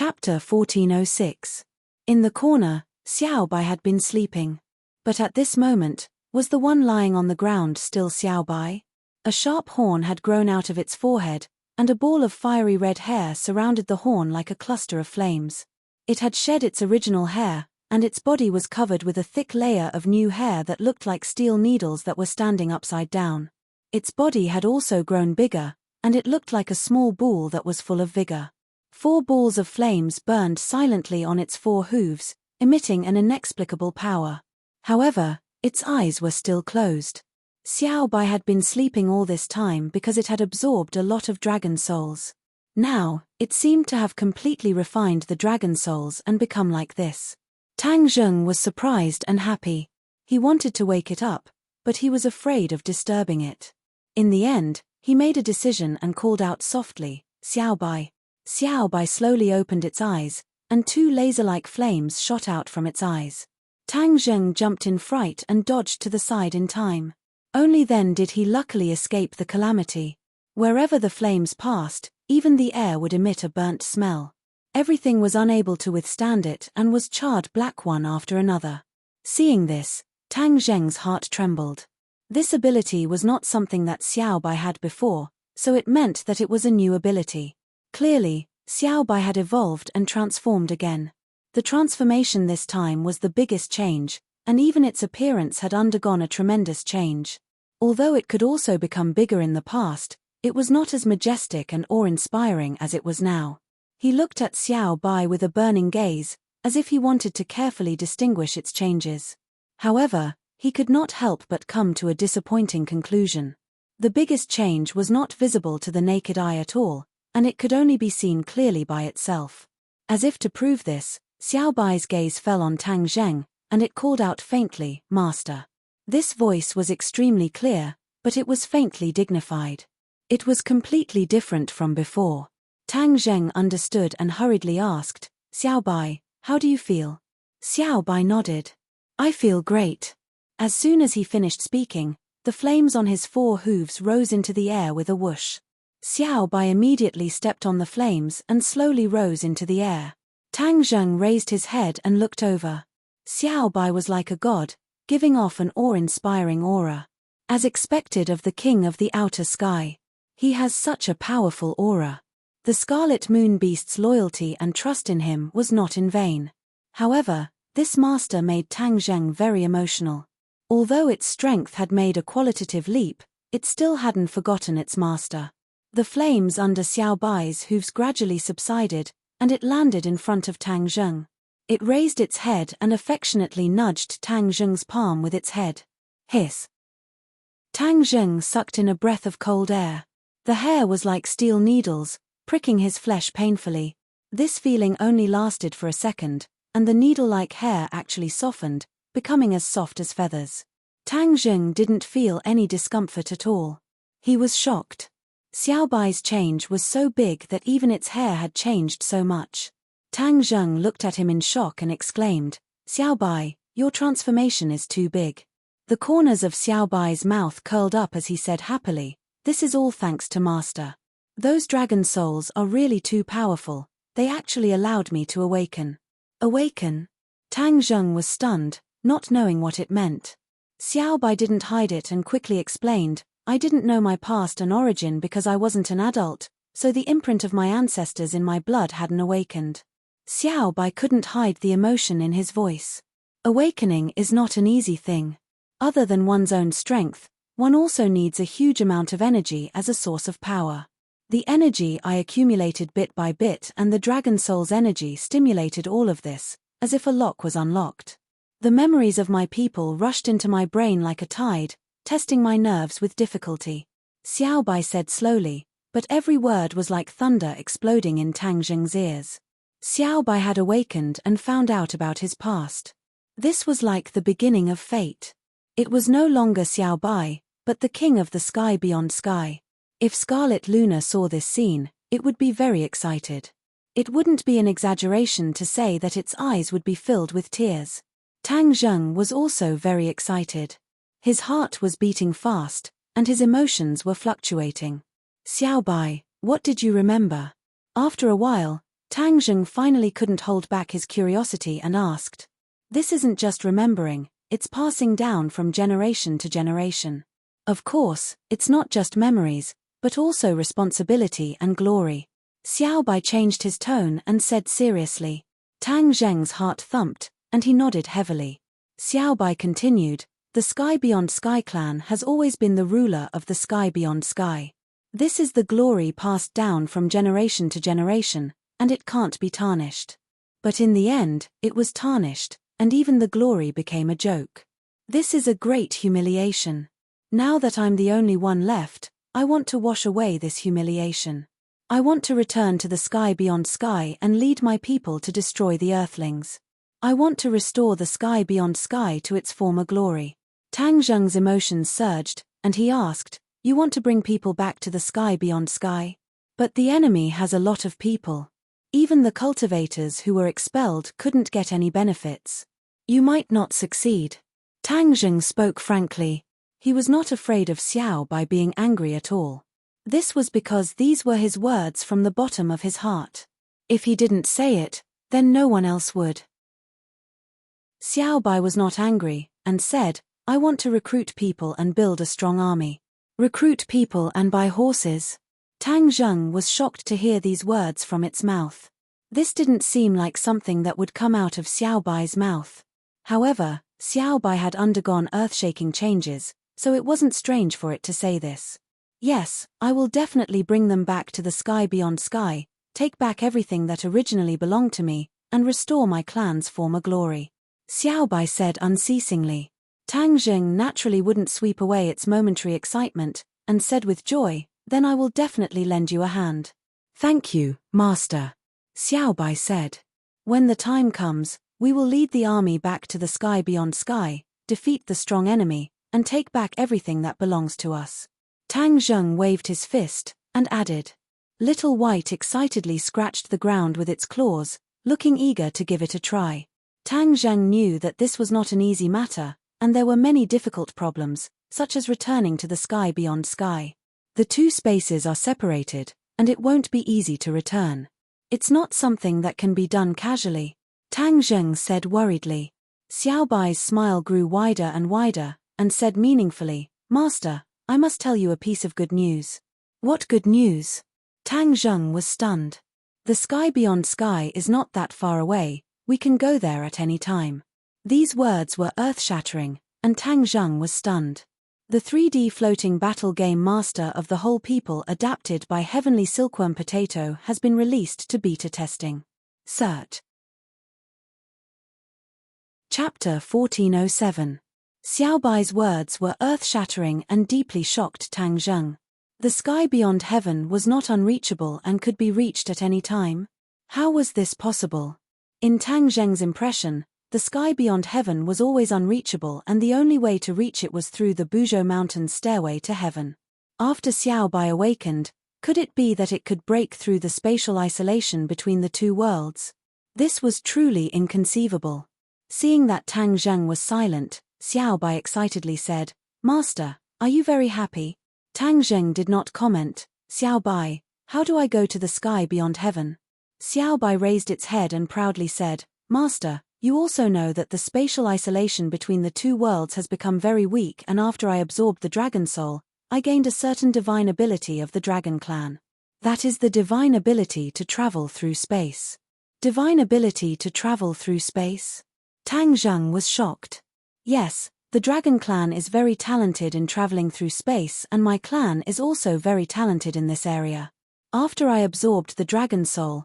Chapter 1406. In the corner, Xiao Bai had been sleeping. But at this moment, was the one lying on the ground still Xiao Bai? A sharp horn had grown out of its forehead, and a ball of fiery red hair surrounded the horn like a cluster of flames. It had shed its original hair, and its body was covered with a thick layer of new hair that looked like steel needles that were standing upside down. Its body had also grown bigger, and it looked like a small bull that was full of vigor. 4 balls of flames burned silently on its 4 hooves, emitting an inexplicable power. However, its eyes were still closed. Xiao Bai had been sleeping all this time because it had absorbed a lot of dragon souls. Now, it seemed to have completely refined the dragon souls and become like this. Tang Zheng was surprised and happy. He wanted to wake it up, but he was afraid of disturbing it. In the end, he made a decision and called out softly, "Xiao Bai." Xiao Bai slowly opened its eyes, and 2 laser-like flames shot out from its eyes. Tang Zheng jumped in fright and dodged to the side in time. Only then did he luckily escape the calamity. Wherever the flames passed, even the air would emit a burnt smell. Everything was unable to withstand it and was charred black one after another. Seeing this, Tang Zheng's heart trembled. This ability was not something that Xiao Bai had before, so it meant that it was a new ability. Clearly, Xiao Bai had evolved and transformed again. The transformation this time was the biggest change, and even its appearance had undergone a tremendous change. Although it could also become bigger in the past, it was not as majestic and awe-inspiring as it was now. He looked at Xiao Bai with a burning gaze, as if he wanted to carefully distinguish its changes. However, he could not help but come to a disappointing conclusion. The biggest change was not visible to the naked eye at all, and it could only be seen clearly by itself. As if to prove this, Xiao Bai's gaze fell on Tang Zheng, and it called out faintly, "Master." This voice was extremely clear, but it was faintly dignified. It was completely different from before. Tang Zheng understood and hurriedly asked, "Xiao Bai, how do you feel?" Xiao Bai nodded. "I feel great." As soon as he finished speaking, the flames on his 4 hooves rose into the air with a whoosh. Xiao Bai immediately stepped on the flames and slowly rose into the air. Tang Zheng raised his head and looked over. Xiao Bai was like a god, giving off an awe-inspiring aura. As expected of the king of the outer sky. He has such a powerful aura. The Scarlet Moon Beast's loyalty and trust in him was not in vain. However, this master made Tang Zheng very emotional. Although its strength had made a qualitative leap, it still hadn't forgotten its master. The flames under Xiao Bai's hooves gradually subsided, and it landed in front of Tang Zheng. It raised its head and affectionately nudged Tang Zheng's palm with its head. Hiss. Tang Zheng sucked in a breath of cold air. The hair was like steel needles, pricking his flesh painfully. This feeling only lasted for a second, and the needle-like hair actually softened, becoming as soft as feathers. Tang Zheng didn't feel any discomfort at all. He was shocked. Xiao Bai's change was so big that even its hair had changed so much. Tang Zheng looked at him in shock and exclaimed, "Xiao Bai, your transformation is too big." The corners of Xiao Bai's mouth curled up as he said happily, "This is all thanks to Master. Those dragon souls are really too powerful, they actually allowed me to awaken." Awaken? Tang Zheng was stunned, not knowing what it meant. Xiao Bai didn't hide it and quickly explained, "I didn't know my past and origin because I wasn't an adult, so the imprint of my ancestors in my blood hadn't awakened." Xiao Bai couldn't hide the emotion in his voice. Awakening is not an easy thing. Other than one's own strength, one also needs a huge amount of energy as a source of power. The energy I accumulated bit by bit and the Dragon Soul's energy stimulated all of this, as if a lock was unlocked. The memories of my people rushed into my brain like a tide, testing my nerves with difficulty. Xiao Bai said slowly, but every word was like thunder exploding in Tang Zheng's ears. Xiao Bai had awakened and found out about his past. This was like the beginning of fate. It was no longer Xiao Bai, but the king of the sky beyond sky. If Scarlet Luna saw this scene, it would be very excited. It wouldn't be an exaggeration to say that its eyes would be filled with tears. Tang Zheng was also very excited. His heart was beating fast, and his emotions were fluctuating. "Xiao Bai, what did you remember?" After a while, Tang Zheng finally couldn't hold back his curiosity and asked. This isn't just remembering, it's passing down from generation to generation. Of course, it's not just memories, but also responsibility and glory. Xiao Bai changed his tone and said seriously. Tang Zheng's heart thumped, and he nodded heavily. Xiao Bai continued, the Sky Beyond Sky clan has always been the ruler of the Sky Beyond Sky. This is the glory passed down from generation to generation, and it can't be tarnished. But in the end, it was tarnished, and even the glory became a joke. This is a great humiliation. Now that I'm the only one left, I want to wash away this humiliation. I want to return to the Sky Beyond Sky and lead my people to destroy the Earthlings. I want to restore the Sky Beyond Sky to its former glory. Tang Zheng's emotions surged, and he asked, you want to bring people back to the Sky Beyond Sky? But the enemy has a lot of people. Even the cultivators who were expelled couldn't get any benefits. You might not succeed. Tang Zheng spoke frankly. He was not afraid of Xiao Bai being angry at all. This was because these were his words from the bottom of his heart. If he didn't say it, then no one else would. Xiao Bai was not angry, and said, I want to recruit people and build a strong army. Recruit people and buy horses? Tang Zheng was shocked to hear these words from its mouth. This didn't seem like something that would come out of Xiao Bai's mouth. However, Xiao Bai had undergone earth-shaking changes, so it wasn't strange for it to say this. Yes, I will definitely bring them back to the Sky Beyond Sky, take back everything that originally belonged to me, and restore my clan's former glory. Xiao Bai said unceasingly. Tang Zheng naturally wouldn't sweep away its momentary excitement, and said with joy, then I will definitely lend you a hand. Thank you, Master. Xiao Bai said. When the time comes, we will lead the army back to the Sky Beyond Sky, defeat the strong enemy, and take back everything that belongs to us. Tang Zheng waved his fist, and added. Little White excitedly scratched the ground with its claws, looking eager to give it a try. Tang Zheng knew that this was not an easy matter, and there were many difficult problems, such as returning to the Sky Beyond Sky. The two spaces are separated, and it won't be easy to return. It's not something that can be done casually, Tang Zheng said worriedly. Xiao Bai's smile grew wider and wider, and said meaningfully, Master, I must tell you a piece of good news. What good news? Tang Zheng was stunned. The Sky Beyond Sky is not that far away, we can go there at any time. These words were earth-shattering, and Tang Zheng was stunned. The 3D floating battle game Master of the Whole People adapted by Heavenly Silkworm Potato has been released to beta testing. Cert. Chapter 1407. Xiao Bai's words were earth-shattering and deeply shocked Tang Zheng. The sky beyond heaven was not unreachable and could be reached at any time. How was this possible? In Tang Zheng's impression, the sky beyond heaven was always unreachable and the only way to reach it was through the Buzhou Mountain's stairway to heaven. After Xiao Bai awakened, could it be that it could break through the spatial isolation between the two worlds? This was truly inconceivable. Seeing that Tang Zheng was silent, Xiao Bai excitedly said, Master, are you very happy? Tang Zheng did not comment. Xiao Bai, how do I go to the sky beyond heaven? Xiao Bai raised its head and proudly said, Master, you also know that the spatial isolation between the two worlds has become very weak, and after I absorbed the dragon soul, I gained a certain divine ability of the dragon clan. That is the divine ability to travel through space. Divine ability to travel through space? Tang Zheng was shocked. Yes, the dragon clan is very talented in traveling through space, and my clan is also very talented in this area. After I absorbed the dragon soul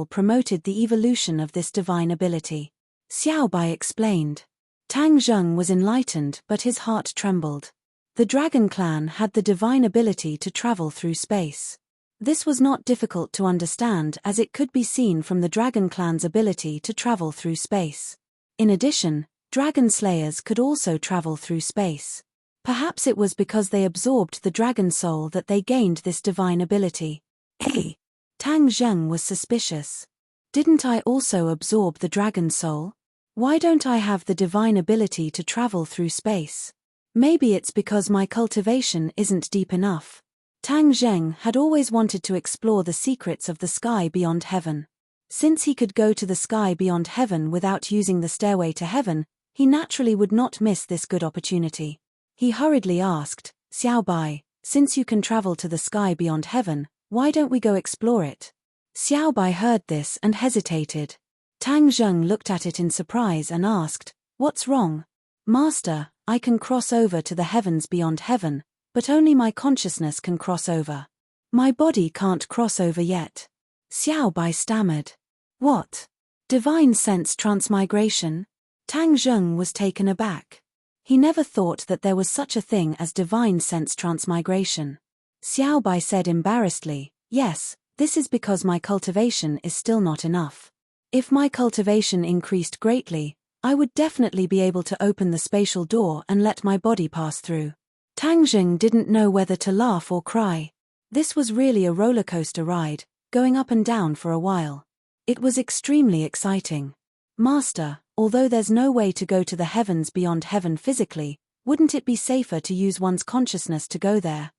promoted the evolution of this divine ability. Xiao Bai explained. Tang Zheng was enlightened, but his heart trembled. The dragon clan had the divine ability to travel through space. This was not difficult to understand, as it could be seen from the dragon clan's ability to travel through space. In addition, dragon slayers could also travel through space. Perhaps it was because they absorbed the dragon soul that they gained this divine ability. Hey! Tang Zheng was suspicious. Didn't I also absorb the dragon soul? Why don't I have the divine ability to travel through space? Maybe it's because my cultivation isn't deep enough. Tang Zheng had always wanted to explore the secrets of the sky beyond heaven. Since he could go to the sky beyond heaven without using the stairway to heaven, he naturally would not miss this good opportunity. He hurriedly asked, Xiao Bai, since you can travel to the sky beyond heaven, why don't we go explore it? Xiao Bai heard this and hesitated. Tang Zheng looked at it in surprise and asked, What's wrong? Master, I can cross over to the heavens beyond heaven, but only my consciousness can cross over. My body can't cross over yet. Xiao Bai stammered. What? Divine sense transmigration? Tang Zheng was taken aback. He never thought that there was such a thing as divine sense transmigration. Xiao Bai said embarrassedly, Yes, this is because my cultivation is still not enough. If my cultivation increased greatly, I would definitely be able to open the spatial door and let my body pass through. Tang Zheng didn't know whether to laugh or cry. This was really a roller coaster ride, going up and down for a while. It was extremely exciting. Master, although there's no way to go to the heavens beyond heaven physically, wouldn't it be safer to use one's consciousness to go there?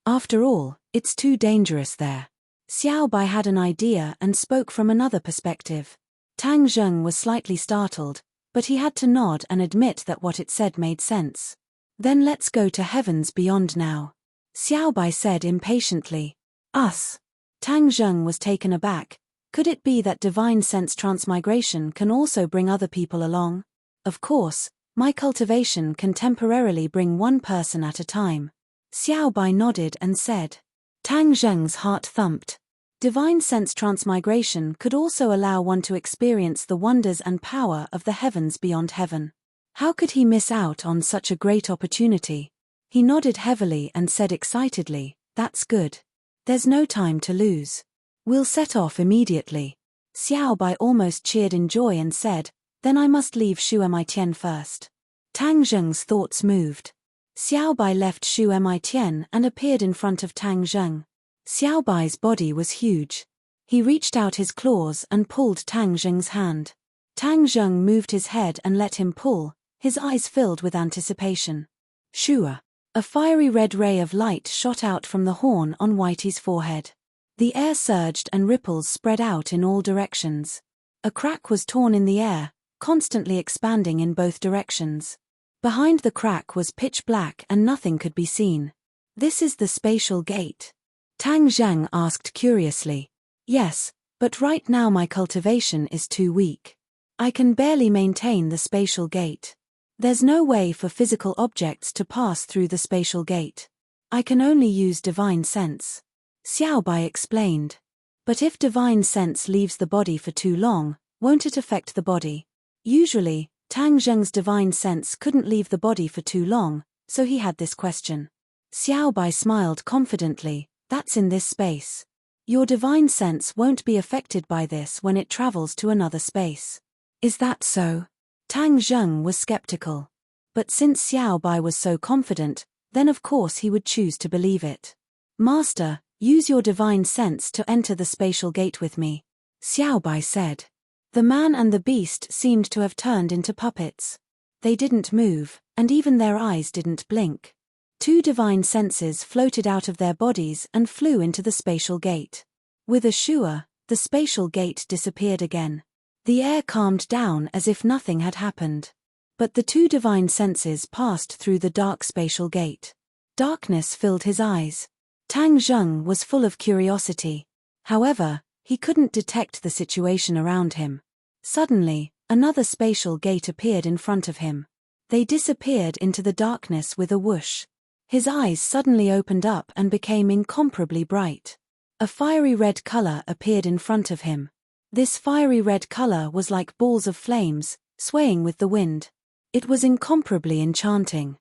After all, it's too dangerous there. Xiao Bai had an idea and spoke from another perspective. Tang Zheng was slightly startled, but he had to nod and admit that what it said made sense. Then let's go to heavens beyond now. Xiao Bai said impatiently. Us? Tang Zheng was taken aback. Could it be that divine sense transmigration can also bring other people along? Of course, my cultivation can temporarily bring one person at a time. Xiao Bai nodded and said. Tang Zheng's heart thumped. Divine sense transmigration could also allow one to experience the wonders and power of the heavens beyond heaven. How could he miss out on such a great opportunity? He nodded heavily and said excitedly, That's good. There's no time to lose. We'll set off immediately. Xiao Bai almost cheered in joy and said, Then I must leave Shu Tian first. Tang Zheng's thoughts moved. Xiao Bai left Shu Tian and appeared in front of Tang Zheng. Xiao Bai's body was huge. He reached out his claws and pulled Tang Zheng's hand. Tang Zheng moved his head and let him pull, his eyes filled with anticipation. Shua. A fiery red ray of light shot out from the horn on Whitey's forehead. The air surged and ripples spread out in all directions. A crack was torn in the air, constantly expanding in both directions. Behind the crack was pitch black and nothing could be seen. This is the spatial gate? Tang Zheng asked curiously. Yes, but right now my cultivation is too weak. I can barely maintain the spatial gate. There's no way for physical objects to pass through the spatial gate. I can only use divine sense. Xiao Bai explained. But if divine sense leaves the body for too long, won't it affect the body? Usually, Tang Zheng's divine sense couldn't leave the body for too long, so he had this question. Xiao Bai smiled confidently, That's in this space. Your divine sense won't be affected by this when it travels to another space. Is that so? Tang Zheng was skeptical. But since Xiao Bai was so confident, then of course he would choose to believe it. Master, use your divine sense to enter the spatial gate with me, Xiao Bai said. The man and the beast seemed to have turned into puppets. They didn't move, and even their eyes didn't blink. Two divine senses floated out of their bodies and flew into the spatial gate. With a shua, the spatial gate disappeared again. The air calmed down as if nothing had happened. But the two divine senses passed through the dark spatial gate. Darkness filled his eyes. Tang Zheng was full of curiosity. However, he couldn't detect the situation around him. Suddenly, another spatial gate appeared in front of him. They disappeared into the darkness with a whoosh. His eyes suddenly opened up and became incomparably bright. A fiery red color appeared in front of him. This fiery red color was like balls of flames, swaying with the wind. It was incomparably enchanting.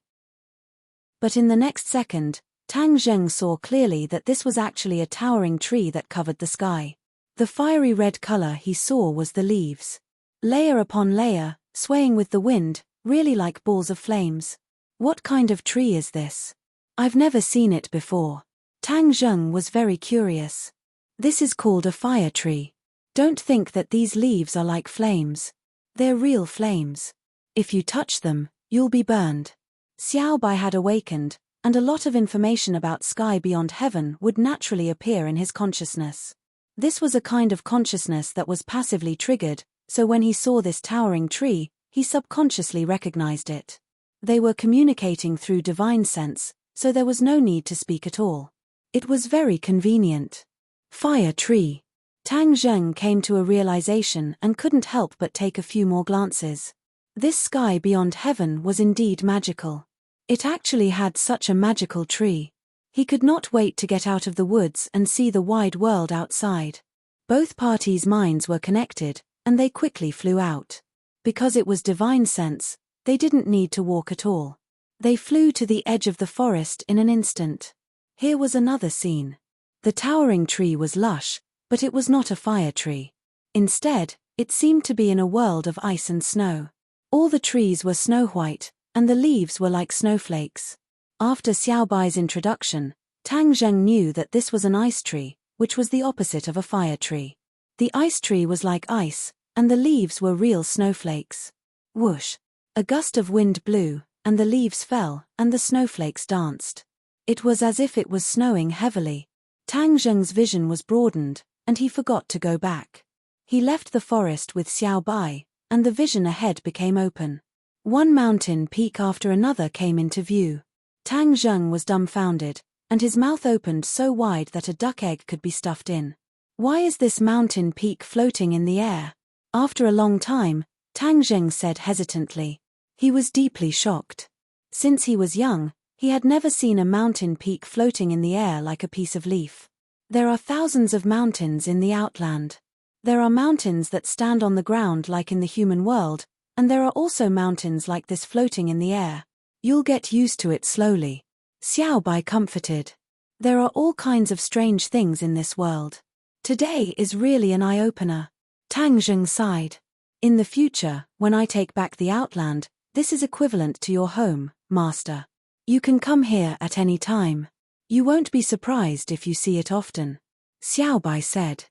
But in the next second, Tang Zheng saw clearly that this was actually a towering tree that covered the sky. The fiery red color he saw was the leaves. Layer upon layer, swaying with the wind, really like balls of flames. What kind of tree is this? I've never seen it before. Tang Zheng was very curious. This is called a fire tree. Don't think that these leaves are like flames. They're real flames. If you touch them, you'll be burned. Xiao Bai had awakened, and a lot of information about sky beyond heaven would naturally appear in his consciousness. This was a kind of consciousness that was passively triggered, so when he saw this towering tree, he subconsciously recognized it. They were communicating through divine sense, so there was no need to speak at all. It was very convenient. Fire tree. Tang Zheng came to a realization and couldn't help but take a few more glances. This sky beyond heaven was indeed magical. It actually had such a magical tree. He could not wait to get out of the woods and see the wide world outside. Both parties' minds were connected, and they quickly flew out. Because it was divine sense, they didn't need to walk at all. They flew to the edge of the forest in an instant. Here was another scene. The towering tree was lush, but it was not a fire tree. Instead, it seemed to be in a world of ice and snow. All the trees were snow-white, and the leaves were like snowflakes. After Xiaobai's introduction, Tang Zheng knew that this was an ice tree, which was the opposite of a fire tree. The ice tree was like ice, and the leaves were real snowflakes. Whoosh! A gust of wind blew, and the leaves fell, and the snowflakes danced. It was as if it was snowing heavily. Tang Zheng's vision was broadened, and he forgot to go back. He left the forest with Xiaobai, and the vision ahead became open. One mountain peak after another came into view. Tang Zheng was dumbfounded, and his mouth opened so wide that a duck egg could be stuffed in. Why is this mountain peak floating in the air? After a long time, Tang Zheng said hesitantly. He was deeply shocked. Since he was young, he had never seen a mountain peak floating in the air like a piece of leaf. There are thousands of mountains in the outland. There are mountains that stand on the ground like in the human world, and there are also mountains like this floating in the air. You'll get used to it slowly. Xiaobai comforted. There are all kinds of strange things in this world. Today is really an eye-opener. Tang Zheng sighed. In the future, when I take back the outland, this is equivalent to your home, master. You can come here at any time. You won't be surprised if you see it often. Xiaobai said.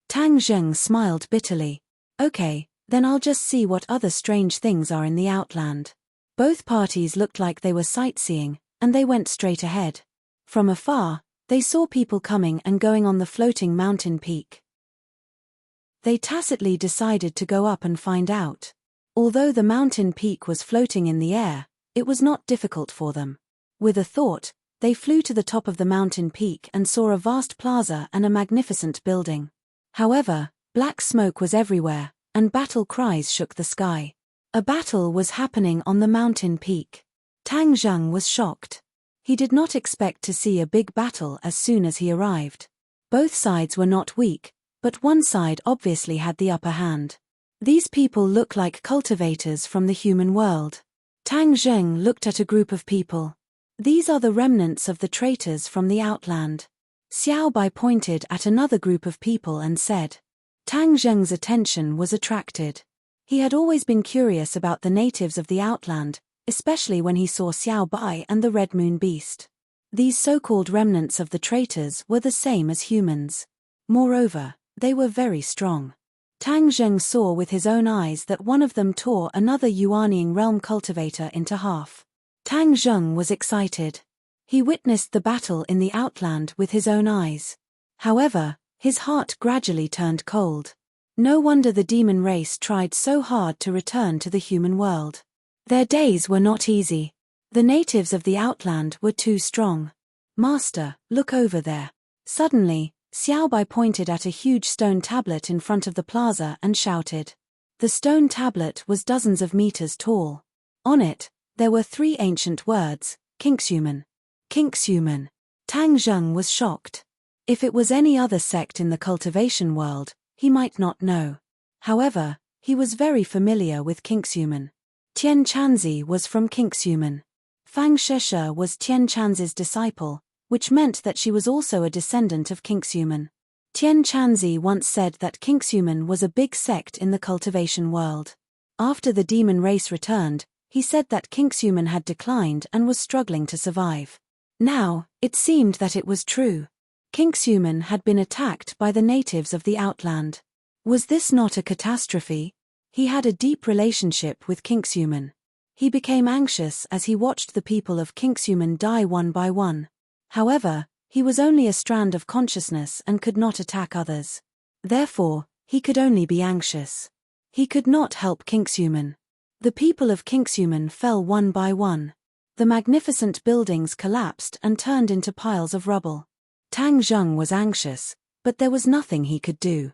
Tang Zheng smiled bitterly. Okay, then I'll just see what other strange things are in the outland. Both parties looked like they were sightseeing, and they went straight ahead. From afar, they saw people coming and going on the floating mountain peak. They tacitly decided to go up and find out. Although the mountain peak was floating in the air, it was not difficult for them. With a thought, they flew to the top of the mountain peak and saw a vast plaza and a magnificent building. However, black smoke was everywhere, and battle cries shook the sky. A battle was happening on the mountain peak. Tang Zheng was shocked. He did not expect to see a big battle as soon as he arrived. Both sides were not weak, but one side obviously had the upper hand. These people look like cultivators from the human world. Tang Zheng looked at a group of people. These are the remnants of the traitors from the outland. Xiaobai pointed at another group of people and said. Tang Zheng's attention was attracted. He had always been curious about the natives of the outland, especially when he saw Xiaobai and the Red Moon Beast. These so-called remnants of the traitors were the same as humans. Moreover, they were very strong. Tang Zheng saw with his own eyes that one of them tore another Yuanying realm cultivator into half. Tang Zheng was excited. He witnessed the battle in the outland with his own eyes. However, his heart gradually turned cold. No wonder the demon race tried so hard to return to the human world. Their days were not easy. The natives of the outland were too strong. Master, look over there. Suddenly, Xiaobai pointed at a huge stone tablet in front of the plaza and shouted. The stone tablet was dozens of meters tall. On it, there were 3 ancient words, Kinxuman. Kinxuman. Tang Zheng was shocked. If it was any other sect in the cultivation world, he might not know. However, he was very familiar with Kinxuman. Tian Chanzi was from Kinxuman. Fang Sheshe was Tian Chanzi's disciple, which meant that she was also a descendant of Kinxuman. Tian Chanzi once said that Kinxuman was a big sect in the cultivation world. After the demon race returned, he said that Kinxuman had declined and was struggling to survive. Now, it seemed that it was true. Kinxuman had been attacked by the natives of the outland. Was this not a catastrophe? He had a deep relationship with Kinxuman. He became anxious as he watched the people of Kingshuman die one by one. However, he was only a strand of consciousness and could not attack others. Therefore, he could only be anxious. He could not help Kingshuman. The people of Kingshuman fell one by one. The magnificent buildings collapsed and turned into piles of rubble. Tang Zheng was anxious, but there was nothing he could do.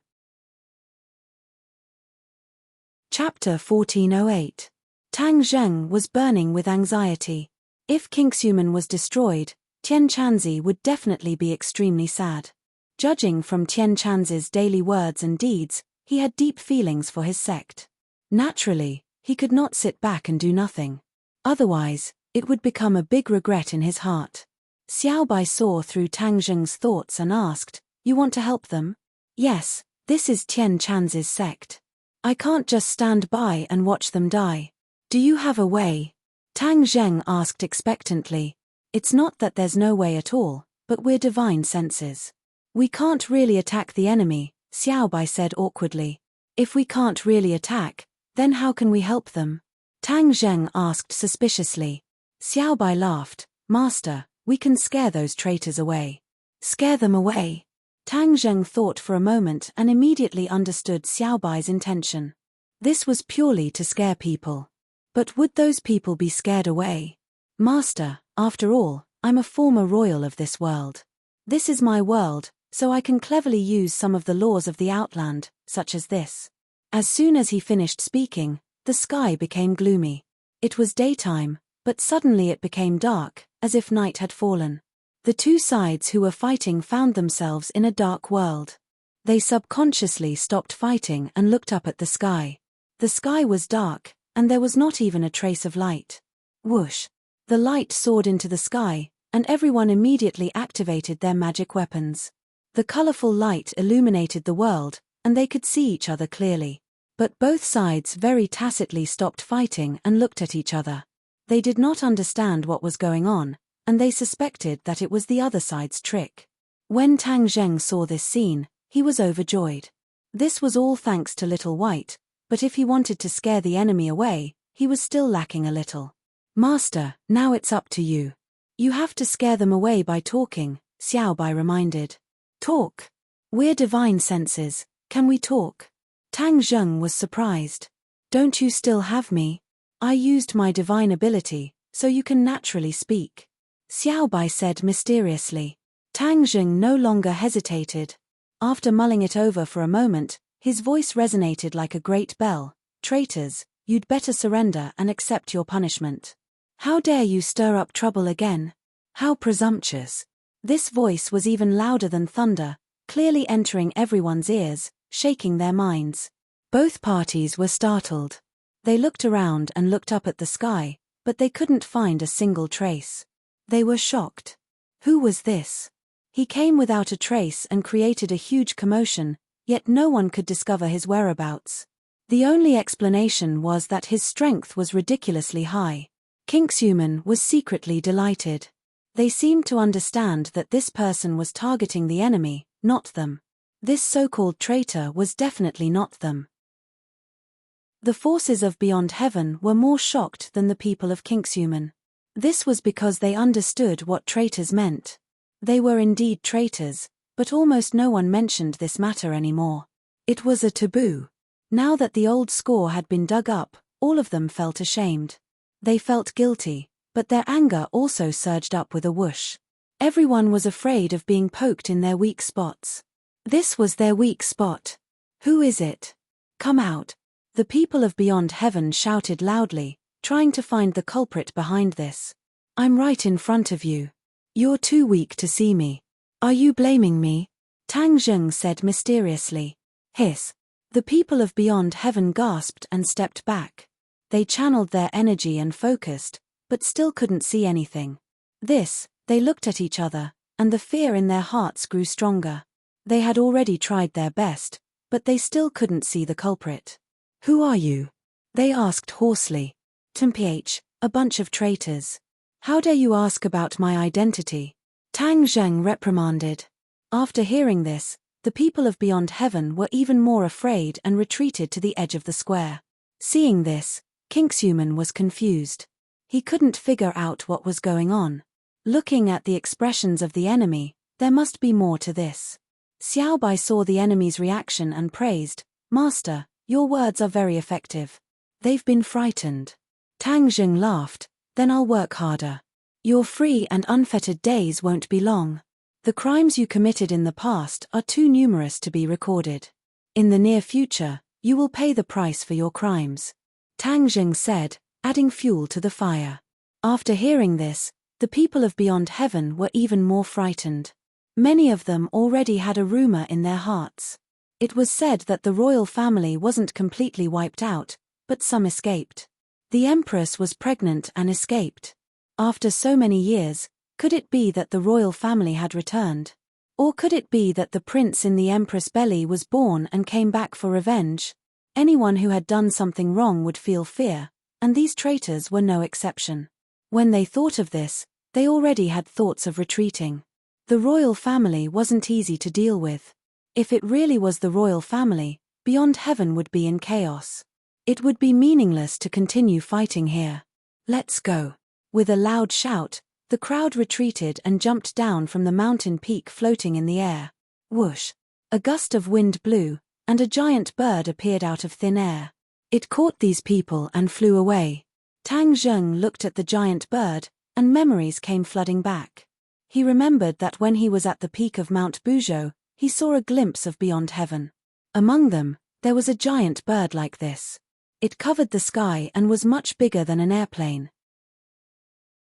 Chapter 1408. Tang Zheng was burning with anxiety. If Kingshuman was destroyed, Tian Chanzi would definitely be extremely sad. Judging from Tian Chanzi's daily words and deeds, he had deep feelings for his sect. Naturally, he could not sit back and do nothing. Otherwise, it would become a big regret in his heart. Xiaobai saw through Tang Zheng's thoughts and asked, "You want to help them?" "Yes, this is Tian Chanzi's sect. I can't just stand by and watch them die. Do you have a way?" Tang Zheng asked expectantly. "It's not that there's no way at all, but we're divine senses. We can't really attack the enemy," Xiaobai said awkwardly. "If we can't really attack, then how can we help them?" Tang Zheng asked suspiciously. Xiaobai laughed. "Master, we can scare those traitors away." "Scare them away?" Tang Zheng thought for a moment and immediately understood Xiaobai's intention. This was purely to scare people. But would those people be scared away? "Master, after all, I'm a former royal of this world. This is my world, so I can cleverly use some of the laws of the Outland, such as this." As soon as he finished speaking, the sky became gloomy. It was daytime, but suddenly it became dark, as if night had fallen. The two sides who were fighting found themselves in a dark world. They subconsciously stopped fighting and looked up at the sky. The sky was dark, and there was not even a trace of light. Whoosh! The light soared into the sky, and everyone immediately activated their magic weapons. The colorful light illuminated the world, and they could see each other clearly. But both sides very tacitly stopped fighting and looked at each other. They did not understand what was going on, and they suspected that it was the other side's trick. When Tang Zheng saw this scene, he was overjoyed. This was all thanks to Little White, but if he wanted to scare the enemy away, he was still lacking a little. "Master, now it's up to you. You have to scare them away by talking," Xiaobai reminded. "Talk? We're divine senses, can we talk?" Tang Zheng was surprised. "Don't you still have me? I used my divine ability, so you can naturally speak," Xiaobai said mysteriously. Tang Zheng no longer hesitated. After mulling it over for a moment, his voice resonated like a great bell. "Traitors, you'd better surrender and accept your punishment. How dare you stir up trouble again? How presumptuous." This voice was even louder than thunder, clearly entering everyone's ears, shaking their minds. Both parties were startled. They looked around and looked up at the sky, but they couldn't find a single trace. They were shocked. Who was this? He came without a trace and created a huge commotion, yet no one could discover his whereabouts. The only explanation was that his strength was ridiculously high. Kingshuman was secretly delighted. They seemed to understand that this person was targeting the enemy, not them. This so-called traitor was definitely not them. The forces of Beyond Heaven were more shocked than the people of Kingshuman. This was because they understood what traitors meant. They were indeed traitors, but almost no one mentioned this matter anymore. It was a taboo. Now that the old score had been dug up, all of them felt ashamed. They felt guilty, but their anger also surged up with a whoosh. Everyone was afraid of being poked in their weak spots. This was their weak spot. "Who is it? Come out." The people of Beyond Heaven shouted loudly, trying to find the culprit behind this. "I'm right in front of you. You're too weak to see me. Are you blaming me?" Tang Zheng said mysteriously. "Hiss." The people of Beyond Heaven gasped and stepped back. They channeled their energy and focused, but still couldn't see anything. They looked at each other, and the fear in their hearts grew stronger. They had already tried their best, but they still couldn't see the culprit. "Who are you?" they asked hoarsely. "Temph, a bunch of traitors. How dare you ask about my identity?" Tang Zheng reprimanded. After hearing this, the people of Beyond Heaven were even more afraid and retreated to the edge of the square. Seeing this, Kingshuman was confused. He couldn't figure out what was going on. Looking at the expressions of the enemy, there must be more to this. Xiaobai saw the enemy's reaction and praised, "Master, your words are very effective. They've been frightened." Tang Zheng laughed, "Then I'll work harder. Your free and unfettered days won't be long. The crimes you committed in the past are too numerous to be recorded. In the near future, you will pay the price for your crimes," Tang Zheng said, adding fuel to the fire. After hearing this, the people of Beyond Heaven were even more frightened. Many of them already had a rumor in their hearts. It was said that the royal family wasn't completely wiped out, but some escaped. The empress was pregnant and escaped. After so many years, could it be that the royal family had returned? Or could it be that the prince in the empress belly was born and came back for revenge? Anyone who had done something wrong would feel fear, and these traitors were no exception. When they thought of this, they already had thoughts of retreating. The royal family wasn't easy to deal with. If it really was the royal family, Beyond Heaven would be in chaos. It would be meaningless to continue fighting here. "Let's go." With a loud shout, the crowd retreated and jumped down from the mountain peak floating in the air. Whoosh! A gust of wind blew, and a giant bird appeared out of thin air. It caught these people and flew away. Tang Zheng looked at the giant bird, and memories came flooding back. He remembered that when he was at the peak of Mount Buzhou, he saw a glimpse of Beyond Heaven. Among them, there was a giant bird like this. It covered the sky and was much bigger than an airplane.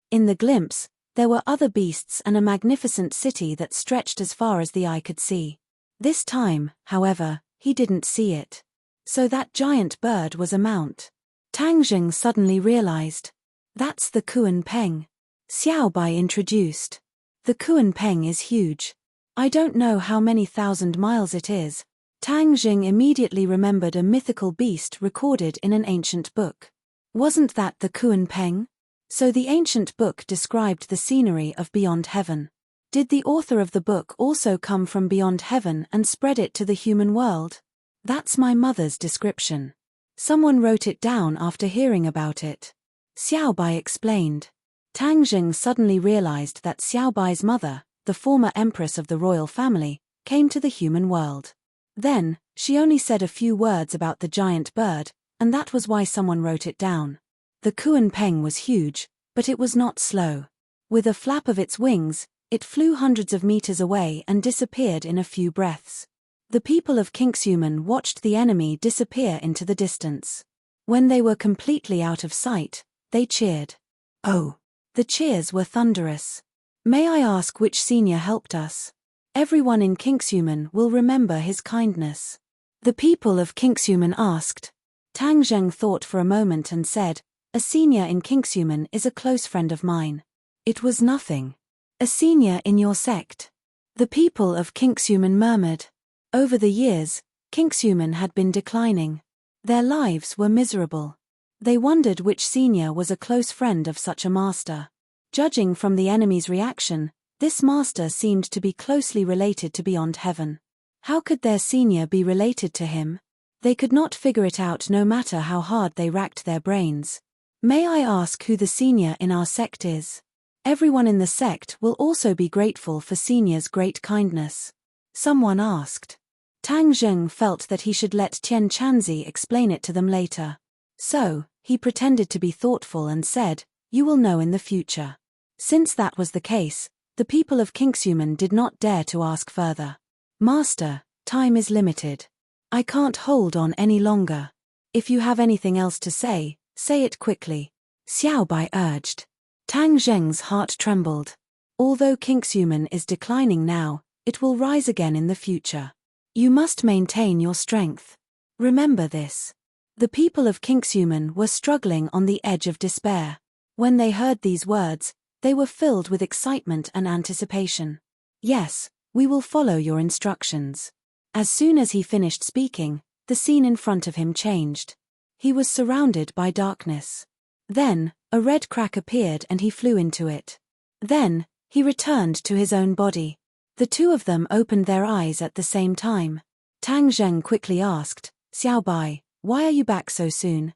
In the glimpse, there were other beasts and a magnificent city that stretched as far as the eye could see. This time, however, he didn't see it. So that giant bird was a mount. Tang Zheng suddenly realized. That's the Kuan Peng. Xiaobai introduced. The Kuan Peng is huge. I don't know how many thousand miles it is. Tang Zheng immediately remembered a mythical beast recorded in an ancient book. Wasn't that the Kuan Peng? So the ancient book described the scenery of Beyond Heaven. Did the author of the book also come from Beyond Heaven and spread it to the human world? That's my mother's description. Someone wrote it down after hearing about it. Xiaobai explained. Tang Zheng suddenly realized that Xiaobai's mother, the former empress of the royal family, came to the human world. Then, she only said a few words about the giant bird, and that was why someone wrote it down. The Kuan Peng was huge, but it was not slow. With a flap of its wings, it flew hundreds of meters away and disappeared in a few breaths. The people of Kingshuman watched the enemy disappear into the distance. When they were completely out of sight, they cheered. Oh! The cheers were thunderous. "May I ask which senior helped us? Everyone in Kingshuman will remember his kindness." The people of Kingshuman asked. Tang Zheng thought for a moment and said, "A senior in Kingshuman is a close friend of mine." It was nothing. "A senior in your sect?" The people of Kingshuman murmured. Over the years, Kingshuman had been declining. Their lives were miserable. They wondered which senior was a close friend of such a master. Judging from the enemy's reaction, this master seemed to be closely related to Beyond Heaven. How could their senior be related to him? They could not figure it out no matter how hard they racked their brains. "May I ask who the senior in our sect is? Everyone in the sect will also be grateful for senior's great kindness," someone asked. Tang Zheng felt that he should let Tian Chanzi explain it to them later. So, he pretended to be thoughtful and said, "You will know in the future." Since that was the case, the people of Kingshuman did not dare to ask further. "Master, time is limited. I can't hold on any longer. If you have anything else to say it quickly," Xiaobai urged. Tang Zheng's heart trembled. Although Kingshuman is declining now, it will rise again in the future. You must maintain your strength. Remember this. The people of Kingshuman were struggling on the edge of despair. When they heard these words, they were filled with excitement and anticipation. "Yes, we will follow your instructions." As soon as he finished speaking, the scene in front of him changed. He was surrounded by darkness. Then, a red crack appeared and he flew into it. Then, he returned to his own body. The two of them opened their eyes at the same time. Tang Zheng quickly asked, "Xiaobai, why are you back so soon?"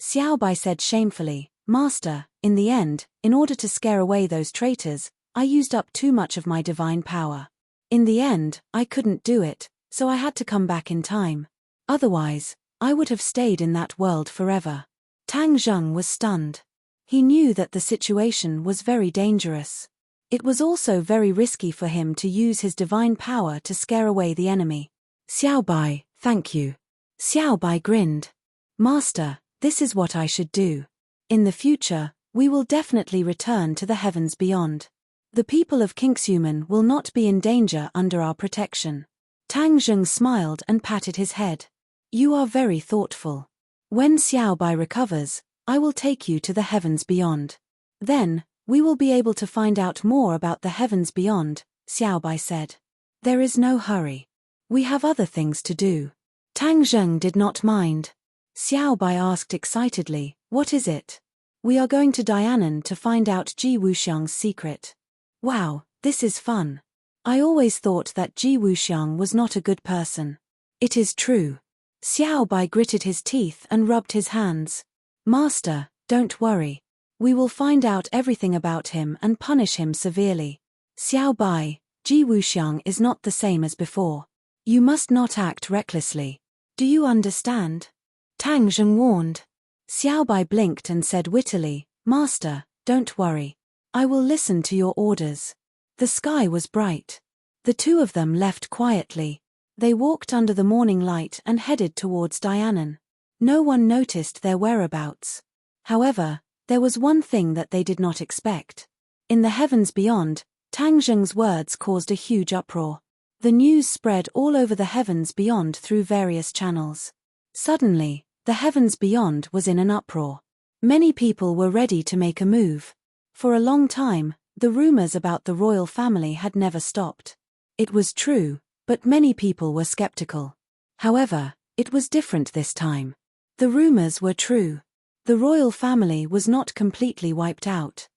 Xiaobai said shamefully, "Master, in the end, in order to scare away those traitors, I used up too much of my divine power. In the end, I couldn't do it, so I had to come back in time. Otherwise, I would have stayed in that world forever." Tang Zheng was stunned. He knew that the situation was very dangerous. It was also very risky for him to use his divine power to scare away the enemy. "Xiaobai, thank you." Xiaobai grinned. "Master, this is what I should do. In the future, we will definitely return to the heavens beyond. The people of Kingshuman will not be in danger under our protection." Tang Zheng smiled and patted his head. "You are very thoughtful. When Xiaobai recovers, I will take you to the heavens beyond. Then, we will be able to find out more about the heavens beyond," Xiaobai said. "There is no hurry. We have other things to do." Tang Zheng did not mind. Xiaobai asked excitedly, "What is it?" "We are going to Dianan to find out Ji Wuxiang's secret." "Wow, this is fun. I always thought that Ji Wuxiang was not a good person." "It is true." Xiaobai gritted his teeth and rubbed his hands. "Master, don't worry. We will find out everything about him and punish him severely." "Xiaobai, Ji Wuxiang is not the same as before. You must not act recklessly. Do you understand?" Tang Zheng warned. Xiaobai blinked and said wittily, "Master, don't worry. I will listen to your orders." The sky was bright. The two of them left quietly. They walked under the morning light and headed towards Dianan. No one noticed their whereabouts. However, there was one thing that they did not expect. In the heavens beyond, Tang Zheng's words caused a huge uproar. The news spread all over the heavens beyond through various channels. Suddenly, the heavens beyond was in an uproar. Many people were ready to make a move. For a long time, the rumors about the royal family had never stopped. It was true, but many people were skeptical. However, it was different this time. The rumors were true. The royal family was not completely wiped out.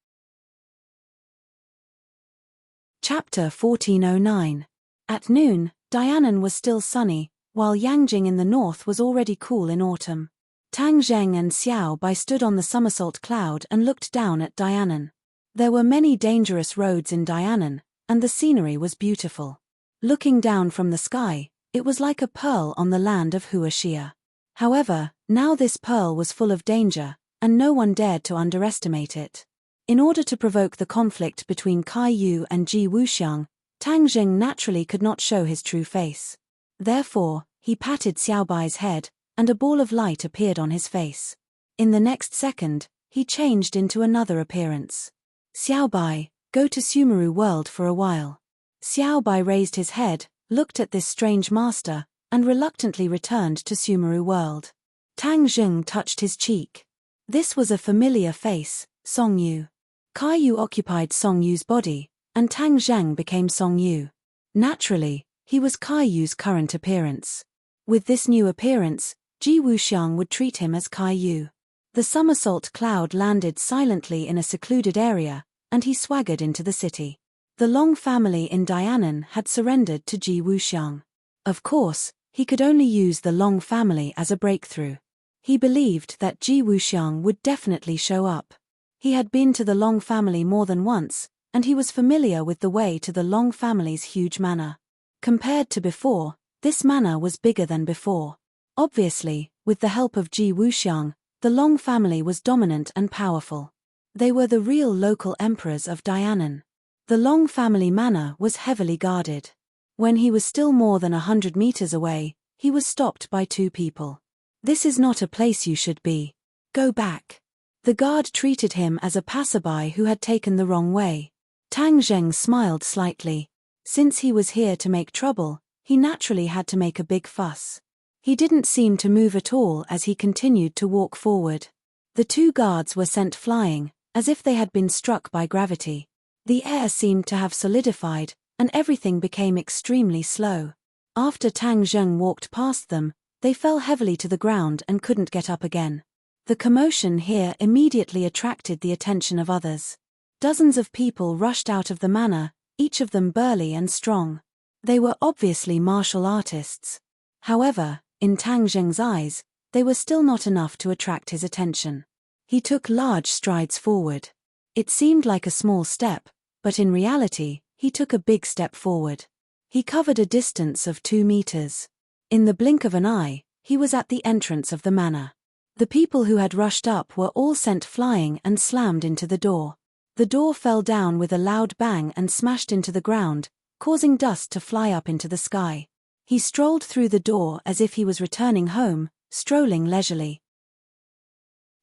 Chapter 1409. At noon, Dianan was still sunny, while Yangjing in the north was already cool in autumn. Tang Zheng and Xiaobai stood on the somersault cloud and looked down at Dianan. There were many dangerous roads in Dianan, and the scenery was beautiful. Looking down from the sky, it was like a pearl on the land of Huaxia. However, now this pearl was full of danger, and no one dared to underestimate it. In order to provoke the conflict between Kai Yu and Ji Wuxiang, Tang Zheng naturally could not show his true face. Therefore, he patted Xiaobai's head, and a ball of light appeared on his face. In the next second, he changed into another appearance. "Xiaobai, go to Sumeru world for a while." Xiaobai raised his head, looked at this strange master, and reluctantly returned to Sumeru world. Tang Zheng touched his cheek. This was a familiar face, Song Yu. Kai Yu occupied Song Yu's body, and Tang Zheng became Song Yu. Naturally, he was Kai Yu's current appearance. With this new appearance, Ji Wuxiang would treat him as Kai Yu. The somersault cloud landed silently in a secluded area, and he swaggered into the city. The Long family in Dianan had surrendered to Ji Wuxiang. Of course, he could only use the Long family as a breakthrough. He believed that Ji Wuxiang would definitely show up. He had been to the Long family more than once, and he was familiar with the way to the Long family's huge manor. Compared to before, this manor was bigger than before. Obviously, with the help of Ji Wuxiang, the Long family was dominant and powerful. They were the real local emperors of Dianan. The Long family manor was heavily guarded. When he was still more than 100 meters away, he was stopped by two people. "This is not a place you should be. Go back." The guard treated him as a passerby who had taken the wrong way. Tang Zheng smiled slightly. Since he was here to make trouble, he naturally had to make a big fuss. He didn't seem to move at all as he continued to walk forward. The two guards were sent flying, as if they had been struck by gravity. The air seemed to have solidified, and everything became extremely slow. After Tang Zheng walked past them, they fell heavily to the ground and couldn't get up again. The commotion here immediately attracted the attention of others. Dozens of people rushed out of the manor, each of them burly and strong. They were obviously martial artists. However, in Tang Zheng's eyes, they were still not enough to attract his attention. He took large strides forward. It seemed like a small step, but in reality, he took a big step forward. He covered a distance of 2 meters. In the blink of an eye, he was at the entrance of the manor. The people who had rushed up were all sent flying and slammed into the door. The door fell down with a loud bang and smashed into the ground, causing dust to fly up into the sky. He strolled through the door as if he was returning home, strolling leisurely.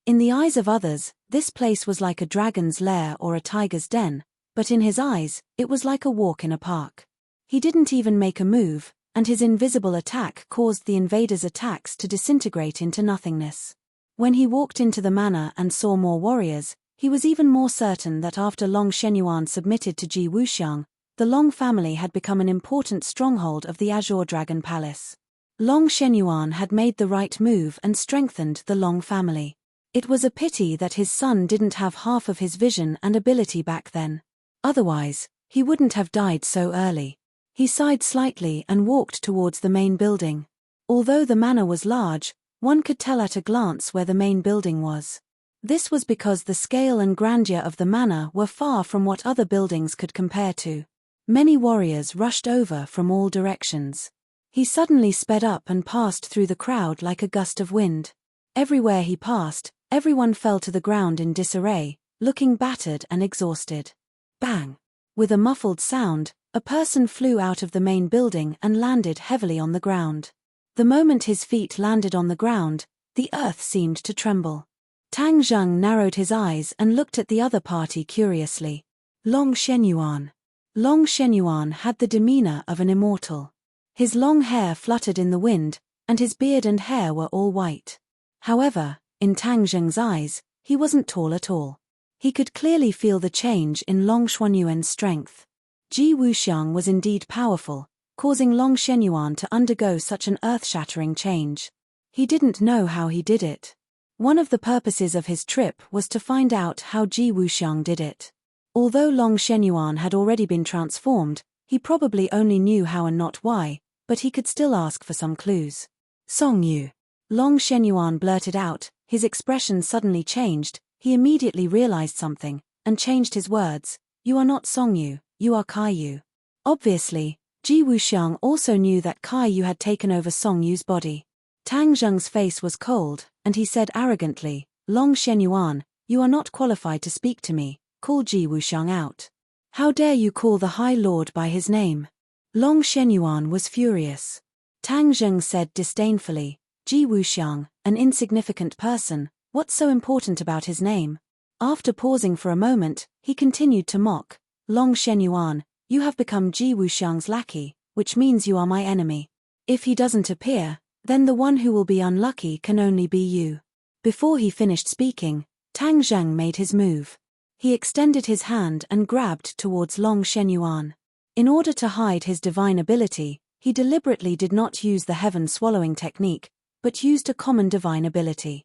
In the eyes of others, this place was like a dragon's lair or a tiger's den, but in his eyes, it was like a walk in a park. He didn't even make a move, and his invisible attack caused the invaders' attacks to disintegrate into nothingness. When he walked into the manor and saw more warriors, he was even more certain that after Long Shenyuan submitted to Ji Wuxiang, the Long family had become an important stronghold of the Azure Dragon Palace. Long Shenyuan had made the right move and strengthened the Long family. It was a pity that his son didn't have half of his vision and ability back then. Otherwise, he wouldn't have died so early. He sighed slightly and walked towards the main building. Although the manor was large, one could tell at a glance where the main building was. This was because the scale and grandeur of the manor were far from what other buildings could compare to. Many warriors rushed over from all directions. He suddenly sped up and passed through the crowd like a gust of wind. Everywhere he passed, everyone fell to the ground in disarray, looking battered and exhausted. Bang! With a muffled sound, a person flew out of the main building and landed heavily on the ground. The moment his feet landed on the ground, the earth seemed to tremble. Tang Zheng narrowed his eyes and looked at the other party curiously. Long Shenyuan. Long Shenyuan had the demeanor of an immortal. His long hair fluttered in the wind, and his beard and hair were all white. However, in Tang Zheng's eyes, he wasn't tall at all. He could clearly feel the change in Long Xuanyuan's strength. Ji Wuxiang was indeed powerful, causing Long Shenyuan to undergo such an earth-shattering change. He didn't know how he did it. One of the purposes of his trip was to find out how Ji Wuxiang did it. Although Long Shenyuan had already been transformed, he probably only knew how and not why, but he could still ask for some clues. Song Yu. Long Shenyuan blurted out, his expression suddenly changed, he immediately realized something, and changed his words. You are not Song Yu, you are Kai Yu. Obviously, Ji Wuxiang also knew that Kai Yu had taken over Song Yu's body. Tang Zheng's face was cold, and he said arrogantly, Long Shenyuan, you are not qualified to speak to me, call Ji Wuxiang out. How dare you call the High Lord by his name? Long Shenyuan was furious. Tang Zheng said disdainfully, Ji Wuxiang, an insignificant person, what's so important about his name? After pausing for a moment, he continued to mock, Long Shenyuan, you have become Ji Wuxiang's lackey, which means you are my enemy. If he doesn't appear, then the one who will be unlucky can only be you. Before he finished speaking, Tang Zheng made his move. He extended his hand and grabbed towards Long Shenyuan. In order to hide his divine ability, he deliberately did not use the heaven-swallowing technique, but used a common divine ability.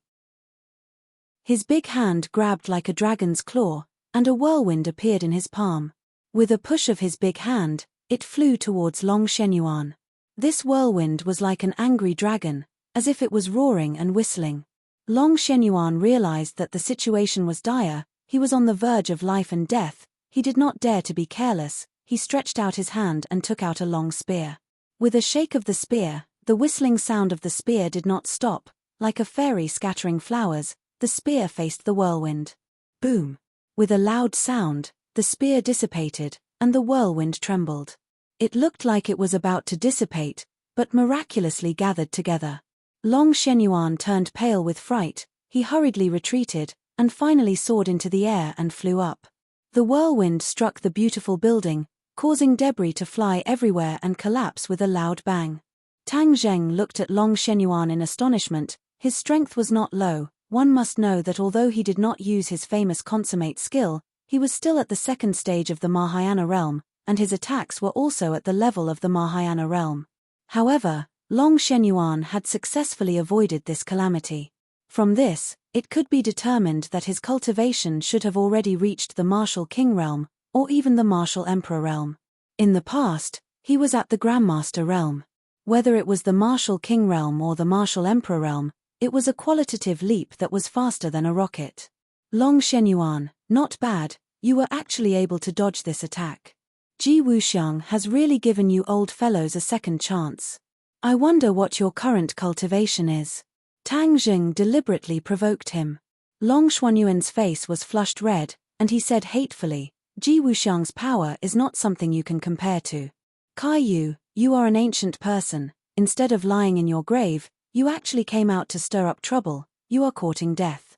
His big hand grabbed like a dragon's claw, and a whirlwind appeared in his palm. With a push of his big hand, it flew towards Long Shenyuan. This whirlwind was like an angry dragon, as if it was roaring and whistling. Long Shenyuan realized that the situation was dire, he was on the verge of life and death, he did not dare to be careless, he stretched out his hand and took out a long spear. With a shake of the spear, the whistling sound of the spear did not stop, like a fairy scattering flowers, the spear faced the whirlwind. Boom! With a loud sound, the spear dissipated, and the whirlwind trembled. It looked like it was about to dissipate, but miraculously gathered together. Long Shenyuan turned pale with fright, he hurriedly retreated, and finally soared into the air and flew up. The whirlwind struck the beautiful building, causing debris to fly everywhere and collapse with a loud bang. Tang Zheng looked at Long Shenyuan in astonishment, his strength was not low, one must know that although he did not use his famous consummate skill, he was still at the second stage of the Mahayana realm, and his attacks were also at the level of the Mahayana realm. However, Long Shenyuan had successfully avoided this calamity. From this, it could be determined that his cultivation should have already reached the martial king realm, or even the martial emperor realm. In the past, he was at the grandmaster realm. Whether it was the martial king realm or the martial emperor realm, It was a qualitative leap that was faster than a rocket. Long Shenyuan, not bad, you were actually able to dodge this attack. Ji Wuxiang has really given you old fellows a second chance. I wonder what your current cultivation is. Tang Jing deliberately provoked him. Long Xuanyuan's face was flushed red, and he said hatefully, Ji Wuxiang's power is not something you can compare to. Kai Yu, you are an ancient person. Instead of lying in your grave, you actually came out to stir up trouble. You are courting death.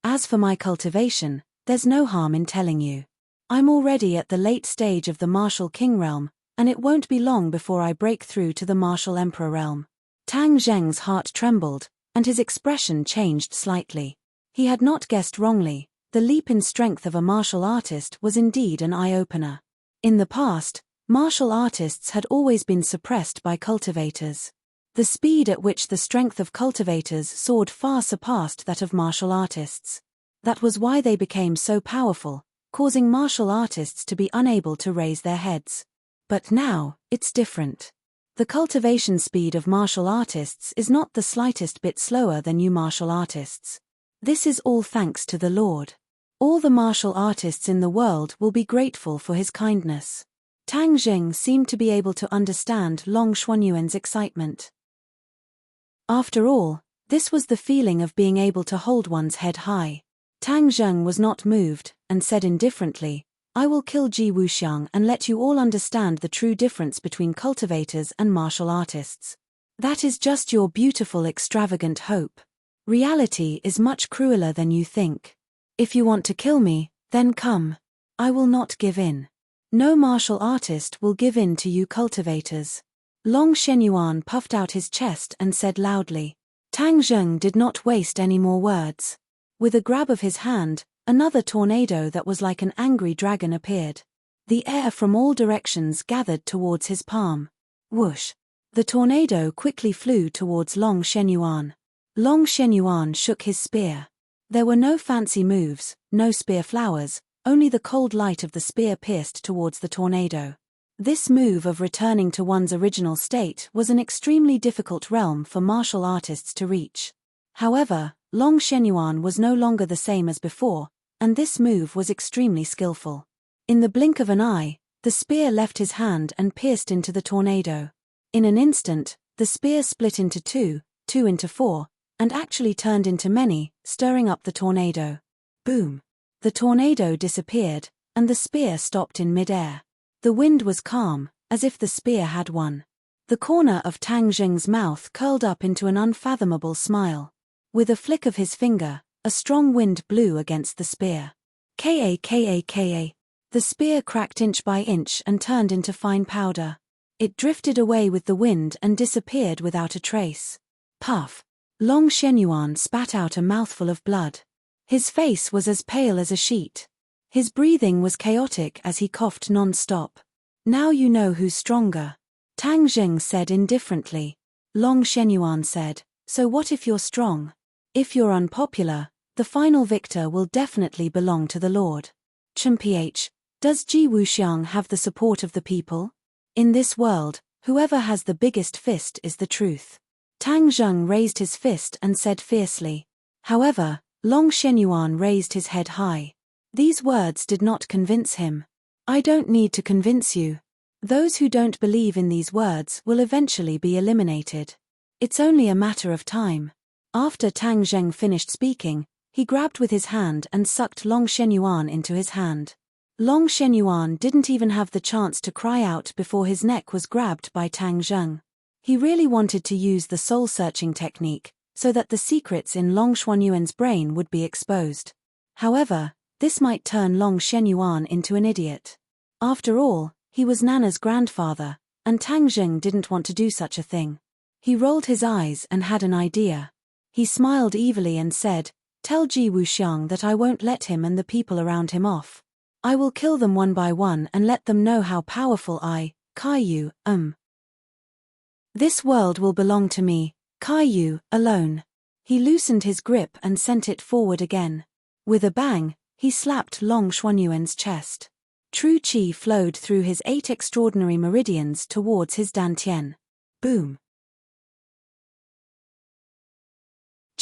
As for my cultivation, there's no harm in telling you. I'm already at the late stage of the martial king realm, and it won't be long before I break through to the martial emperor realm. Tang Zheng's heart trembled, and his expression changed slightly. He had not guessed wrongly. The leap in strength of a martial artist was indeed an eye-opener. In the past, martial artists had always been suppressed by cultivators. The speed at which the strength of cultivators soared far surpassed that of martial artists. That was why they became so powerful, causing martial artists to be unable to raise their heads. But now, it's different. The cultivation speed of martial artists is not the slightest bit slower than you martial artists. This is all thanks to the Lord. All the martial artists in the world will be grateful for his kindness. Tang Jing seemed to be able to understand Long Xuanyuan's excitement. After all, this was the feeling of being able to hold one's head high. Tang Zheng was not moved, and said indifferently, I will kill Ji Wuxiang and let you all understand the true difference between cultivators and martial artists. That is just your beautiful extravagant hope. Reality is much crueler than you think. If you want to kill me, then come. I will not give in. No martial artist will give in to you cultivators. Long Shenyuan puffed out his chest and said loudly. Tang Zheng did not waste any more words. With a grab of his hand, another tornado that was like an angry dragon appeared. The air from all directions gathered towards his palm. Whoosh! The tornado quickly flew towards Long Shenyuan. Long Shenyuan shook his spear. There were no fancy moves, no spear flowers, only the cold light of the spear pierced towards the tornado. This move of returning to one's original state was an extremely difficult realm for martial artists to reach. However, Long Shenyuan was no longer the same as before, and this move was extremely skillful. In the blink of an eye, the spear left his hand and pierced into the tornado. In an instant, the spear split into two into four, and actually turned into many, stirring up the tornado. Boom! The tornado disappeared, and the spear stopped in mid-air. The wind was calm, as if the spear had won. The corner of Tang Jing's mouth curled up into an unfathomable smile. With a flick of his finger, a strong wind blew against the spear. Ka. The spear cracked inch by inch and turned into fine powder. It drifted away with the wind and disappeared without a trace. Puff! Long Shenyuan spat out a mouthful of blood. His face was as pale as a sheet. His breathing was chaotic as he coughed non-stop. Now you know who's stronger. Tang Jing said indifferently. Long Shenyuan said, so what if you're strong? If you're unpopular, the final victor will definitely belong to the Lord. Ch. Does Ji Wuxiang have the support of the people? In this world, whoever has the biggest fist is the truth. Tang Zheng raised his fist and said fiercely. However, Long Shenyuan raised his head high. These words did not convince him. I don't need to convince you. Those who don't believe in these words will eventually be eliminated. It's only a matter of time. After Tang Zheng finished speaking, he grabbed with his hand and sucked Long Shenyuan into his hand. Long Shenyuan didn't even have the chance to cry out before his neck was grabbed by Tang Zheng. He really wanted to use the soul-searching technique, so that the secrets in Long Xuanyuan's brain would be exposed. However, this might turn Long Shenyuan into an idiot. After all, he was Nana's grandfather, and Tang Zheng didn't want to do such a thing. He rolled his eyes and had an idea. He smiled evilly and said, Tell Ji Wuxiang that I won't let him and the people around him off. I will kill them one by one and let them know how powerful I, Kai Yu, am. This world will belong to me, Kai Yu, alone. He loosened his grip and sent it forward again. With a bang, he slapped Long Xuanyuan's chest. True qi flowed through his 8 extraordinary meridians towards his dantian. Boom!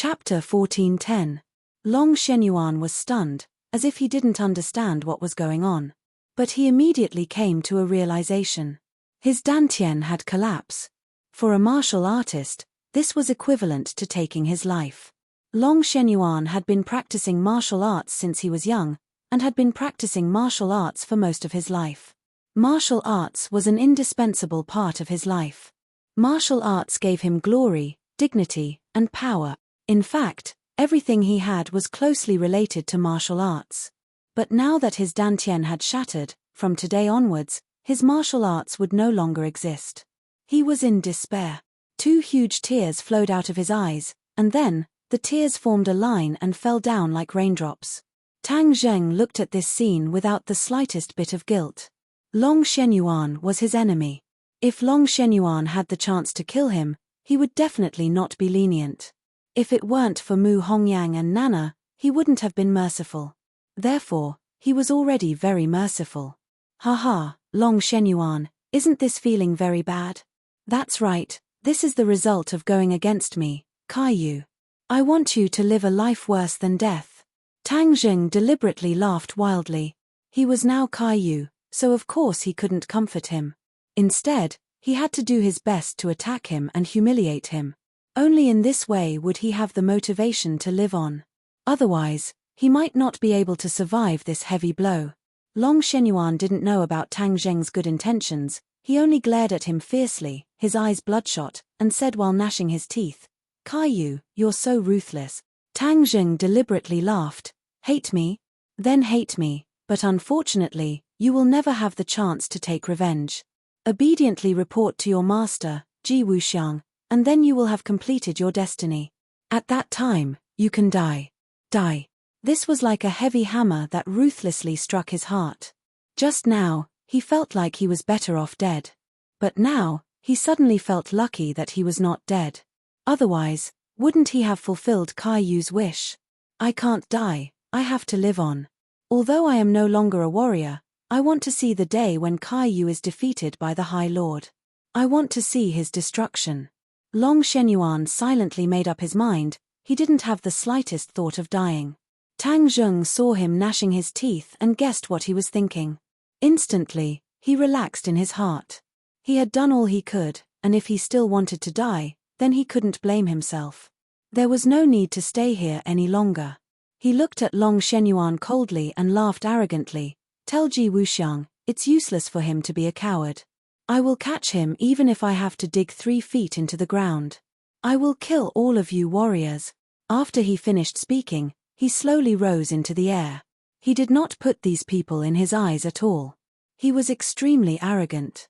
Chapter 14:10. Long Shenyuan was stunned, as if he didn't understand what was going on. But he immediately came to a realization. His dantian had collapsed. For a martial artist, this was equivalent to taking his life. Long Shenyuan had been practicing martial arts since he was young, and had been practicing martial arts for most of his life. Martial arts was an indispensable part of his life. Martial arts gave him glory, dignity, and power. In fact, everything he had was closely related to martial arts. But now that his dantian had shattered, from today onwards, his martial arts would no longer exist. He was in despair. 2 huge tears flowed out of his eyes, and then, the tears formed a line and fell down like raindrops. Tang Zheng looked at this scene without the slightest bit of guilt. Long Shenyuan was his enemy. If Long Shenyuan had the chance to kill him, he would definitely not be lenient. If it weren't for Mu Hongyang and Nana, he wouldn't have been merciful. Therefore, he was already very merciful. Haha, Long Shenyuan, isn't this feeling very bad? That's right, this is the result of going against me, Kaiyu. I want you to live a life worse than death. Tang Zheng deliberately laughed wildly. He was now Kaiyu, so of course he couldn't comfort him. Instead, he had to do his best to attack him and humiliate him. Only in this way would he have the motivation to live on. Otherwise, he might not be able to survive this heavy blow. Long Shenyuan didn't know about Tang Zheng's good intentions. He only glared at him fiercely, his eyes bloodshot, and said while gnashing his teeth, "Kaiyu, you're so ruthless." Tang Zheng deliberately laughed. "Hate me? Then hate me, but unfortunately, you will never have the chance to take revenge. Obediently report to your master, Ji Wuxiang, and then you will have completed your destiny. At that time, you can die. Die." This was like a heavy hammer that ruthlessly struck his heart. Just now, he felt like he was better off dead. But now, he suddenly felt lucky that he was not dead. Otherwise, wouldn't he have fulfilled Kaiyu's wish? "I can't die, I have to live on. Although I am no longer a warrior, I want to see the day when Kaiyu is defeated by the High Lord. I want to see his destruction." Long Shenyuan silently made up his mind. He didn't have the slightest thought of dying. Tang Zheng saw him gnashing his teeth and guessed what he was thinking. Instantly, he relaxed in his heart. He had done all he could, and if he still wanted to die, then he couldn't blame himself. There was no need to stay here any longer. He looked at Long Shenyuan coldly and laughed arrogantly. "Tell Ji Wuxiang, it's useless for him to be a coward. I will catch him even if I have to dig 3 feet into the ground. I will kill all of you warriors." After he finished speaking, he slowly rose into the air. He did not put these people in his eyes at all. He was extremely arrogant.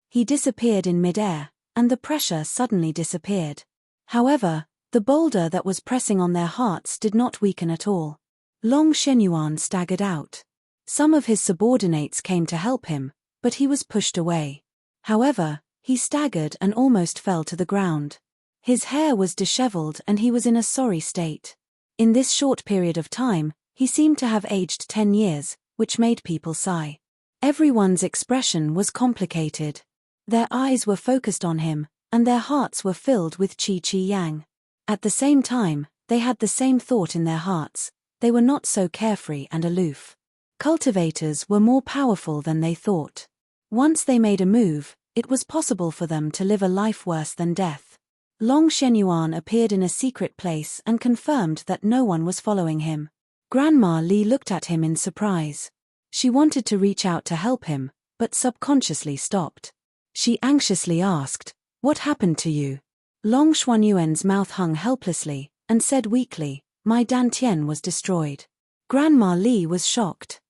He disappeared in midair, and the pressure suddenly disappeared. However, the boulder that was pressing on their hearts did not weaken at all. Long Shenyuan staggered out. Some of his subordinates came to help him, but he was pushed away. However, he staggered and almost fell to the ground. His hair was disheveled and he was in a sorry state. In this short period of time, he seemed to have aged 10 years, which made people sigh. Everyone's expression was complicated. Their eyes were focused on him, and their hearts were filled with Qi Yang. At the same time, they had the same thought in their hearts. They were not so carefree and aloof. Cultivators were more powerful than they thought. Once they made a move, it was possible for them to live a life worse than death. Long Shenyuan appeared in a secret place and confirmed that no one was following him. Grandma Li looked at him in surprise. She wanted to reach out to help him, but subconsciously stopped. She anxiously asked, "What happened to you?" Long Xuanyuan's mouth hung helplessly, and said weakly, "My dantian was destroyed." Grandma Li was shocked.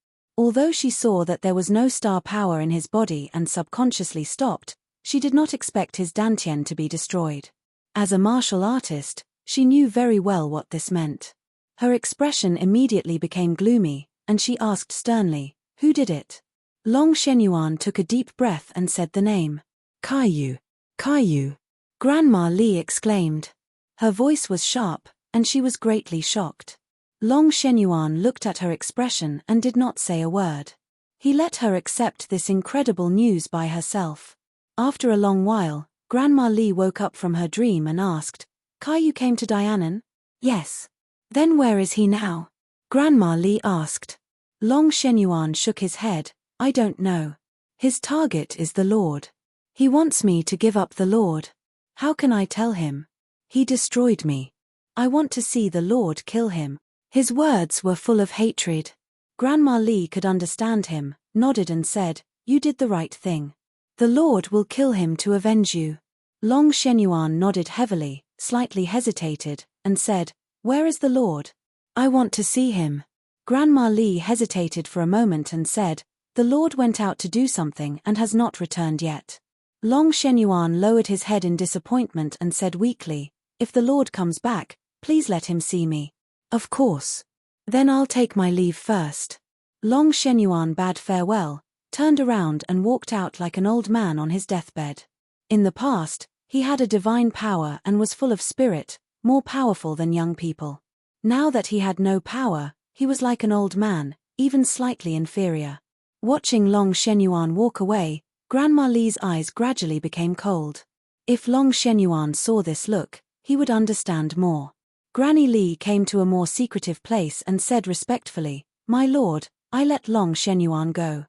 Although she saw that there was no star power in his body and subconsciously stopped, she did not expect his dantian to be destroyed. As a martial artist, she knew very well what this meant. Her expression immediately became gloomy, and she asked sternly, "Who did it?" Long Shenyuan took a deep breath and said the name. "Kaiyu. Kaiyu." Grandma Li exclaimed. Her voice was sharp, and she was greatly shocked. Long Shenyuan looked at her expression and did not say a word. He let her accept this incredible news by herself. After a long while, Grandma Li woke up from her dream and asked, Caillou came to Dianan? Yes. Then where is he now? Grandma Li asked. Long Shenyuan shook his head. I don't know. His target is the Lord. He wants me to give up the Lord. How can I tell him? He destroyed me. I want to see the Lord kill him. His words were full of hatred. Grandma Li could understand him, nodded and said, You did the right thing. The Lord will kill him to avenge you. Long Shenyuan nodded heavily, slightly hesitated, and said, Where is the Lord? I want to see him. Grandma Li hesitated for a moment and said, The Lord went out to do something and has not returned yet. Long Shenyuan lowered his head in disappointment and said weakly, If the Lord comes back, please let him see me. Of course. Then I'll take my leave first. Long Shenyuan bade farewell, turned around and walked out like an old man on his deathbed. In the past, he had a divine power and was full of spirit, more powerful than young people. Now that he had no power, he was like an old man, even slightly inferior. Watching Long Shenyuan walk away, Grandma Li's eyes gradually became cold. If Long Shenyuan saw this look, he would understand more. Granny Li came to a more secretive place and said respectfully, My lord, I let Long Shenyuan go.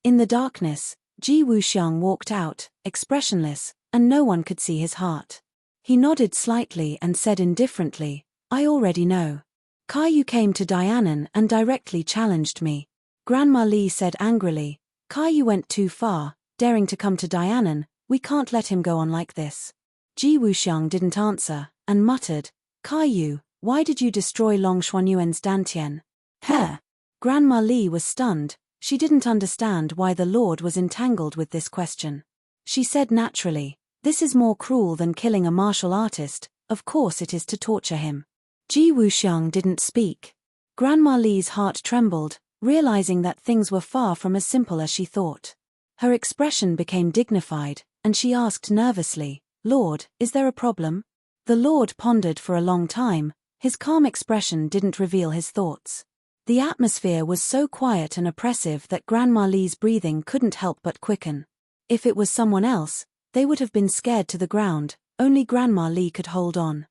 In the darkness, Ji Wuxiang walked out, expressionless, and no one could see his heart. He nodded slightly and said indifferently, I already know. Caillou came to Dianan and directly challenged me. Grandma Li said angrily, Caillou went too far, daring to come to Dianan, we can't let him go on like this. Ji Wuxiang didn't answer, and muttered, Caillou, why did you destroy Long Xuanyuan's dantian? Heh! Grandma Li was stunned, she didn't understand why the Lord was entangled with this question. She said naturally, This is more cruel than killing a martial artist, of course it is to torture him. Ji Wuxiang didn't speak. Grandma Li's heart trembled, realizing that things were far from as simple as she thought. Her expression became dignified, and she asked nervously, Lord, is there a problem? The Lord pondered for a long time, his calm expression didn't reveal his thoughts. The atmosphere was so quiet and oppressive that Grandma Li's breathing couldn't help but quicken. If it was someone else, they would have been scared to the ground, only Grandma Li could hold on.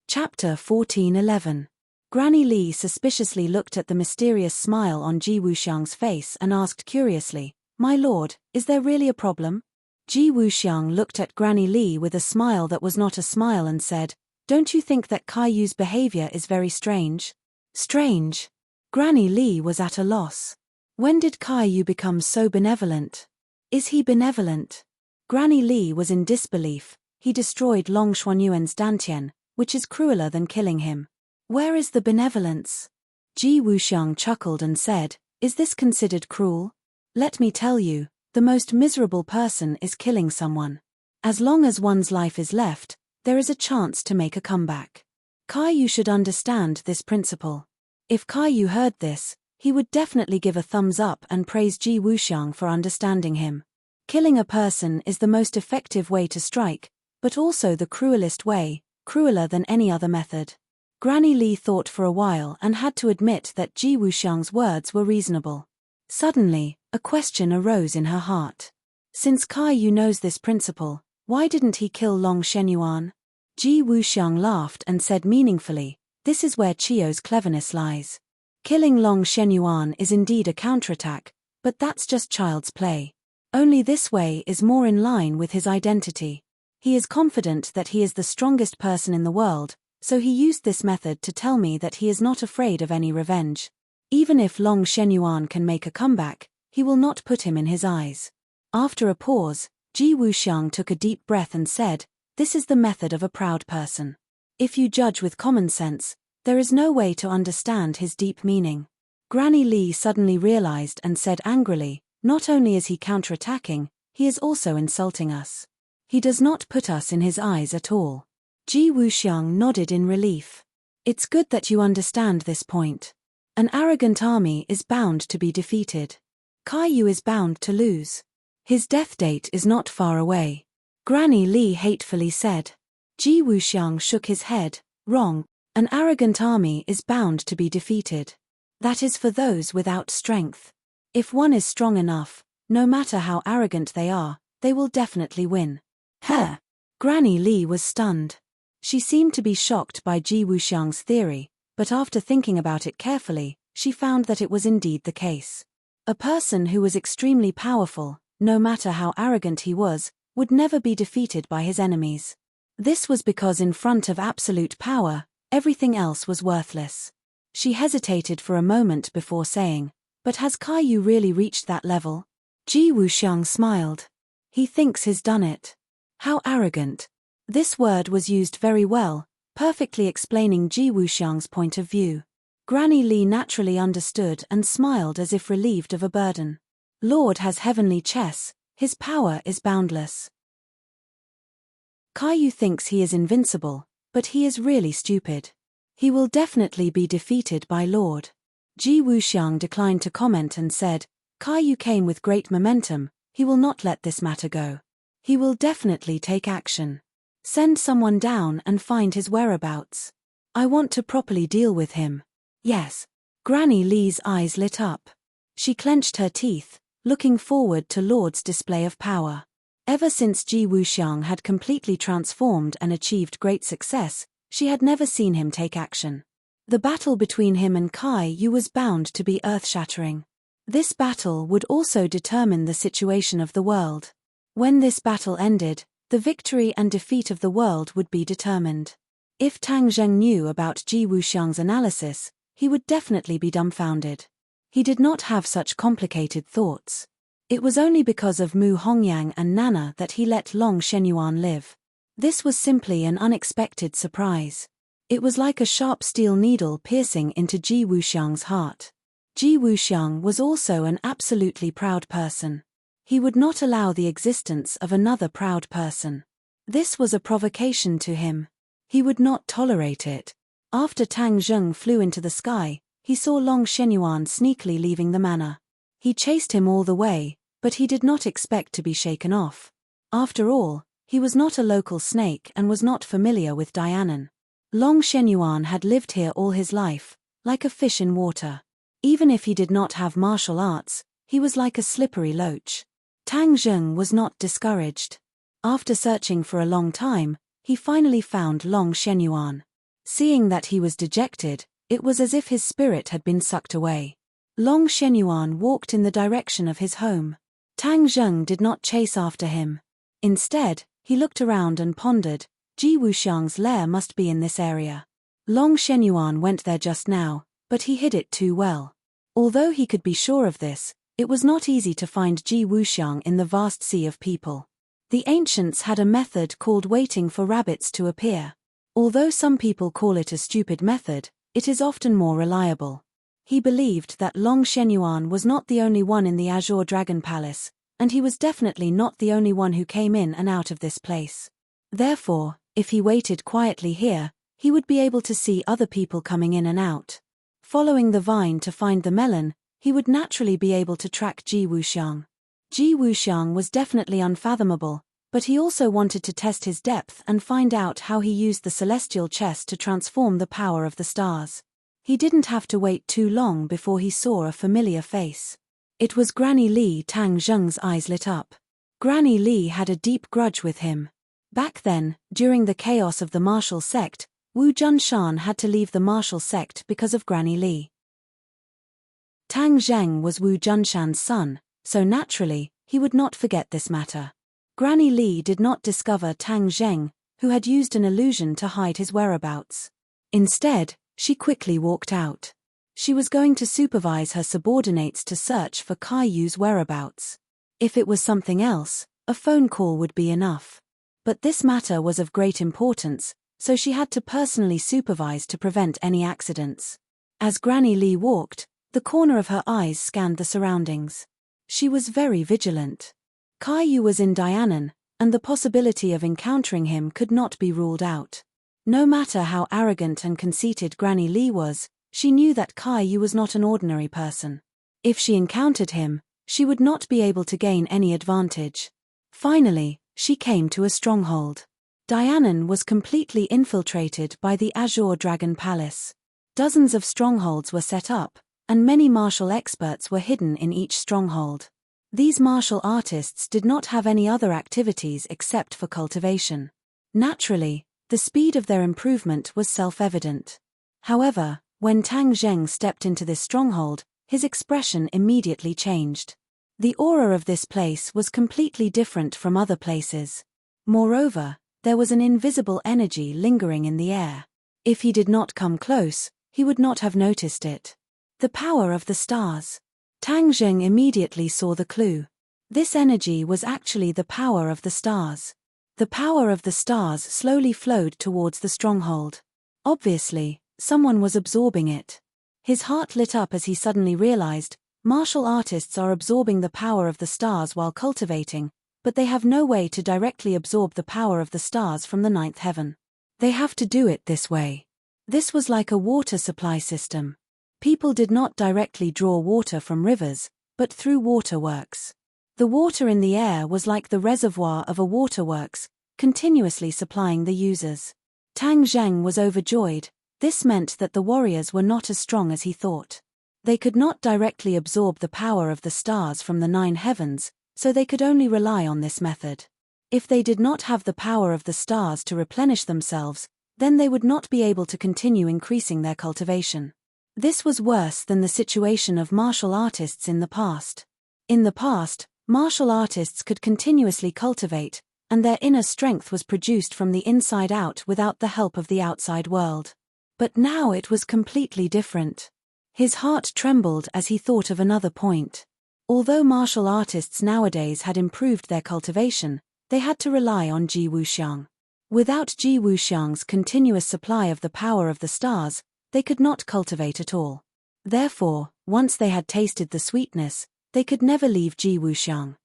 Chapter 14:11. Granny Li suspiciously looked at the mysterious smile on Ji Wuxiang's face and asked curiously, My lord, is there really a problem? Ji Wuxiang looked at Granny Li with a smile that was not a smile and said, Don't you think that Caillou's behavior is very strange? Strange? Granny Li was at a loss. When did Caillou become so benevolent? Is he benevolent? Granny Li was in disbelief. He destroyed Long Xuanyuan's dantian, which is crueler than killing him. Where is the benevolence? Ji Wuxiang chuckled and said, Is this considered cruel? Let me tell you, the most miserable person is killing someone. As long as one's life is left, there is a chance to make a comeback. Caillou should understand this principle. If Caillou heard this, he would definitely give a thumbs up and praise Ji Wuxiang for understanding him. Killing a person is the most effective way to strike, but also the cruelest way, crueler than any other method. Granny Li thought for a while and had to admit that Ji Wuxiang's words were reasonable. Suddenly, a question arose in her heart. Since Caillou knows this principle, why didn't he kill Long Shenyuan? Ji Wuxiang laughed and said meaningfully, This is where Chio's cleverness lies. Killing Long Shenyuan is indeed a counterattack, but that's just child's play. Only this way is more in line with his identity. He is confident that he is the strongest person in the world, so he used this method to tell me that he is not afraid of any revenge. Even if Long Shenyuan can make a comeback, he will not put him in his eyes. After a pause, Ji Wuxiang took a deep breath and said, This is the method of a proud person. If you judge with common sense, there is no way to understand his deep meaning. Granny Li suddenly realized and said angrily, Not only is he counterattacking, he is also insulting us. He does not put us in his eyes at all. Ji Wuxiang nodded in relief. It's good that you understand this point. An arrogant army is bound to be defeated. Caillou is bound to lose. His death date is not far away. Granny Li hatefully said. Ji Wuxiang shook his head, Wrong. An arrogant army is bound to be defeated. That is for those without strength. If one is strong enough, no matter how arrogant they are, they will definitely win. Huh! Granny Li was stunned. She seemed to be shocked by Ji Wuxiang's theory, but after thinking about it carefully, she found that it was indeed the case. A person who was extremely powerful, no matter how arrogant he was, would never be defeated by his enemies. This was because in front of absolute power, everything else was worthless. She hesitated for a moment before saying, "But has Caillou really reached that level?" Ji Wuxiang smiled. "He thinks he's done it." How arrogant. This word was used very well, perfectly explaining Ji Wuxiang's point of view. Granny Li naturally understood and smiled as if relieved of a burden. Lord has heavenly chess, his power is boundless. Caillou thinks he is invincible, but he is really stupid. He will definitely be defeated by Lord. Ji Wuxiang declined to comment and said, "Caillou came with great momentum, he will not let this matter go. He will definitely take action. Send someone down and find his whereabouts. I want to properly deal with him." Yes. Granny Li's eyes lit up. She clenched her teeth, looking forward to Lord's display of power. Ever since Ji Wuxiang had completely transformed and achieved great success, she had never seen him take action. The battle between him and Caillou was bound to be earth-shattering. This battle would also determine the situation of the world. When this battle ended, the victory and defeat of the world would be determined. If Tang Zheng knew about Ji Wuxiang's analysis, he would definitely be dumbfounded. He did not have such complicated thoughts. It was only because of Mu Hongyang and Nana that he let Long Shenyuan live. This was simply an unexpected surprise. It was like a sharp steel needle piercing into Ji Wuxiang's heart. Ji Wuxiang was also an absolutely proud person. He would not allow the existence of another proud person. This was a provocation to him. He would not tolerate it. After Tang Zheng flew into the sky, he saw Long Shenyuan sneakily leaving the manor. He chased him all the way, but he did not expect to be shaken off. After all, he was not a local snake and was not familiar with Dianan. Long Shenyuan had lived here all his life, like a fish in water. Even if he did not have martial arts, he was like a slippery loach. Tang Zheng was not discouraged. After searching for a long time, he finally found Long Shenyuan. Seeing that he was dejected, it was as if his spirit had been sucked away. Long Shenyuan walked in the direction of his home. Tang Zheng did not chase after him. Instead, he looked around and pondered, Ji Wuxiang's lair must be in this area. Long Shenyuan went there just now, but he hid it too well. Although he could be sure of this, it was not easy to find Ji Wuxiang in the vast sea of people. The ancients had a method called waiting for rabbits to appear. Although some people call it a stupid method, it is often more reliable. He believed that Long Shenyuan was not the only one in the Azure Dragon Palace, and he was definitely not the only one who came in and out of this place. Therefore, if he waited quietly here, he would be able to see other people coming in and out. Following the vine to find the melon, he would naturally be able to track Ji Wuxiang. Ji Wuxiang was definitely unfathomable, but he also wanted to test his depth and find out how he used the celestial chess to transform the power of the stars. He didn't have to wait too long before he saw a familiar face. It was Granny Li. Tang Zheng's eyes lit up. Granny Li had a deep grudge with him. Back then, during the chaos of the martial sect, Wu Junshan had to leave the martial sect because of Granny Li. Tang Zheng was Wu Junshan's son, so naturally, he would not forget this matter. Granny Li did not discover Tang Zheng, who had used an illusion to hide his whereabouts. Instead, she quickly walked out. She was going to supervise her subordinates to search for Caillou's whereabouts. If it was something else, a phone call would be enough. But this matter was of great importance, so she had to personally supervise to prevent any accidents. As Granny Li walked, the corner of her eyes scanned the surroundings. She was very vigilant. Caillou was in Dianan, and the possibility of encountering him could not be ruled out. No matter how arrogant and conceited Granny Li was, she knew that Caillou was not an ordinary person. If she encountered him, she would not be able to gain any advantage. Finally, she came to a stronghold. Dianan was completely infiltrated by the Azure Dragon Palace. Dozens of strongholds were set up, and many martial experts were hidden in each stronghold. These martial artists did not have any other activities except for cultivation. Naturally, the speed of their improvement was self-evident. However, when Tang Zheng stepped into this stronghold, his expression immediately changed. The aura of this place was completely different from other places. Moreover, there was an invisible energy lingering in the air. If he did not come close, he would not have noticed it. The power of the stars. Tang Zheng immediately saw the clue. This energy was actually the power of the stars. The power of the stars slowly flowed towards the stronghold. Obviously, someone was absorbing it. His heart lit up as he suddenly realized, martial artists are absorbing the power of the stars while cultivating, but they have no way to directly absorb the power of the stars from the ninth heaven. They have to do it this way. This was like a water supply system. People did not directly draw water from rivers, but through waterworks. The water in the air was like the reservoir of a waterworks, continuously supplying the users. Tang Zheng was overjoyed. This meant that the warriors were not as strong as he thought. They could not directly absorb the power of the stars from the 9 heavens, so they could only rely on this method. If they did not have the power of the stars to replenish themselves, then they would not be able to continue increasing their cultivation. This was worse than the situation of martial artists in the past. In the past, martial artists could continuously cultivate, and their inner strength was produced from the inside out without the help of the outside world. But now it was completely different. His heart trembled as he thought of another point. Although martial artists nowadays had improved their cultivation, they had to rely on Ji Wuxiang. Without Ji Wuxiang's continuous supply of the power of the stars, they could not cultivate at all. Therefore, once they had tasted the sweetness, they could never leave Ji Wuxiang.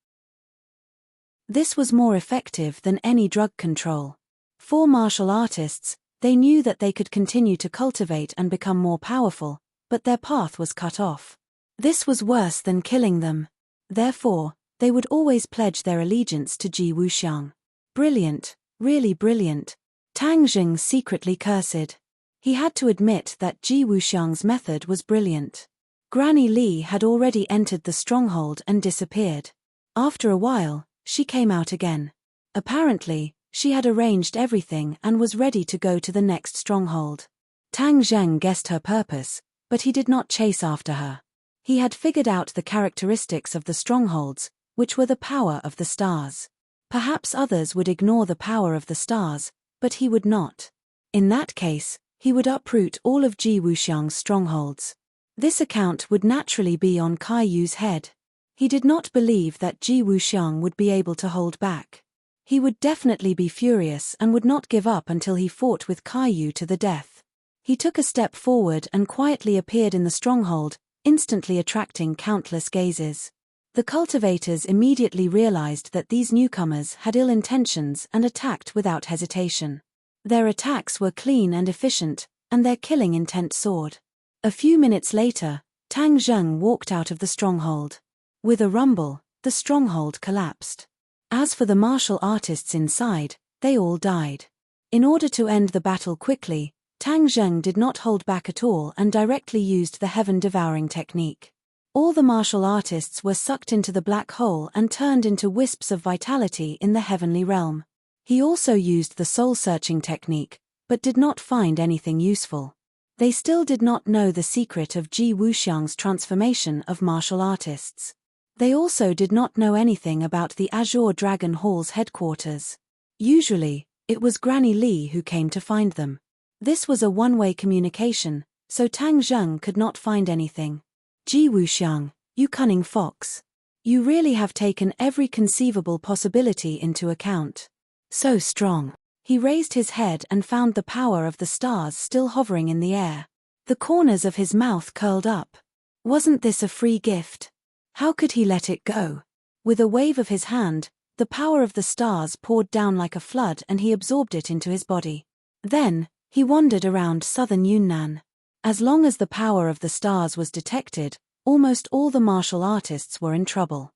This was more effective than any drug control. For martial artists, they knew that they could continue to cultivate and become more powerful, but their path was cut off. This was worse than killing them. Therefore, they would always pledge their allegiance to Ji Wuxiang. Brilliant, really brilliant. Tang Zheng secretly cursed. He had to admit that Ji Wuxiang's method was brilliant. Granny Li had already entered the stronghold and disappeared. After a while, she came out again. Apparently, she had arranged everything and was ready to go to the next stronghold. Tang Zheng guessed her purpose, but he did not chase after her. He had figured out the characteristics of the strongholds, which were the power of the stars. Perhaps others would ignore the power of the stars, but he would not. In that case, he would uproot all of Ji Wuxiang's strongholds. This account would naturally be on Kaiyu's head. He did not believe that Ji Wuxiang would be able to hold back. He would definitely be furious and would not give up until he fought with Kaiyu to the death. He took a step forward and quietly appeared in the stronghold, instantly attracting countless gazes. The cultivators immediately realized that these newcomers had ill intentions and attacked without hesitation. Their attacks were clean and efficient, and their killing intent soared. A few minutes later, Tang Zheng walked out of the stronghold. With a rumble, the stronghold collapsed. As for the martial artists inside, they all died. In order to end the battle quickly, Tang Zheng did not hold back at all and directly used the heaven-devouring technique. All the martial artists were sucked into the black hole and turned into wisps of vitality in the heavenly realm. He also used the soul-searching technique, but did not find anything useful. They still did not know the secret of Ji Wuxiang's transformation of martial artists. They also did not know anything about the Azure Dragon Hall's headquarters. Usually, it was Granny Li who came to find them. This was a one-way communication, so Tang Zheng could not find anything. Ji Wuxiang, you cunning fox. You really have taken every conceivable possibility into account. So strong. He raised his head and found the power of the stars still hovering in the air. The corners of his mouth curled up. Wasn't this a free gift? How could he let it go? With a wave of his hand, the power of the stars poured down like a flood and he absorbed it into his body. Then, he wandered around southern Yunnan. As long as the power of the stars was detected, almost all the martial artists were in trouble.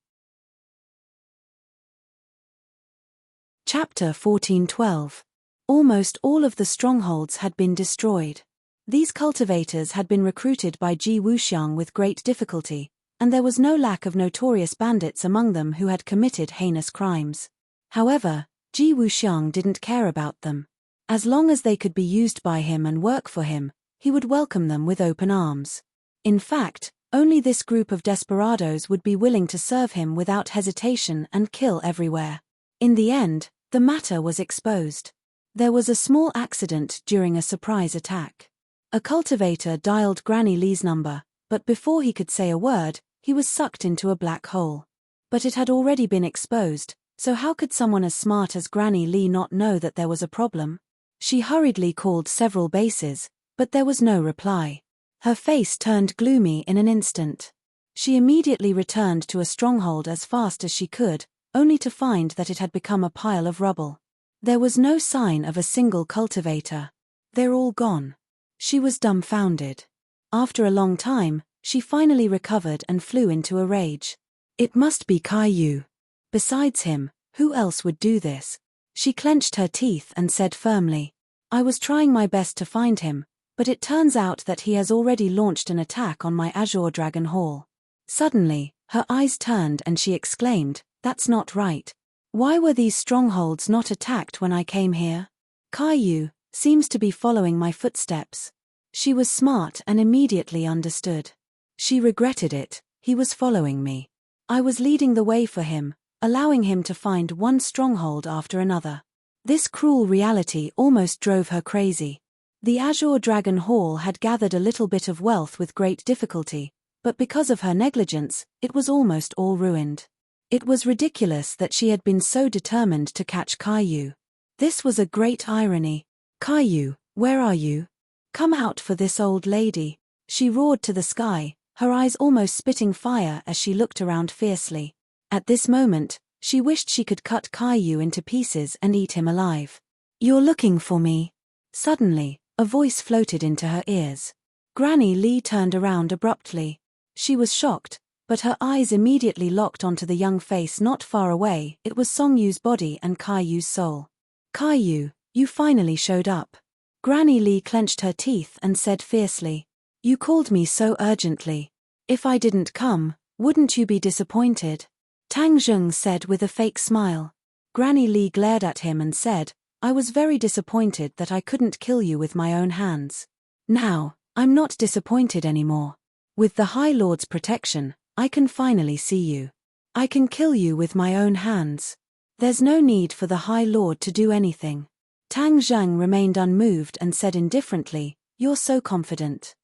Chapter 14:12. Almost all of the strongholds had been destroyed. These cultivators had been recruited by Ji Wuxiang with great difficulty, and there was no lack of notorious bandits among them who had committed heinous crimes. However, Ji Wuxiang didn't care about them. As long as they could be used by him and work for him, he would welcome them with open arms. In fact, only this group of desperados would be willing to serve him without hesitation and kill everywhere. In the end, the matter was exposed. There was a small accident during a surprise attack. A cultivator dialed Granny Lee's number, but before he could say a word, he was sucked into a black hole. But it had already been exposed, so how could someone as smart as Granny Lee not know that there was a problem? She hurriedly called several bases, but there was no reply. Her face turned gloomy in an instant. She immediately returned to a stronghold as fast as she could, only to find that it had become a pile of rubble. There was no sign of a single cultivator. They're all gone. She was dumbfounded. After a long time, she finally recovered and flew into a rage. It must be Caillou. Besides him, who else would do this? She clenched her teeth and said firmly, "I was trying my best to find him, but it turns out that he has already launched an attack on my Azure Dragon Hall." Suddenly, her eyes turned and she exclaimed, "That's not right. Why were these strongholds not attacked when I came here? Caillou seems to be following my footsteps." She was smart and immediately understood. She regretted it. He was following me. I was leading the way for him, allowing him to find one stronghold after another. This cruel reality almost drove her crazy. The Azure Dragon Hall had gathered a little bit of wealth with great difficulty, but because of her negligence, it was almost all ruined. It was ridiculous that she had been so determined to catch Caillou. This was a great irony. "Caillou, where are you? Come out for this old lady," she roared to the sky, her eyes almost spitting fire as she looked around fiercely. At this moment, she wished she could cut Caillou into pieces and eat him alive. "You're looking for me." Suddenly, a voice floated into her ears. Granny Lee turned around abruptly. She was shocked, but her eyes immediately locked onto the young face not far away. It was Song Yu's body and Caillou's soul. "Caillou, you finally showed up." Granny Lee clenched her teeth and said fiercely, "You called me so urgently. If I didn't come, wouldn't you be disappointed?" Tang Zheng said with a fake smile. Granny Lee glared at him and said, "I was very disappointed that I couldn't kill you with my own hands. Now, I'm not disappointed anymore. With the High Lord's protection, I can finally see you. I can kill you with my own hands. There's no need for the High Lord to do anything." Tang Zheng remained unmoved and said indifferently, "You're so confident.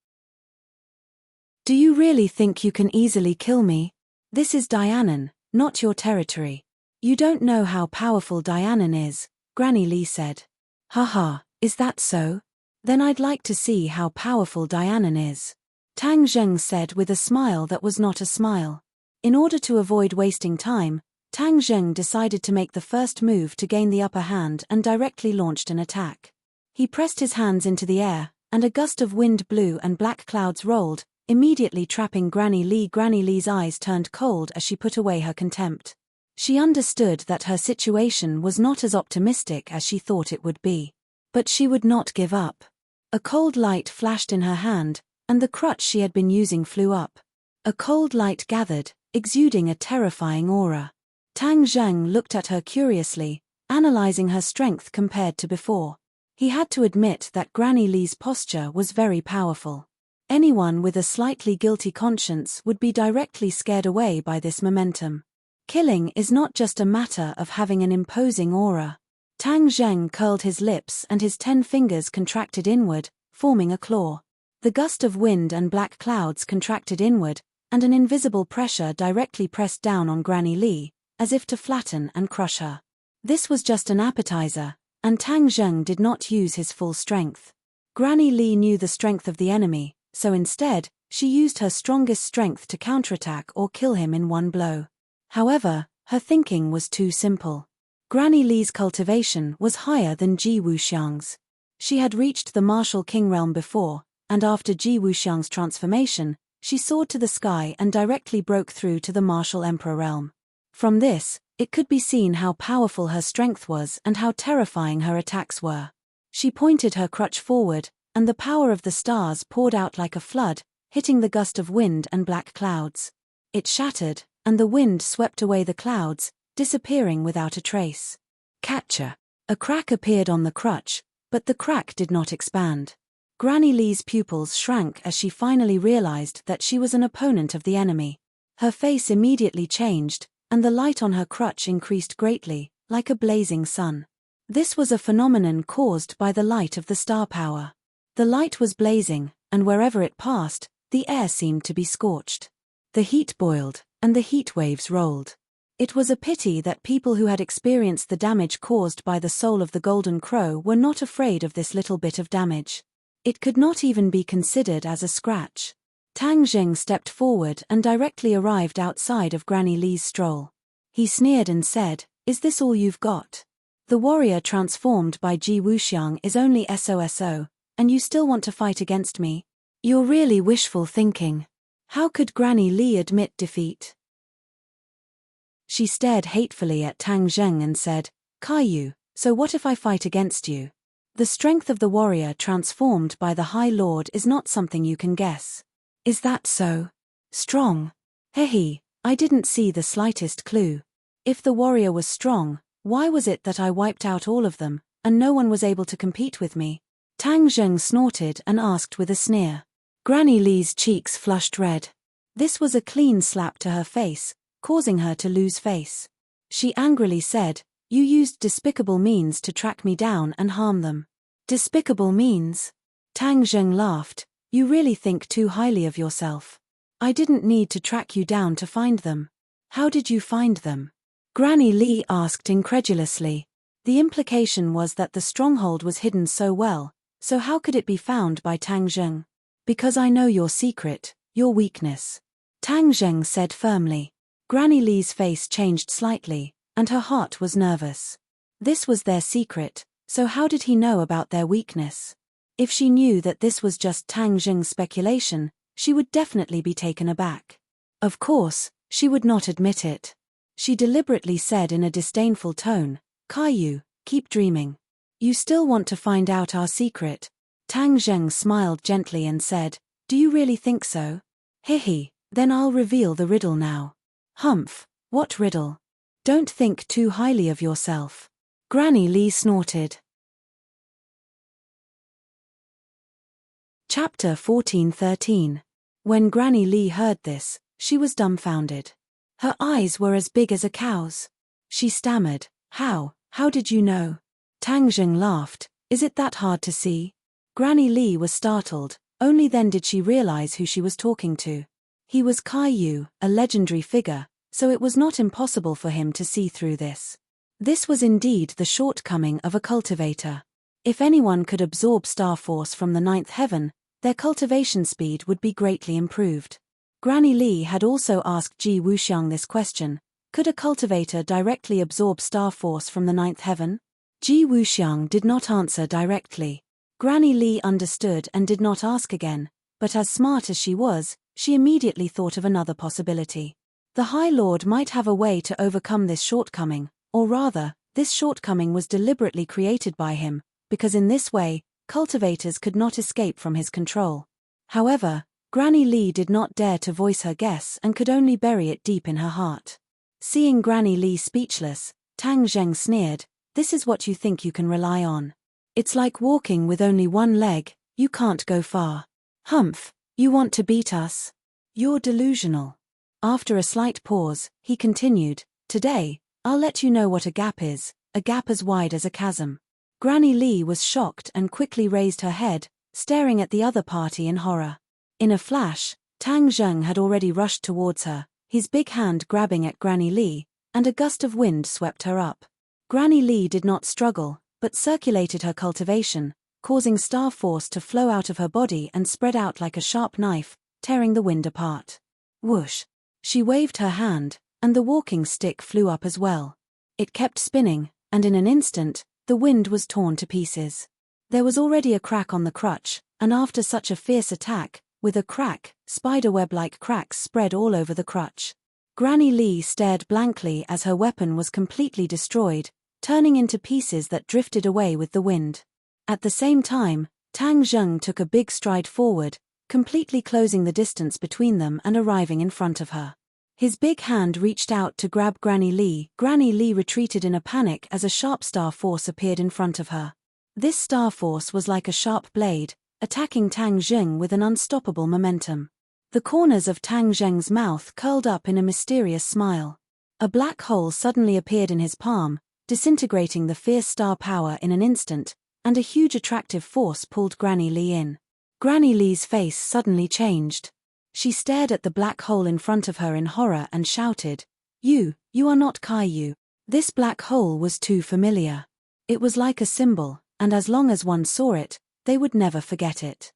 Do you really think you can easily kill me? This is Dianan, not your territory. You don't know how powerful Dianan is," Granny Lee said. "Haha, is that so? Then I'd like to see how powerful Dianan is," Tang Zheng said with a smile that was not a smile. In order to avoid wasting time, Tang Zheng decided to make the first move to gain the upper hand and directly launched an attack. He pressed his hands into the air, and a gust of wind blew and black clouds rolled, immediately trapping Granny Lee. Granny Lee's eyes turned cold as she put away her contempt. She understood that her situation was not as optimistic as she thought it would be. But she would not give up. A cold light flashed in her hand, and the crutch she had been using flew up. A cold light gathered, exuding a terrifying aura. Tang Zheng looked at her curiously, analyzing her strength compared to before. He had to admit that Granny Lee's posture was very powerful. Anyone with a slightly guilty conscience would be directly scared away by this momentum. Killing is not just a matter of having an imposing aura. Tang Zheng curled his lips and his 10 fingers contracted inward, forming a claw. The gust of wind and black clouds contracted inward, and an invisible pressure directly pressed down on Granny Lee, as if to flatten and crush her. This was just an appetizer, and Tang Zheng did not use his full strength. Granny Lee knew the strength of the enemy, so instead, she used her strongest strength to counterattack or kill him in one blow. However, her thinking was too simple. Granny Lee's cultivation was higher than Ji Wuxiang's. She had reached the martial king realm before, and after Ji Wuxiang's transformation, she soared to the sky and directly broke through to the martial emperor realm. From this, it could be seen how powerful her strength was and how terrifying her attacks were. She pointed her crutch forward, and the power of the stars poured out like a flood, hitting the gust of wind and black clouds. It shattered, and the wind swept away the clouds, disappearing without a trace. Catcher. A crack appeared on the crutch, but the crack did not expand. Granny Lee's pupils shrank as she finally realized that she was an opponent of the enemy. Her face immediately changed, and the light on her crutch increased greatly, like a blazing sun. This was a phenomenon caused by the light of the star power. The light was blazing, and wherever it passed, the air seemed to be scorched. The heat boiled, and the heat waves rolled. It was a pity that people who had experienced the damage caused by the soul of the Golden Crow were not afraid of this little bit of damage. It could not even be considered as a scratch. Tang Zheng stepped forward and directly arrived outside of Granny Lee's stroll. He sneered and said, "Is this all you've got? The warrior transformed by Ji Wuxiang is only SOSO, and you still want to fight against me? You're really wishful thinking. How could Granny Lee admit defeat?" She stared hatefully at Tang Zheng and said, "Caillou, so what if I fight against you? The strength of the warrior transformed by the High Lord is not something you can guess." "Is that so? Strong? Hehe, I didn't see the slightest clue. If the warrior was strong, why was it that I wiped out all of them, and no one was able to compete with me?" Tang Zheng snorted and asked with a sneer. Granny Lee's cheeks flushed red. This was a clean slap to her face, causing her to lose face. She angrily said, "You used despicable means to track me down and harm them." "Despicable means?" Tang Zheng laughed. "You really think too highly of yourself. I didn't need to track you down to find them. How did you find them?" Granny Lee asked incredulously. The implication was that the stronghold was hidden so well, so how could it be found by Tang Zheng? "Because I know your secret, your weakness," Tang Zheng said firmly. Granny Lee's face changed slightly, and her heart was nervous. This was their secret, so how did he know about their weakness? If she knew that this was just Tang Zheng's speculation, she would definitely be taken aback. Of course, she would not admit it. She deliberately said in a disdainful tone, "Caillou, keep dreaming. You still want to find out our secret." Tang Zheng smiled gently and said, "Do you really think so? Hehe, then I'll reveal the riddle now." "Humph, what riddle? Don't think too highly of yourself." Granny Lee snorted. Chapter 14:13. When Granny Lee heard this, she was dumbfounded. Her eyes were as big as a cow's. She stammered, How did you know?" Tang Zheng laughed, "Is it that hard to see?" Granny Lee was startled, only then did she realize who she was talking to. He was Caillou, a legendary figure, so it was not impossible for him to see through this. This was indeed the shortcoming of a cultivator. If anyone could absorb star force from the ninth heaven, their cultivation speed would be greatly improved. Granny Lee had also asked Ji Wuxiang this question: could a cultivator directly absorb star force from the ninth heaven? Ji Wuxiang did not answer directly. Granny Lee understood and did not ask again, but as smart as she was, she immediately thought of another possibility. The High Lord might have a way to overcome this shortcoming, or rather, this shortcoming was deliberately created by him, because in this way, cultivators could not escape from his control. However, Granny Lee did not dare to voice her guess and could only bury it deep in her heart. Seeing Granny Lee speechless, Tang Zheng sneered, "This is what you think you can rely on. It's like walking with only one leg, you can't go far. Humph, you want to beat us? You're delusional." After a slight pause, he continued, "Today, I'll let you know what a gap is, a gap as wide as a chasm." Granny Lee was shocked and quickly raised her head, staring at the other party in horror. In a flash, Tang Zheng had already rushed towards her, his big hand grabbing at Granny Lee, and a gust of wind swept her up. Granny Lee did not struggle, but circulated her cultivation, causing star force to flow out of her body and spread out like a sharp knife, tearing the wind apart. Whoosh! She waved her hand, and the walking stick flew up as well. It kept spinning, and in an instant, the wind was torn to pieces. There was already a crack on the crutch, and after such a fierce attack, with a crack, spiderweb-like cracks spread all over the crutch. Granny Lee stared blankly as her weapon was completely destroyed, turning into pieces that drifted away with the wind. At the same time, Tang Zheng took a big stride forward, completely closing the distance between them and arriving in front of her. His big hand reached out to grab Granny Lee. Granny Lee retreated in a panic as a sharp star force appeared in front of her. This star force was like a sharp blade, attacking Tang Zheng with an unstoppable momentum. The corners of Tang Zheng's mouth curled up in a mysterious smile. A black hole suddenly appeared in his palm, disintegrating the fierce star power in an instant, and a huge attractive force pulled Granny Lee in. Granny Lee's face suddenly changed. She stared at the black hole in front of her in horror and shouted, You are not Caillou." This black hole was too familiar. It was like a symbol, and as long as one saw it, they would never forget it.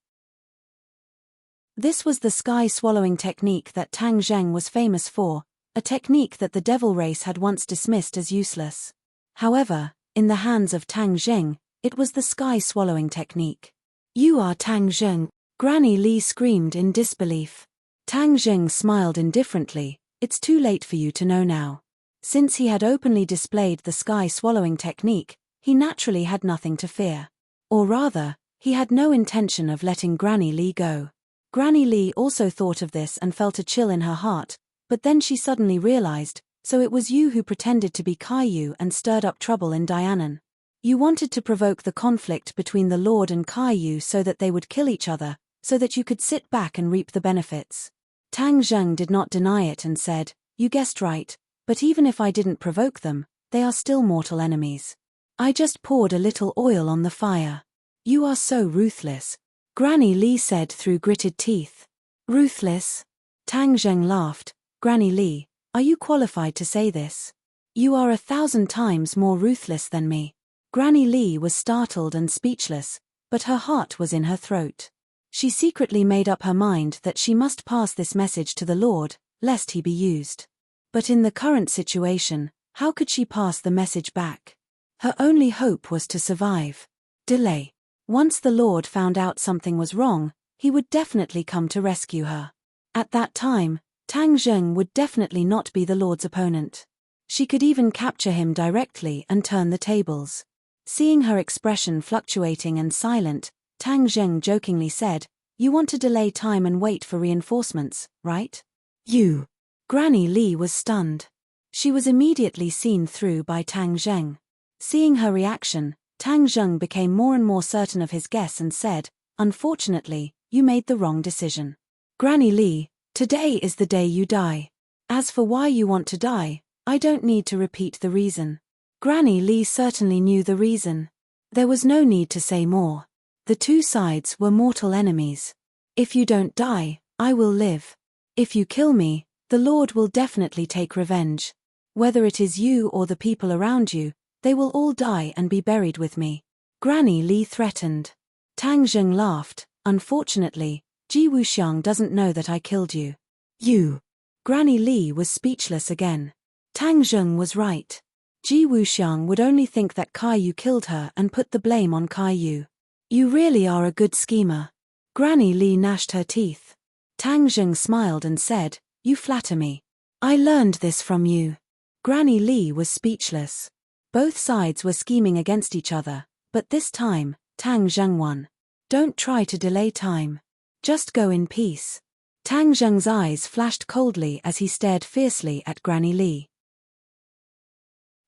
This was the sky-swallowing technique that Tang Zheng was famous for, a technique that the devil race had once dismissed as useless. However, in the hands of Tang Zheng, it was the sky-swallowing technique. "You are Tang Zheng," Granny Lee screamed in disbelief. Tang Zheng smiled indifferently. "It's too late for you to know now." Since he had openly displayed the sky-swallowing technique, he naturally had nothing to fear. Or rather, he had no intention of letting Granny Lee go. Granny Lee also thought of this and felt a chill in her heart, but then she suddenly realized, so it was you who pretended to be Caillou and stirred up trouble in Dianan. You wanted to provoke the conflict between the Lord and Caillou so that they would kill each other, so that you could sit back and reap the benefits. Tang Zheng did not deny it and said, "You guessed right, but even if I didn't provoke them, they are still mortal enemies. I just poured a little oil on the fire." "You are so ruthless," Granny Lee said through gritted teeth. "Ruthless?" Tang Zheng laughed. "Granny Lee, are you qualified to say this? You are 1,000 times more ruthless than me." Granny Lee was startled and speechless, but her heart was in her throat. She secretly made up her mind that she must pass this message to the Lord, lest he be used. But in the current situation, how could she pass the message back? Her only hope was to survive. Delay. Once the Lord found out something was wrong, he would definitely come to rescue her. At that time, Tang Zheng would definitely not be the Lord's opponent. She could even capture him directly and turn the tables. Seeing her expression fluctuating and silent, Tang Zheng jokingly said, "You want to delay time and wait for reinforcements, right?" "You." Granny Lee was stunned. She was immediately seen through by Tang Zheng. Seeing her reaction, Tang Zheng became more and more certain of his guess and said, "Unfortunately, you made the wrong decision. Granny Lee, today is the day you die. As for why you want to die, I don't need to repeat the reason." Granny Lee certainly knew the reason. There was no need to say more. The two sides were mortal enemies. "If you don't die, I will live. If you kill me, the Lord will definitely take revenge. Whether it is you or the people around you, they will all die and be buried with me." Granny Lee threatened. Tang Zheng laughed. "Unfortunately, Ji Wuxiang doesn't know that I killed you." "You." Granny Lee was speechless again. Tang Zheng was right. Ji Wuxiang would only think that Caillou killed her and put the blame on Caillou. "You really are a good schemer." Granny Lee gnashed her teeth. Tang Zheng smiled and said, "You flatter me. I learned this from you." Granny Lee was speechless. Both sides were scheming against each other, but this time, Tang Zheng won. "Don't try to delay time. Just go in peace." Tang Zheng's eyes flashed coldly as he stared fiercely at Granny Lee.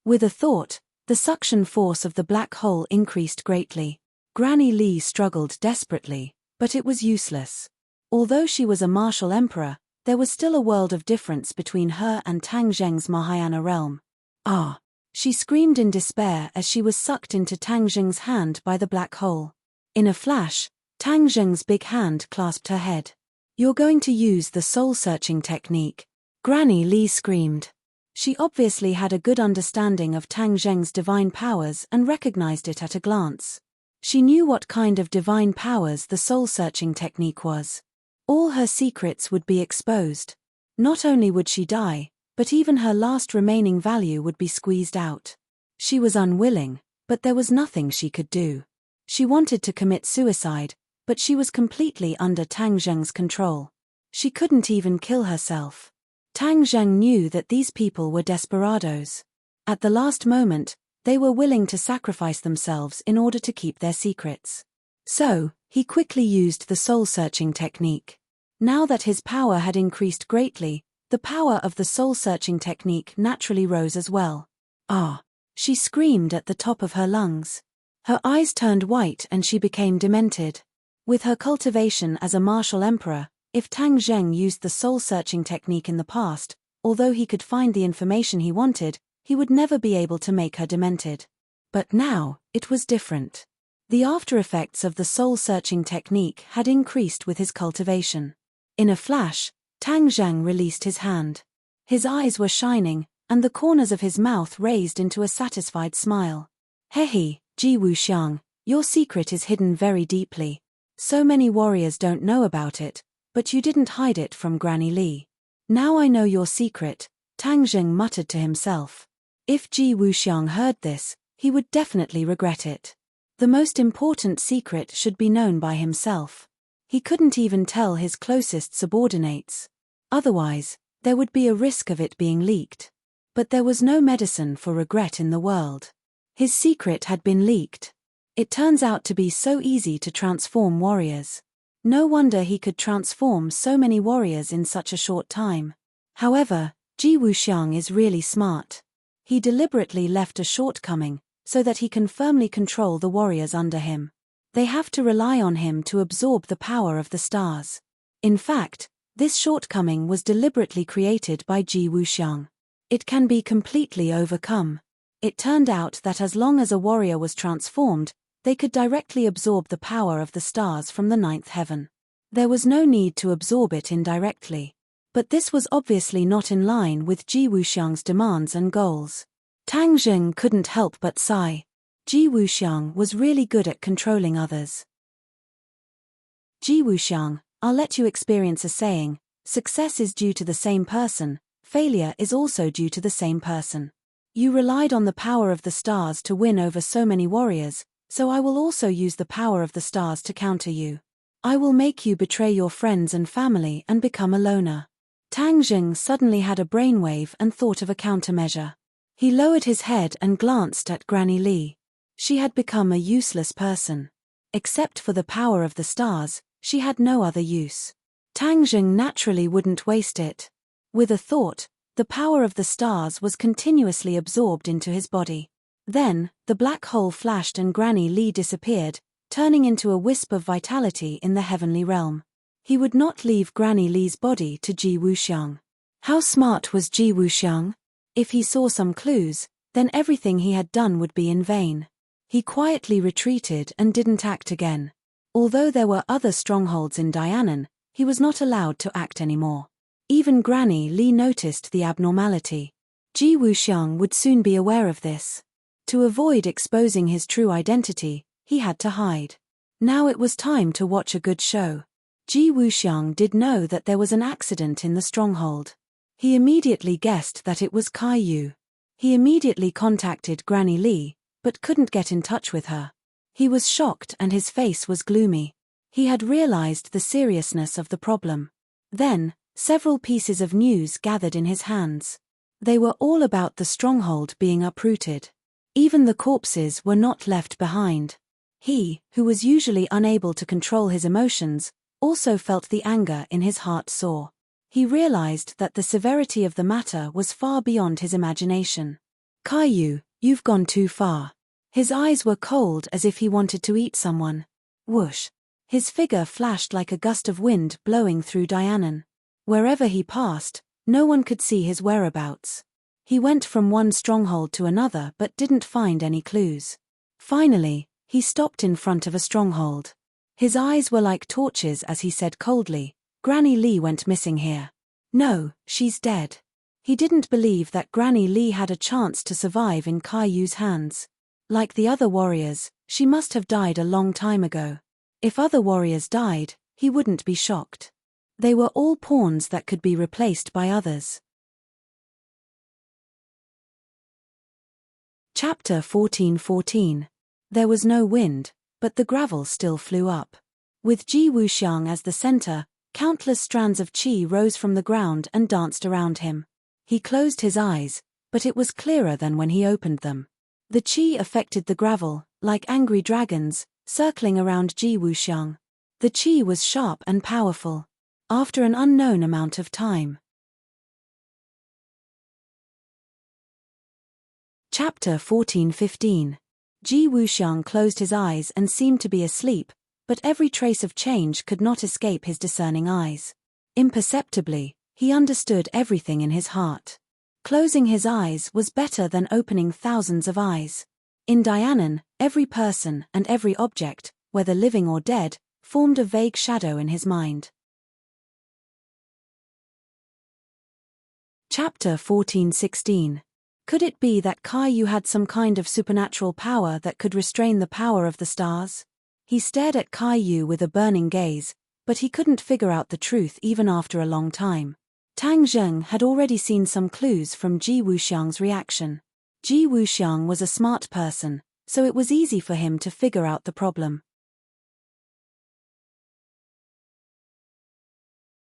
With a thought, the suction force of the black hole increased greatly. Granny Lee struggled desperately, but it was useless. Although she was a martial emperor, there was still a world of difference between her and Tang Zheng's Mahayana realm. "Ah!" She screamed in despair as she was sucked into Tang Zheng's hand by the black hole. In a flash, Tang Zheng's big hand clasped her head. "You're going to use the soul-searching technique," Granny Lee screamed. She obviously had a good understanding of Tang Zheng's divine powers and recognized it at a glance. She knew what kind of divine powers the soul-searching technique was. All her secrets would be exposed. Not only would she die, but even her last remaining value would be squeezed out. She was unwilling, but there was nothing she could do. She wanted to commit suicide, but she was completely under Tang Zheng's control. She couldn't even kill herself. Tang Zheng knew that these people were desperados. At the last moment, they were willing to sacrifice themselves in order to keep their secrets. So, he quickly used the soul-searching technique. Now that his power had increased greatly, The power of the soul-searching technique naturally rose as well. Ah! She screamed at the top of her lungs. Her eyes turned white and she became demented. With her cultivation as a martial emperor, if Tang Zheng used the soul-searching technique in the past, although he could find the information he wanted, he would never be able to make her demented. But now, it was different. The after-effects of the soul-searching technique had increased with his cultivation. In a flash, Tang Zheng released his hand. His eyes were shining, and the corners of his mouth raised into a satisfied smile. Hehe, Ji Wuxiang, your secret is hidden very deeply. So many warriors don't know about it, but you didn't hide it from Granny Li. Now I know your secret, Tang Zheng muttered to himself. If Ji Wuxiang heard this, he would definitely regret it. The most important secret should be known by himself. He couldn't even tell his closest subordinates. Otherwise, there would be a risk of it being leaked. But there was no medicine for regret in the world. His secret had been leaked. It turns out to be so easy to transform warriors. No wonder he could transform so many warriors in such a short time. However, Ji Wuxiang is really smart. He deliberately left a shortcoming, so that he can firmly control the warriors under him. They have to rely on him to absorb the power of the stars. In fact, this shortcoming was deliberately created by Ji Wuxiang. It can be completely overcome. It turned out that as long as a warrior was transformed, they could directly absorb the power of the stars from the ninth heaven. There was no need to absorb it indirectly. But this was obviously not in line with Ji Wuxiang's demands and goals. Tang Zheng couldn't help but sigh. Ji Wuxiang was really good at controlling others. Ji Wuxiang, I'll let you experience a saying, success is due to the same person, failure is also due to the same person. You relied on the power of the stars to win over so many warriors, so I will also use the power of the stars to counter you. I will make you betray your friends and family and become a loner. Tang Zheng suddenly had a brainwave and thought of a countermeasure. He lowered his head and glanced at Granny Li. She had become a useless person. Except for the power of the stars, she had no other use. Tang Zheng naturally wouldn't waste it. With a thought, the power of the stars was continuously absorbed into his body. Then, the black hole flashed and Granny Li disappeared, turning into a wisp of vitality in the heavenly realm. He would not leave Granny Li's body to Ji Wuxiang. How smart was Ji Wuxiang? If he saw some clues, then everything he had done would be in vain. He quietly retreated and didn't act again. Although there were other strongholds in Dianan, he was not allowed to act anymore. Even Granny Li noticed the abnormality. Ji Wuxiang would soon be aware of this. To avoid exposing his true identity, he had to hide. Now it was time to watch a good show. Ji Wuxiang did know that there was an accident in the stronghold. He immediately guessed that it was Kai Yu. He immediately contacted Granny Li, but couldn't get in touch with her. He was shocked and his face was gloomy. He had realized the seriousness of the problem. Then, several pieces of news gathered in his hands. They were all about the stronghold being uprooted. Even the corpses were not left behind. He, who was usually unable to control his emotions, also felt the anger in his heart soar. He realized that the severity of the matter was far beyond his imagination. Kai Yu, you've gone too far. His eyes were cold as if he wanted to eat someone. Whoosh. His figure flashed like a gust of wind blowing through Dianan. Wherever he passed, no one could see his whereabouts. He went from one stronghold to another but didn't find any clues. Finally, he stopped in front of a stronghold. His eyes were like torches as he said coldly, Granny Li went missing here. No, she's dead. He didn't believe that Granny Li had a chance to survive in Kai Yu's hands. Like the other warriors, she must have died a long time ago. If other warriors died, he wouldn't be shocked. They were all pawns that could be replaced by others. Chapter 14:14. There was no wind, but the gravel still flew up. With Ji Wuxiang as the center, countless strands of qi rose from the ground and danced around him. He closed his eyes, but it was clearer than when he opened them. The qi affected the gravel, like angry dragons, circling around Ji Wuxiang. The qi was sharp and powerful. After an unknown amount of time, Chapter 14-15. Ji Wuxiang closed his eyes and seemed to be asleep, but every trace of change could not escape his discerning eyes. Imperceptibly, he understood everything in his heart. Closing his eyes was better than opening thousands of eyes. In Dianan, every person and every object, whether living or dead, formed a vague shadow in his mind. Chapter 14-16. Could it be that Caillou had some kind of supernatural power that could restrain the power of the stars? He stared at Caillou with a burning gaze, but he couldn't figure out the truth even after a long time. Tang Zheng had already seen some clues from Ji Wuxiang's reaction. Ji Wuxiang was a smart person, so it was easy for him to figure out the problem.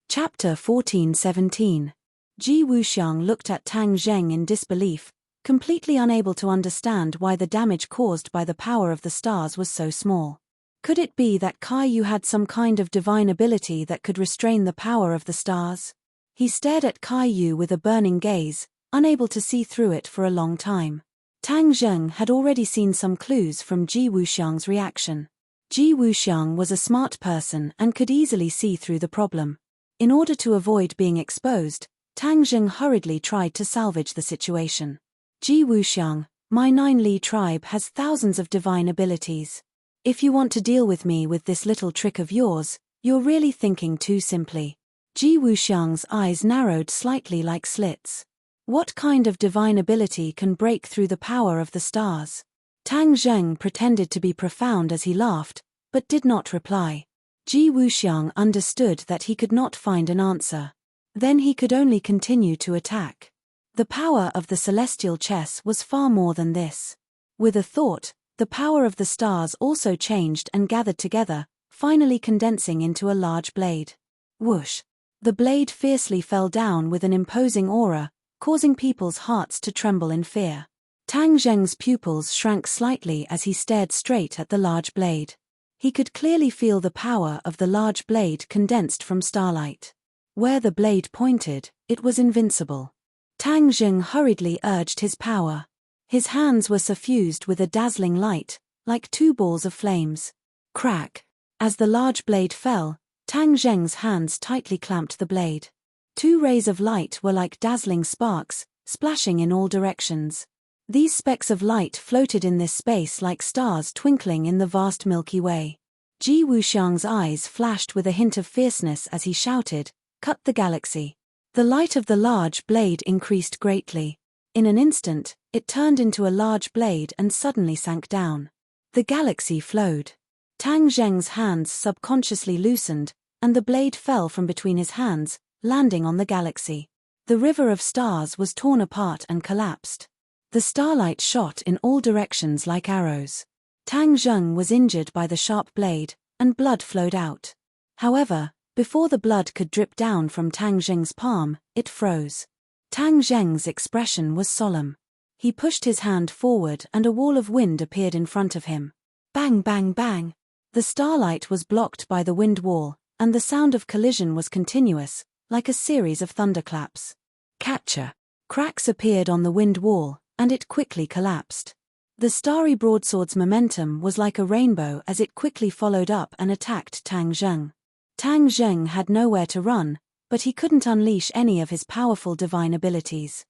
Chapter 14-17. Ji Wuxiang looked at Tang Zheng in disbelief, completely unable to understand why the damage caused by the power of the stars was so small. Could it be that Caillou had some kind of divine ability that could restrain the power of the stars? He stared at Caillou with a burning gaze, unable to see through it for a long time. Tang Zheng had already seen some clues from Ji Wuxiang's reaction. Ji Wuxiang was a smart person and could easily see through the problem. In order to avoid being exposed, Tang Zheng hurriedly tried to salvage the situation. Ji Wuxiang, my 9 Li tribe has thousands of divine abilities. If you want to deal with me with this little trick of yours, you're really thinking too simply. Ji Wuxiang's eyes narrowed slightly like slits. What kind of divine ability can break through the power of the stars? Tang Zheng pretended to be profound as he laughed, but did not reply. Ji Wuxiang understood that he could not find an answer. Then he could only continue to attack. The power of the celestial chess was far more than this. With a thought, the power of the stars also changed and gathered together, finally condensing into a large blade. Whoosh! The blade fiercely fell down with an imposing aura, causing people's hearts to tremble in fear. Tang Zheng's pupils shrank slightly as he stared straight at the large blade. He could clearly feel the power of the large blade condensed from starlight. Where the blade pointed, it was invincible. Tang Zheng hurriedly urged his power. His hands were suffused with a dazzling light, like 2 balls of flames. Crack! As the large blade fell, Tang Zheng's hands tightly clamped the blade. 2 rays of light were like dazzling sparks, splashing in all directions. These specks of light floated in this space like stars twinkling in the vast Milky Way. Ji Wuxiang's eyes flashed with a hint of fierceness as he shouted, "Cut the galaxy." The light of the large blade increased greatly. In an instant, it turned into a large blade and suddenly sank down. The galaxy flowed. Tang Zheng's hands subconsciously loosened, and the blade fell from between his hands, landing on the galaxy. The river of stars was torn apart and collapsed. The starlight shot in all directions like arrows. Tang Zheng was injured by the sharp blade, and blood flowed out. However, before the blood could drip down from Tang Zheng's palm, it froze. Tang Zheng's expression was solemn. He pushed his hand forward and a wall of wind appeared in front of him. Bang bang bang! The starlight was blocked by the wind wall, and the sound of collision was continuous, like a series of thunderclaps. Catcher! Cracks appeared on the wind wall, and it quickly collapsed. The starry broadsword's momentum was like a rainbow as it quickly followed up and attacked Tang Zheng. Tang Zheng had nowhere to run, but he couldn't unleash any of his powerful divine abilities.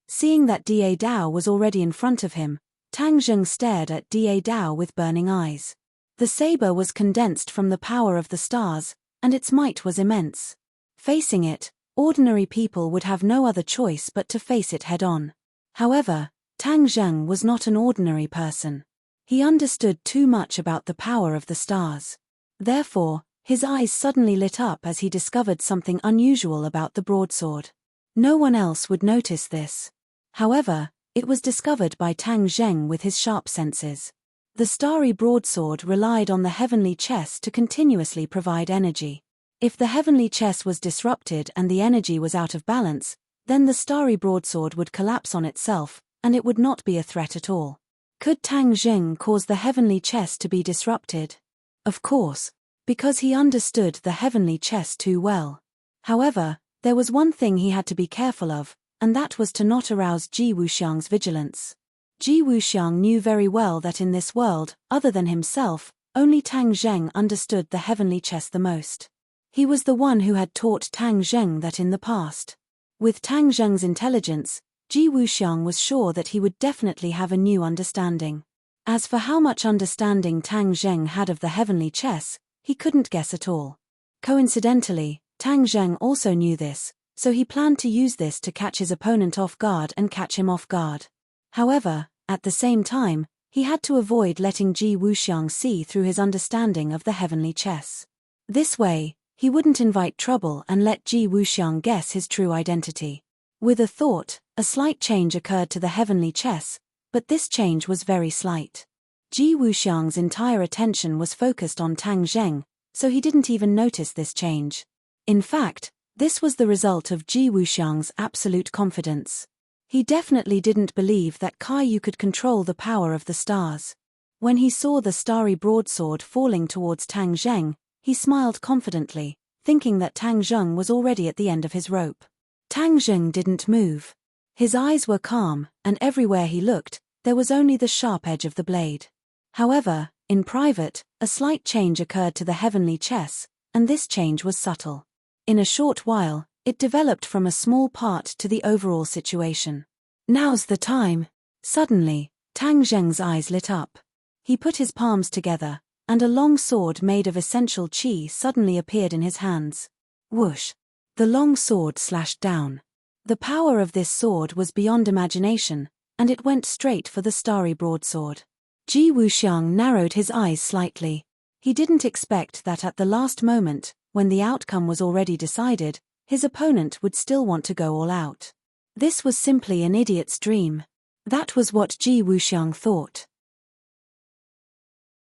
Seeing that Da Dao was already in front of him, Tang Zheng stared at Da Dao with burning eyes. The saber was condensed from the power of the stars, and its might was immense. Facing it, ordinary people would have no other choice but to face it head-on. However, Tang Zheng was not an ordinary person. He understood too much about the power of the stars. Therefore, his eyes suddenly lit up as he discovered something unusual about the broadsword. No one else would notice this. However, it was discovered by Tang Zheng with his sharp senses. The starry broadsword relied on the heavenly chess to continuously provide energy. If the heavenly chess was disrupted and the energy was out of balance, then the starry broadsword would collapse on itself, and it would not be a threat at all. Could Tang Zheng cause the heavenly chess to be disrupted? Of course, because he understood the heavenly chess too well. However, there was one thing he had to be careful of, and that was to not arouse Ji Wuxiang's vigilance. Ji Wuxiang knew very well that in this world, other than himself, only Tang Zheng understood the heavenly chess the most. He was the one who had taught Tang Zheng that in the past. With Tang Zheng's intelligence, Ji Wuxiang was sure that he would definitely have a new understanding. As for how much understanding Tang Zheng had of the heavenly chess, he couldn't guess at all. Coincidentally, Tang Zheng also knew this, so he planned to use this to catch his opponent off guard and catch him off guard. However, at the same time, he had to avoid letting Ji Wuxiang see through his understanding of the heavenly chess. This way, he wouldn't invite trouble and let Ji Wuxiang guess his true identity. With a thought, a slight change occurred to the heavenly chess, but this change was very slight. Ji Wuxiang's entire attention was focused on Tang Zheng, so he didn't even notice this change. In fact, this was the result of Ji Wuxiang's absolute confidence. He definitely didn't believe that Kaiyu could control the power of the stars. When he saw the starry broadsword falling towards Tang Zheng, he smiled confidently, thinking that Tang Zheng was already at the end of his rope. Tang Zheng didn't move. His eyes were calm, and everywhere he looked, there was only the sharp edge of the blade. However, in private, a slight change occurred to the heavenly chess, and this change was subtle. In a short while, it developed from a small part to the overall situation. Now's the time. Suddenly, Tang Zheng's eyes lit up. He put his palms together, and a long sword made of essential qi suddenly appeared in his hands. Whoosh! The long sword slashed down. The power of this sword was beyond imagination, and it went straight for the starry broadsword. Ji Wuxiang narrowed his eyes slightly. He didn't expect that at the last moment, when the outcome was already decided, his opponent would still want to go all out. This was simply an idiot's dream. That was what Ji Wuxiang thought.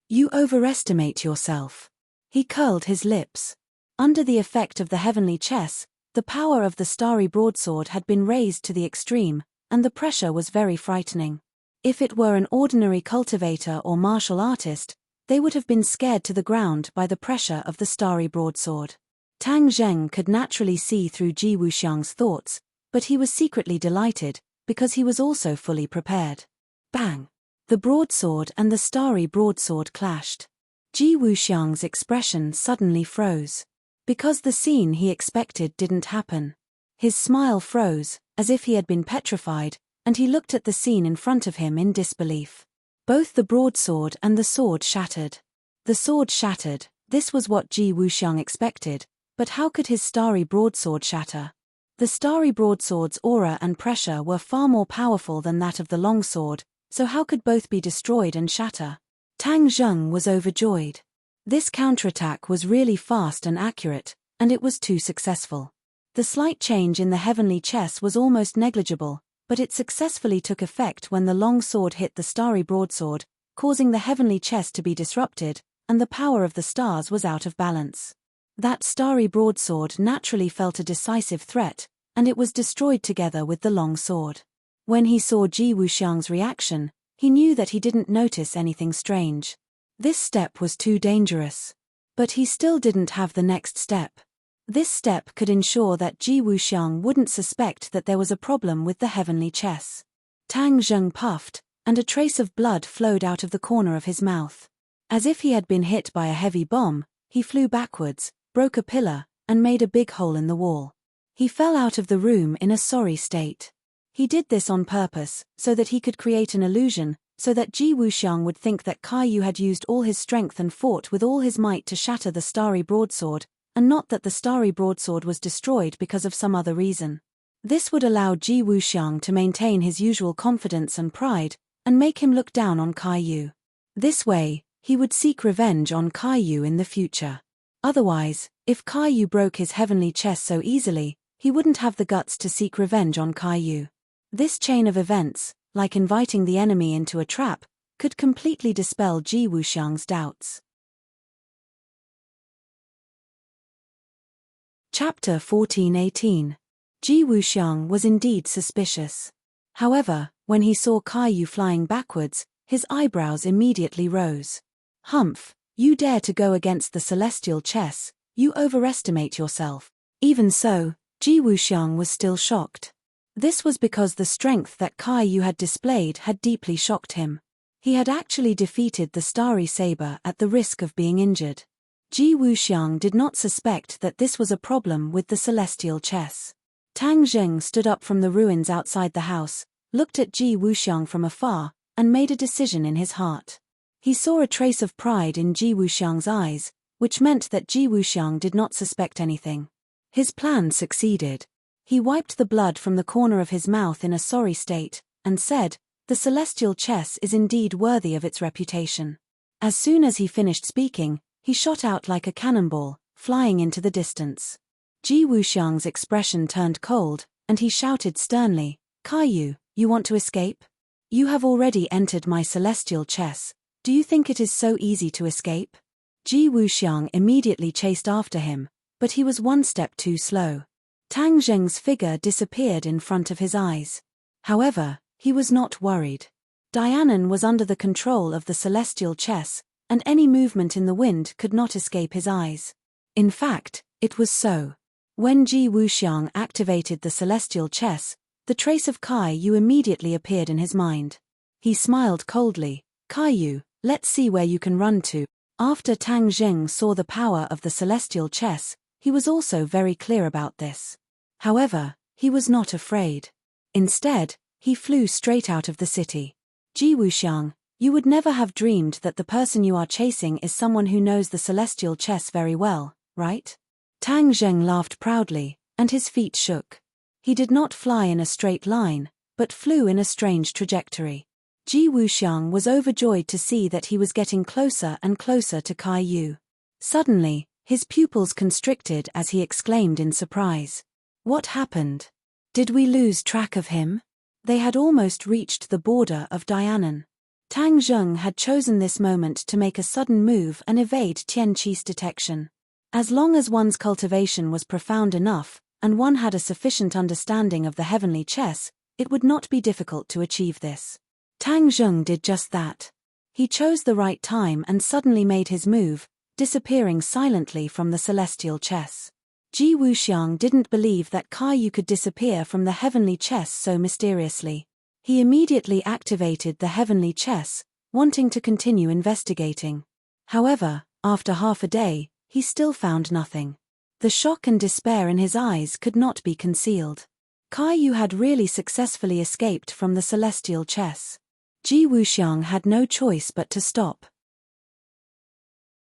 You overestimate yourself. He curled his lips. Under the effect of the heavenly chess, the power of the starry broadsword had been raised to the extreme, and the pressure was very frightening. If it were an ordinary cultivator or martial artist, they would have been scared to the ground by the pressure of the starry broadsword. Tang Zheng could naturally see through Ji Wuxiang's thoughts, but he was secretly delighted, because he was also fully prepared. Bang! The broadsword and the starry broadsword clashed. Ji Wuxiang's expression suddenly froze. Because the scene he expected didn't happen. His smile froze, as if he had been petrified, and he looked at the scene in front of him in disbelief. Both the broadsword and the sword shattered. The sword shattered, this was what Ji Wuxiang expected, but how could his starry broadsword shatter? The starry broadsword's aura and pressure were far more powerful than that of the longsword, so how could both be destroyed and shatter? Tang Zheng was overjoyed. This counterattack was really fast and accurate, and it was too successful. The slight change in the heavenly chess was almost negligible, but it successfully took effect when the long sword hit the starry broadsword, causing the heavenly chess to be disrupted, and the power of the stars was out of balance. That starry broadsword naturally felt a decisive threat, and it was destroyed together with the long sword. When he saw Ji Wuxiang's reaction, he knew that he didn't notice anything strange. This step was too dangerous. But he still didn't have the next step. This step could ensure that Ji Wuxiang wouldn't suspect that there was a problem with the heavenly chess. Tang Zheng puffed, and a trace of blood flowed out of the corner of his mouth. As if he had been hit by a heavy bomb, he flew backwards, broke a pillar, and made a big hole in the wall. He fell out of the room in a sorry state. He did this on purpose, so that he could create an illusion, so that Ji Wuxiang would think that Kaiyu had used all his strength and fought with all his might to shatter the starry broadsword, and not that the starry broadsword was destroyed because of some other reason. This would allow Ji Wuxiang to maintain his usual confidence and pride, and make him look down on Kaiyu. This way, he would seek revenge on Kaiyu in the future. Otherwise, if Kaiyu broke his heavenly chess so easily, he wouldn't have the guts to seek revenge on Kaiyu. This chain of events, like inviting the enemy into a trap, could completely dispel Ji Wuxiang's doubts. Chapter 14:18. Ji Wuxiang was indeed suspicious. However, when he saw Kaiyu flying backwards, his eyebrows immediately rose. Humph, you dare to go against the celestial chess, you overestimate yourself. Even so, Ji Wuxiang was still shocked. This was because the strength that Kai Yu had displayed had deeply shocked him. He had actually defeated the starry saber at the risk of being injured. Ji Wuxiang did not suspect that this was a problem with the celestial chess. Tang Zheng stood up from the ruins outside the house, looked at Ji Wuxiang from afar, and made a decision in his heart. He saw a trace of pride in Ji Wuxiang's eyes, which meant that Ji Wuxiang did not suspect anything. His plan succeeded. He wiped the blood from the corner of his mouth in a sorry state, and said, "The celestial chess is indeed worthy of its reputation." As soon as he finished speaking, he shot out like a cannonball, flying into the distance. Ji Wuxiang's expression turned cold, and he shouted sternly, "Kai Yu, you want to escape? You have already entered my celestial chess. Do you think it is so easy to escape?" Ji Wuxiang immediately chased after him, but he was one step too slow. Tang Zheng's figure disappeared in front of his eyes. However, he was not worried. Dianan was under the control of the celestial chess, and any movement in the wind could not escape his eyes. In fact, it was so. When Ji Wuxiang activated the celestial chess, the trace of Kai Yu immediately appeared in his mind. He smiled coldly, "Kai Yu, let's see where you can run to." After Tang Zheng saw the power of the celestial chess, he was also very clear about this. However, he was not afraid. Instead, he flew straight out of the city. "Ji Wuxiang, you would never have dreamed that the person you are chasing is someone who knows the celestial chess very well, right?" Tang Zheng laughed proudly, and his feet shook. He did not fly in a straight line, but flew in a strange trajectory. Ji Wuxiang was overjoyed to see that he was getting closer and closer to Kai Yu. Suddenly, his pupils constricted as he exclaimed in surprise. "What happened? Did we lose track of him?" They had almost reached the border of Dianan. Tang Zheng had chosen this moment to make a sudden move and evade Tian Qi's detection. As long as one's cultivation was profound enough, and one had a sufficient understanding of the heavenly chess, it would not be difficult to achieve this. Tang Zheng did just that. He chose the right time and suddenly made his move, disappearing silently from the celestial chess. Ji Wuxiang didn't believe that Kai Yu could disappear from the heavenly chess so mysteriously. He immediately activated the heavenly chess, wanting to continue investigating. However, after half a day, he still found nothing. The shock and despair in his eyes could not be concealed. Kai Yu had really successfully escaped from the celestial chess. Ji Wuxiang had no choice but to stop.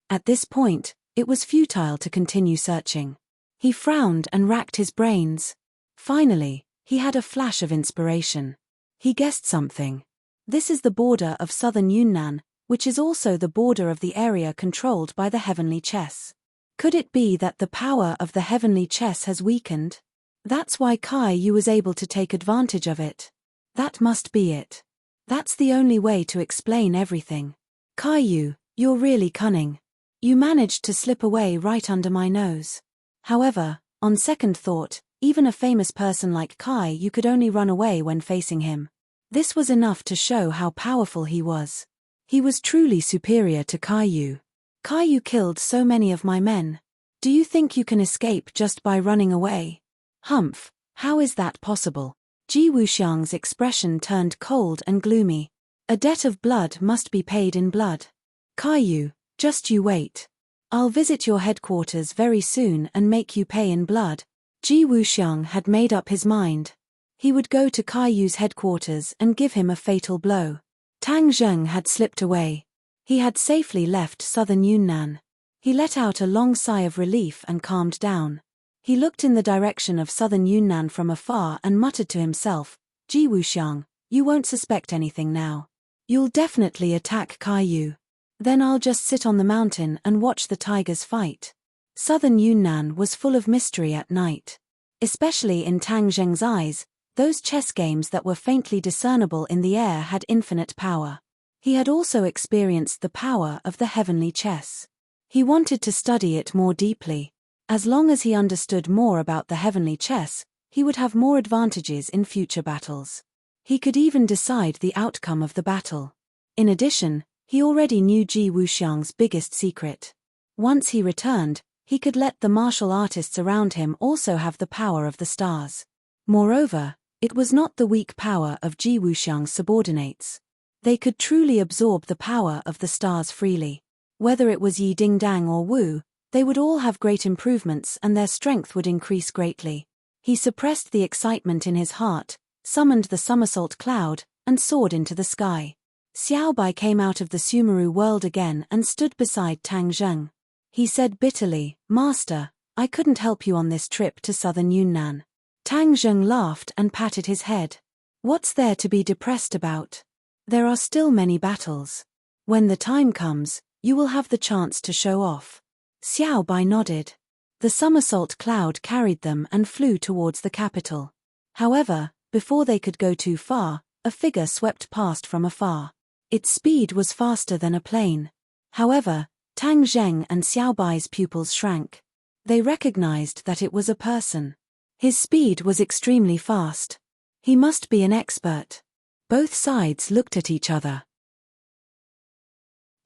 At this point, it was futile to continue searching. He frowned and racked his brains. Finally, he had a flash of inspiration. He guessed something. This is the border of southern Yunnan, which is also the border of the area controlled by the heavenly chess. Could it be that the power of the heavenly chess has weakened? That's why Kai Yu was able to take advantage of it. That must be it. That's the only way to explain everything. Kai Yu, you're really cunning. You managed to slip away right under my nose. However, on second thought, even a famous person like Kai Yu could only run away when facing him. This was enough to show how powerful he was. He was truly superior to Kai Yu. Kai Yu killed so many of my men. Do you think you can escape just by running away? Humph, how is that possible? Ji Wuxiang's expression turned cold and gloomy. A debt of blood must be paid in blood. Kai Yu, just you wait. I'll visit your headquarters very soon and make you pay in blood. Ji Wuxiang had made up his mind. He would go to Kai Yu's headquarters and give him a fatal blow. Tang Zheng had slipped away. He had safely left southern Yunnan. He let out a long sigh of relief and calmed down. He looked in the direction of southern Yunnan from afar and muttered to himself, "Ji Wuxiang, you won't suspect anything now. You'll definitely attack Kai Yu. Then I'll just sit on the mountain and watch the tigers fight." Southern Yunnan was full of mystery at night. Especially in Tang Zheng's eyes, those chess games that were faintly discernible in the air had infinite power. He had also experienced the power of the heavenly chess. He wanted to study it more deeply. As long as he understood more about the heavenly chess, he would have more advantages in future battles. He could even decide the outcome of the battle. In addition, he already knew Ji Wuxiang's biggest secret. Once he returned, he could let the martial artists around him also have the power of the stars. Moreover, It was not the weak power of Ji Wuxiang's subordinates. They could truly absorb the power of the stars freely. Whether it was Yi Dingdang or Wu, they would all have great improvements and their strength would increase greatly. He suppressed the excitement in his heart, summoned the somersault cloud, and soared into the sky. Xiao Bai came out of the Sumeru world again and stood beside Tang Zheng. He said bitterly, "Master, I couldn't help you on this trip to southern Yunnan." Tang Zheng laughed and patted his head. "What's there to be depressed about? There are still many battles. When the time comes, you will have the chance to show off." Xiao Bai nodded. The somersault cloud carried them and flew towards the capital. However, before they could go too far, a figure swept past from afar. Its speed was faster than a plane. However, Tang Zheng and Xiao Bai's pupils shrank. They recognized that it was a person. His speed was extremely fast. He must be an expert. Both sides looked at each other.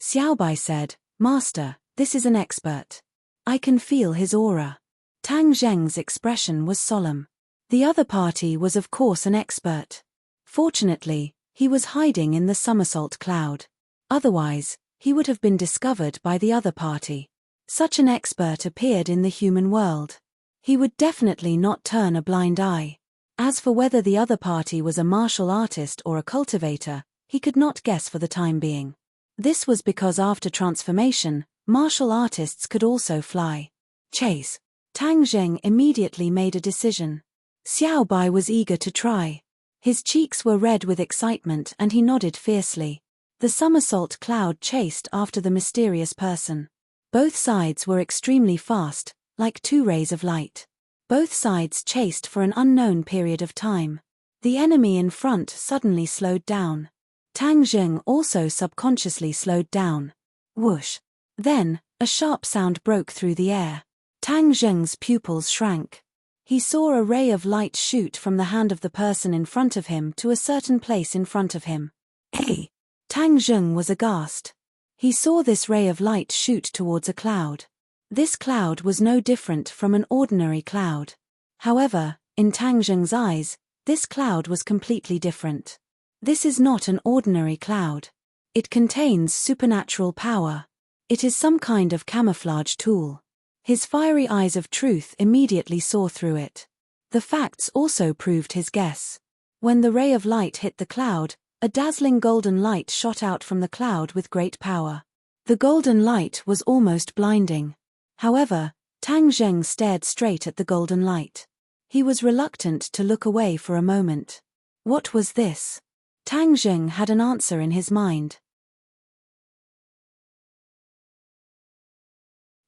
Xiao Bai said, "Master, this is an expert. I can feel his aura." Tang Zheng's expression was solemn. The other party was of course an expert. Fortunately, he was hiding in the somersault cloud. Otherwise, he would have been discovered by the other party. Such an expert appeared in the human world. He would definitely not turn a blind eye. As for whether the other party was a martial artist or a cultivator, he could not guess for the time being. This was because after transformation, martial artists could also fly. Chase. Tang Zheng immediately made a decision. Xiao Bai was eager to try. His cheeks were red with excitement and he nodded fiercely. The somersault cloud chased after the mysterious person. Both sides were extremely fast, like two rays of light. Both sides chased for an unknown period of time. The enemy in front suddenly slowed down. Tang Zheng also subconsciously slowed down. Whoosh! Then, a sharp sound broke through the air. Tang Zheng's pupils shrank. He saw a ray of light shoot from the hand of the person in front of him to a certain place in front of him. Hey! Tang Zheng was aghast. He saw this ray of light shoot towards a cloud. This cloud was no different from an ordinary cloud. However, in Tang Zheng's eyes, this cloud was completely different. This is not an ordinary cloud. It contains supernatural power. It is some kind of camouflage tool. His fiery eyes of truth immediately saw through it. The facts also proved his guess. When the ray of light hit the cloud, a dazzling golden light shot out from the cloud with great power. The golden light was almost blinding. However, Tang Zheng stared straight at the golden light. He was reluctant to look away for a moment. What was this? Tang Zheng had an answer in his mind.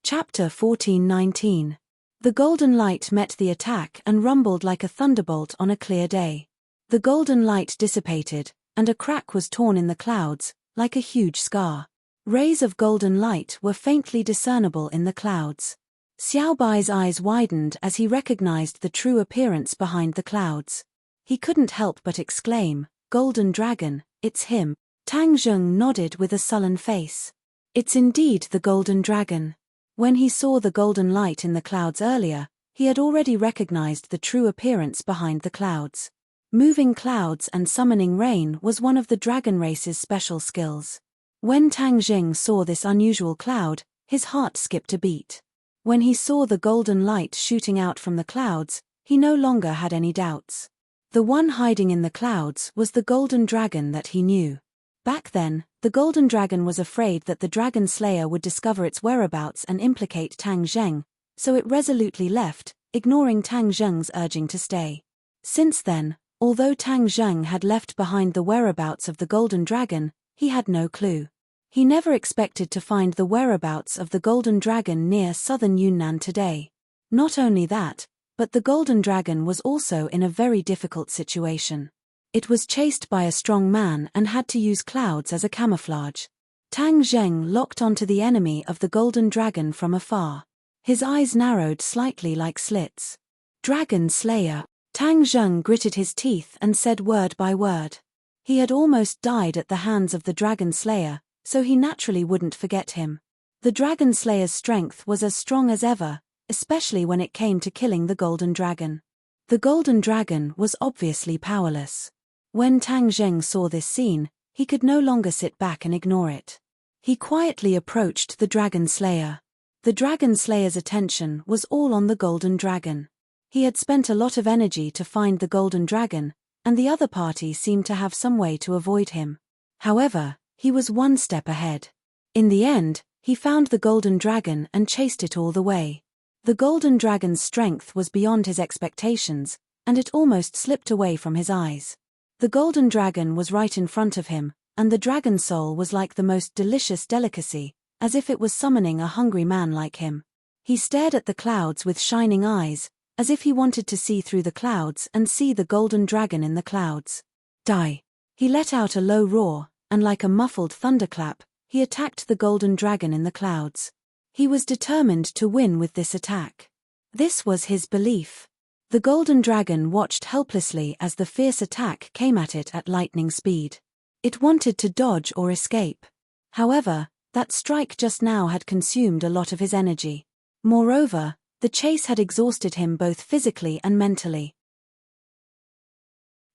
Chapter 14:19. The golden light met the attack and rumbled like a thunderbolt on a clear day. The golden light dissipated, and a crack was torn in the clouds, like a huge scar. Rays of golden light were faintly discernible in the clouds. Xiao Bai's eyes widened as he recognized the true appearance behind the clouds. He couldn't help but exclaim, "Golden Dragon, it's him." Tang Zheng nodded with a sullen face. It's indeed the Golden Dragon. When he saw the golden light in the clouds earlier, he had already recognized the true appearance behind the clouds. Moving clouds and summoning rain was one of the dragon race's special skills. When Tang Zheng saw this unusual cloud, his heart skipped a beat. When he saw the golden light shooting out from the clouds, he no longer had any doubts. The one hiding in the clouds was the golden dragon that he knew. Back then, the golden dragon was afraid that the dragon slayer would discover its whereabouts and implicate Tang Zheng, so it resolutely left, ignoring Tang Zheng's urging to stay. Since then, although Tang Zheng had left behind the whereabouts of the golden dragon, he had no clue. He never expected to find the whereabouts of the golden dragon near southern Yunnan today. Not only that, but the golden dragon was also in a very difficult situation. It was chased by a strong man and had to use clouds as a camouflage. Tang Zheng locked onto the enemy of the golden dragon from afar. His eyes narrowed slightly like slits. "Dragon Slayer." Tang Zheng gritted his teeth and said word by word. He had almost died at the hands of the Dragon Slayer, so he naturally wouldn't forget him. The Dragon Slayer's strength was as strong as ever, especially when it came to killing the golden dragon. The golden dragon was obviously powerless. When Tang Zheng saw this scene, he could no longer sit back and ignore it. He quietly approached the dragon slayer. The dragon slayer's attention was all on the golden dragon. He had spent a lot of energy to find the golden dragon, and the other party seemed to have some way to avoid him. However, he was one step ahead. In the end, he found the golden dragon and chased it all the way. The golden dragon's strength was beyond his expectations, and it almost slipped away from his eyes. The golden dragon was right in front of him, and the dragon soul was like the most delicious delicacy, as if it was summoning a hungry man like him. He stared at the clouds with shining eyes, as if he wanted to see through the clouds and see the golden dragon in the clouds. Die! He let out a low roar, and like a muffled thunderclap, he attacked the golden dragon in the clouds. He was determined to win with this attack. This was his belief. The golden dragon watched helplessly as the fierce attack came at it at lightning speed. It wanted to dodge or escape. However, that strike just now had consumed a lot of his energy. Moreover, the chase had exhausted him both physically and mentally.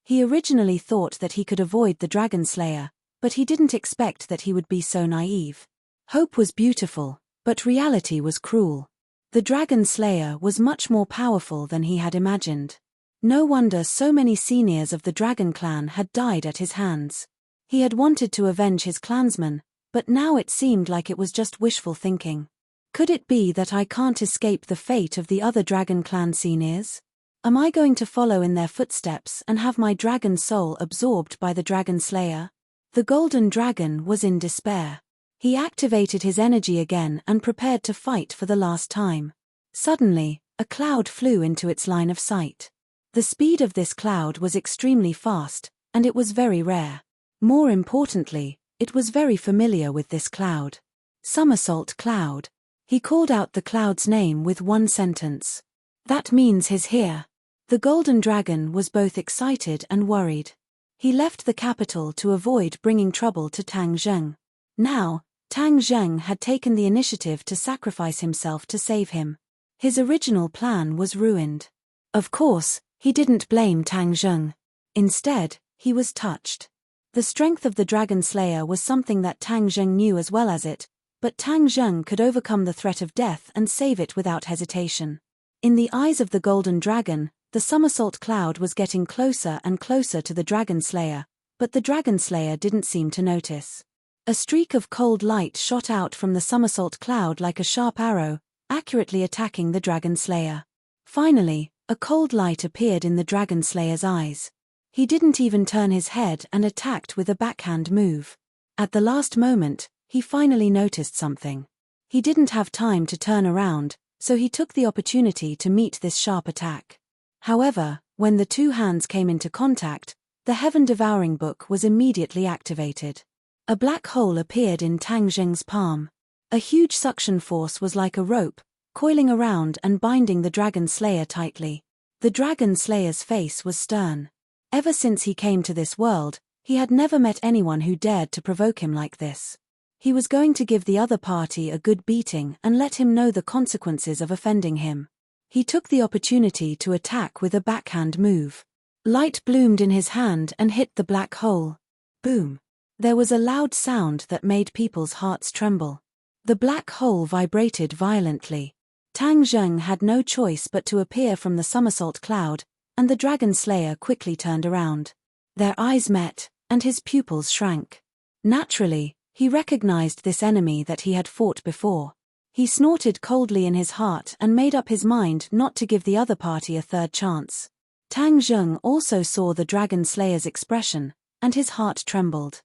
He originally thought that he could avoid the dragon slayer, but he didn't expect that he would be so naive. Hope was beautiful, but reality was cruel. The dragon slayer was much more powerful than he had imagined. No wonder so many seniors of the dragon clan had died at his hands. He had wanted to avenge his clansmen, but now it seemed like it was just wishful thinking. Could it be that I can't escape the fate of the other dragon clan seniors? Am I going to follow in their footsteps and have my dragon soul absorbed by the dragon slayer? The golden dragon was in despair. He activated his energy again and prepared to fight for the last time. Suddenly, a cloud flew into its line of sight. The speed of this cloud was extremely fast, and it was very rare. More importantly, it was very familiar with this cloud. Somersault Cloud. He called out the cloud's name with one sentence. That means he's here. The golden dragon was both excited and worried. He left the capital to avoid bringing trouble to Tang Zheng. Now, Tang Zheng had taken the initiative to sacrifice himself to save him. His original plan was ruined. Of course, he didn't blame Tang Zheng. Instead, he was touched. The strength of the dragon slayer was something that Tang Zheng knew as well as it, but Tang Zheng could overcome the threat of death and save it without hesitation. In the eyes of the golden dragon, the somersault cloud was getting closer and closer to the dragon slayer, but the dragon slayer didn't seem to notice. A streak of cold light shot out from the somersault cloud like a sharp arrow, accurately attacking the dragon slayer. Finally, a cold light appeared in the dragon slayer's eyes. He didn't even turn his head and attacked with a backhand move. At the last moment, he finally noticed something. He didn't have time to turn around, so he took the opportunity to meet this sharp attack. However, when the two hands came into contact, the heaven-devouring book was immediately activated. A black hole appeared in Tang Zheng's palm. A huge suction force was like a rope, coiling around and binding the dragon slayer tightly. The dragon slayer's face was stern. Ever since he came to this world, he had never met anyone who dared to provoke him like this. He was going to give the other party a good beating and let him know the consequences of offending him. He took the opportunity to attack with a backhand move. Light bloomed in his hand and hit the black hole. Boom! There was a loud sound that made people's hearts tremble. The black hole vibrated violently. Tang Zheng had no choice but to appear from the somersault cloud, and the dragon slayer quickly turned around. Their eyes met, and his pupils shrank. Naturally, he recognized this enemy that he had fought before. He snorted coldly in his heart and made up his mind not to give the other party a third chance. Tang Zheng also saw the dragon slayer's expression, and his heart trembled.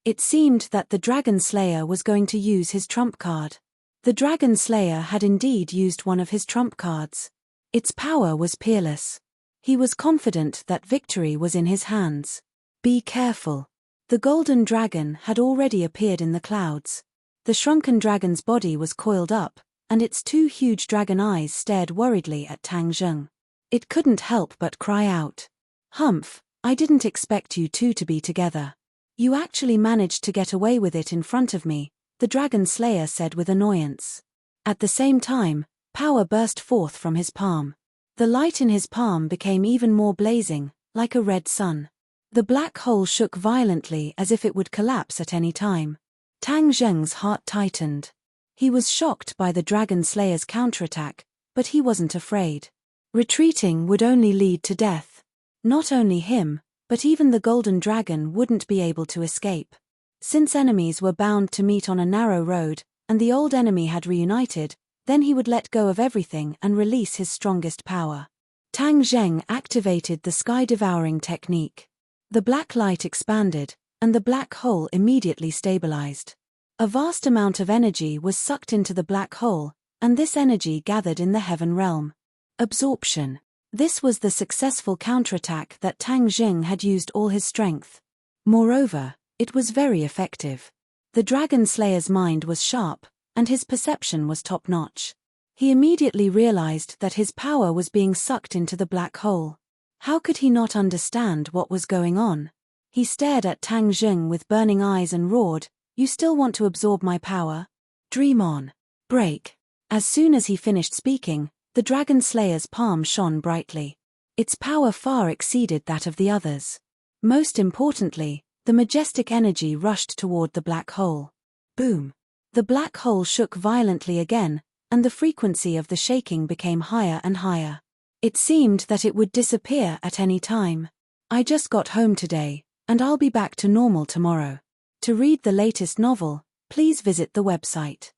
It seemed that the dragon slayer was going to use his trump card. The dragon slayer had indeed used one of his trump cards. Its power was peerless. He was confident that victory was in his hands. Be careful. The golden dragon had already appeared in the clouds. The shrunken dragon's body was coiled up, and its two huge dragon eyes stared worriedly at Tang Zheng. It couldn't help but cry out. "Humph, I didn't expect you two to be together. You actually managed to get away with it in front of me," the dragon slayer said with annoyance. At the same time, power burst forth from his palm. The light in his palm became even more blazing, like a red sun. The black hole shook violently as if it would collapse at any time. Tang Zheng's heart tightened. He was shocked by the Dragon Slayer's counterattack, but he wasn't afraid. Retreating would only lead to death. Not only him, but even the Golden Dragon wouldn't be able to escape. Since enemies were bound to meet on a narrow road, and the old enemy had reunited, then he would let go of everything and release his strongest power. Tang Zheng activated the sky-devouring technique. The black light expanded, and the black hole immediately stabilized. A vast amount of energy was sucked into the black hole, and this energy gathered in the heaven realm. Absorption. This was the successful counterattack that Tang Zheng had used all his strength. Moreover, it was very effective. The Dragon Slayer's mind was sharp, and his perception was top-notch. He immediately realized that his power was being sucked into the black hole. How could he not understand what was going on? He stared at Tang Zheng with burning eyes and roared, "You still want to absorb my power? Dream on. Break." As soon as he finished speaking, the Dragon Slayer's palm shone brightly. Its power far exceeded that of the others. Most importantly, the majestic energy rushed toward the black hole. Boom! The black hole shook violently again, and the frequency of the shaking became higher and higher. It seemed that it would disappear at any time. "I just got home today, and I'll be back to normal tomorrow." To read the latest novel, please visit the website.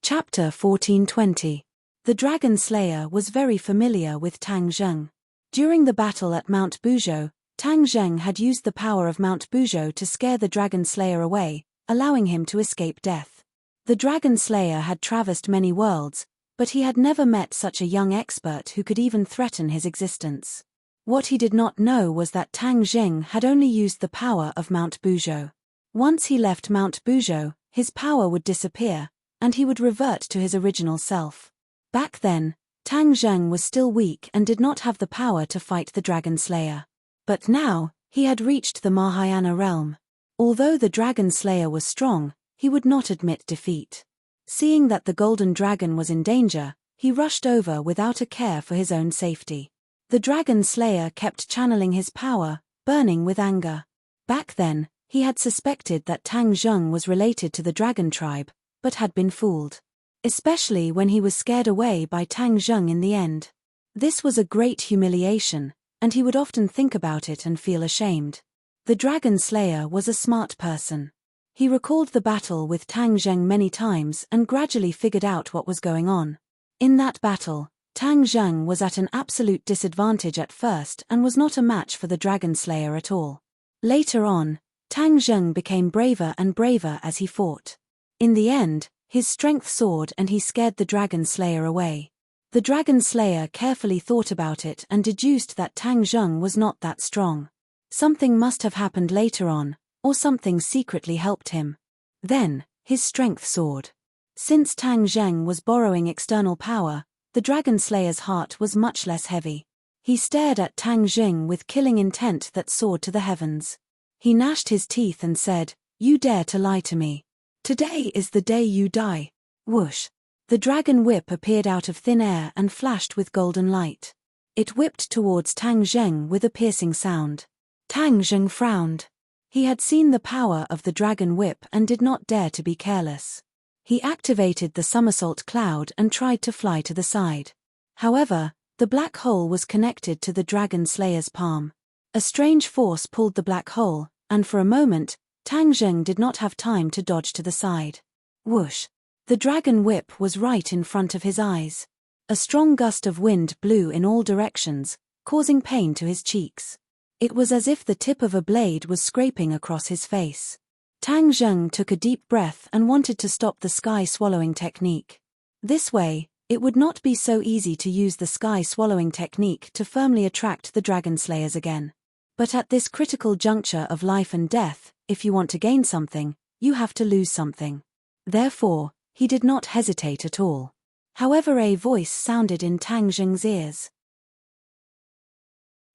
Chapter 1420. The Dragon Slayer was very familiar with Tang Zheng. During the battle at Mount Buzhou, Tang Zheng had used the power of Mount Buzhou to scare the Dragon Slayer away, allowing him to escape death. The Dragon Slayer had traversed many worlds, but he had never met such a young expert who could even threaten his existence. What he did not know was that Tang Zheng had only used the power of Mount Buzhou. Once he left Mount Buzhou, his power would disappear, and he would revert to his original self. Back then, Tang Zheng was still weak and did not have the power to fight the Dragon Slayer. But now, he had reached the Mahayana realm. Although the Dragon Slayer was strong, he would not admit defeat. Seeing that the Golden Dragon was in danger, he rushed over without a care for his own safety. The Dragon Slayer kept channeling his power, burning with anger. Back then, he had suspected that Tang Zheng was related to the Dragon tribe, but had been fooled. Especially when he was scared away by Tang Zheng in the end. This was a great humiliation, and he would often think about it and feel ashamed. The Dragon Slayer was a smart person. He recalled the battle with Tang Zheng many times and gradually figured out what was going on. In that battle, Tang Zheng was at an absolute disadvantage at first and was not a match for the Dragon Slayer at all. Later on, Tang Zheng became braver and braver as he fought. In the end, his strength soared and he scared the Dragon Slayer away. The Dragon Slayer carefully thought about it and deduced that Tang Zheng was not that strong. Something must have happened later on, or something secretly helped him. Then, his strength soared. Since Tang Zheng was borrowing external power, the Dragon Slayer's heart was much less heavy. He stared at Tang Zheng with killing intent that soared to the heavens. He gnashed his teeth and said, "You dare to lie to me. Today is the day you die." Whoosh! The dragon whip appeared out of thin air and flashed with golden light. It whipped towards Tang Zheng with a piercing sound. Tang Zheng frowned. He had seen the power of the dragon whip and did not dare to be careless. He activated the somersault cloud and tried to fly to the side. However, the black hole was connected to the Dragon Slayer's palm. A strange force pulled the black hole, and for a moment, Tang Zheng did not have time to dodge to the side. Whoosh! The dragon whip was right in front of his eyes. A strong gust of wind blew in all directions, causing pain to his cheeks. It was as if the tip of a blade was scraping across his face. Tang Zheng took a deep breath and wanted to stop the sky-swallowing technique. This way, it would not be so easy to use the sky-swallowing technique to firmly attract the Dragon Slayers again. But at this critical juncture of life and death, if you want to gain something, you have to lose something. Therefore, he did not hesitate at all. However, a voice sounded in Tang Zheng's ears.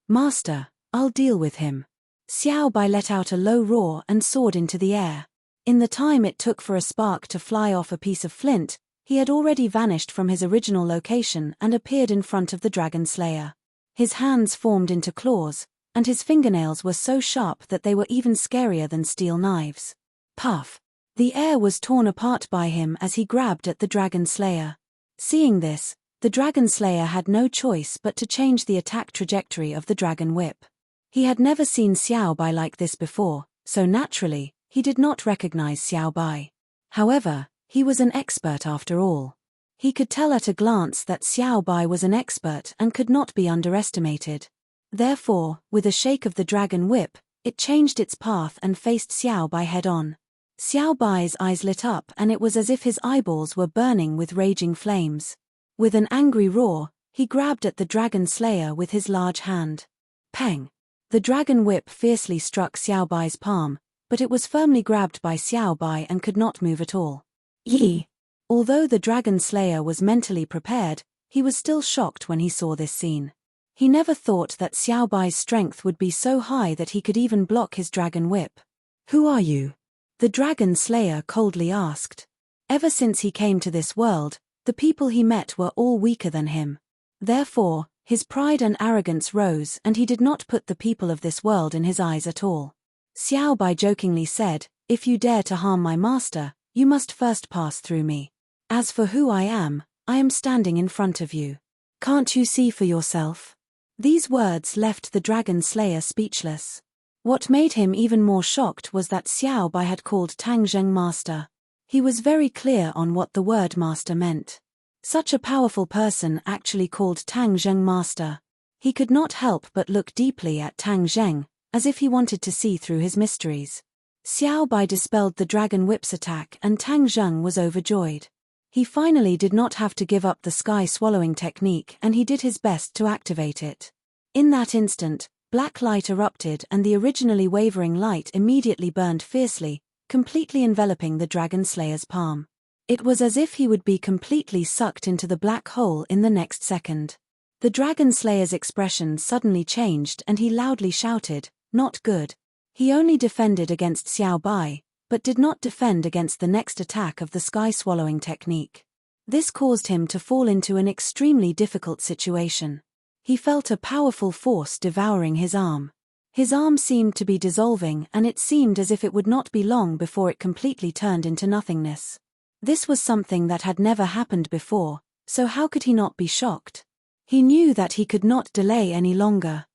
"Master, I'll deal with him." Xiao Bai let out a low roar and soared into the air. In the time it took for a spark to fly off a piece of flint, He had already vanished from his original location and appeared in front of the dragon slayer. His hands formed into claws, and his fingernails were so sharp that they were even scarier than steel knives. Puff! The air was torn apart by him as he grabbed at the dragon slayer. Seeing this, the dragon slayer had no choice but to change the attack trajectory of the dragon whip. He had never seen Xiao Bai like this before, so naturally, he did not recognize Xiao Bai. However, he was an expert after all. He could tell at a glance that Xiao Bai was an expert and could not be underestimated. Therefore, with a shake of the dragon whip, it changed its path and faced Xiao Bai head-on. Xiao Bai's eyes lit up and it was as if his eyeballs were burning with raging flames. With an angry roar, he grabbed at the dragon slayer with his large hand. Peng! The dragon whip fiercely struck Xiao Bai's palm, but it was firmly grabbed by Xiao Bai and could not move at all. Yi! Although the dragon slayer was mentally prepared, he was still shocked when he saw this scene. He never thought that Xiao Bai's strength would be so high that he could even block his dragon whip. Who are you? The dragon slayer coldly asked. Ever since he came to this world, the people he met were all weaker than him. Therefore, his pride and arrogance rose and he did not put the people of this world in his eyes at all. Xiao Bai jokingly said, "If you dare to harm my master, you must first pass through me. As for who I am standing in front of you. Can't you see for yourself?" These words left the dragon slayer speechless. What made him even more shocked was that Xiao Bai had called Tang Zheng master. He was very clear on what the word master meant. Such a powerful person actually called Tang Zheng master. He could not help but look deeply at Tang Zheng, as if he wanted to see through his mysteries. Xiao Bai dispelled the dragon whip's attack and Tang Zheng was overjoyed. He finally did not have to give up the sky swallowing technique and he did his best to activate it. In that instant, black light erupted and the originally wavering light immediately burned fiercely, completely enveloping the dragon slayer's palm. It was as if he would be completely sucked into the black hole in the next second. The dragon slayer's expression suddenly changed and he loudly shouted, "Not good." He only defended against Xiao Bai, but did not defend against the next attack of the sky-swallowing technique. This caused him to fall into an extremely difficult situation. He felt a powerful force devouring his arm. His arm seemed to be dissolving and it seemed as if it would not be long before it completely turned into nothingness. This was something that had never happened before, so how could he not be shocked? He knew that he could not delay any longer.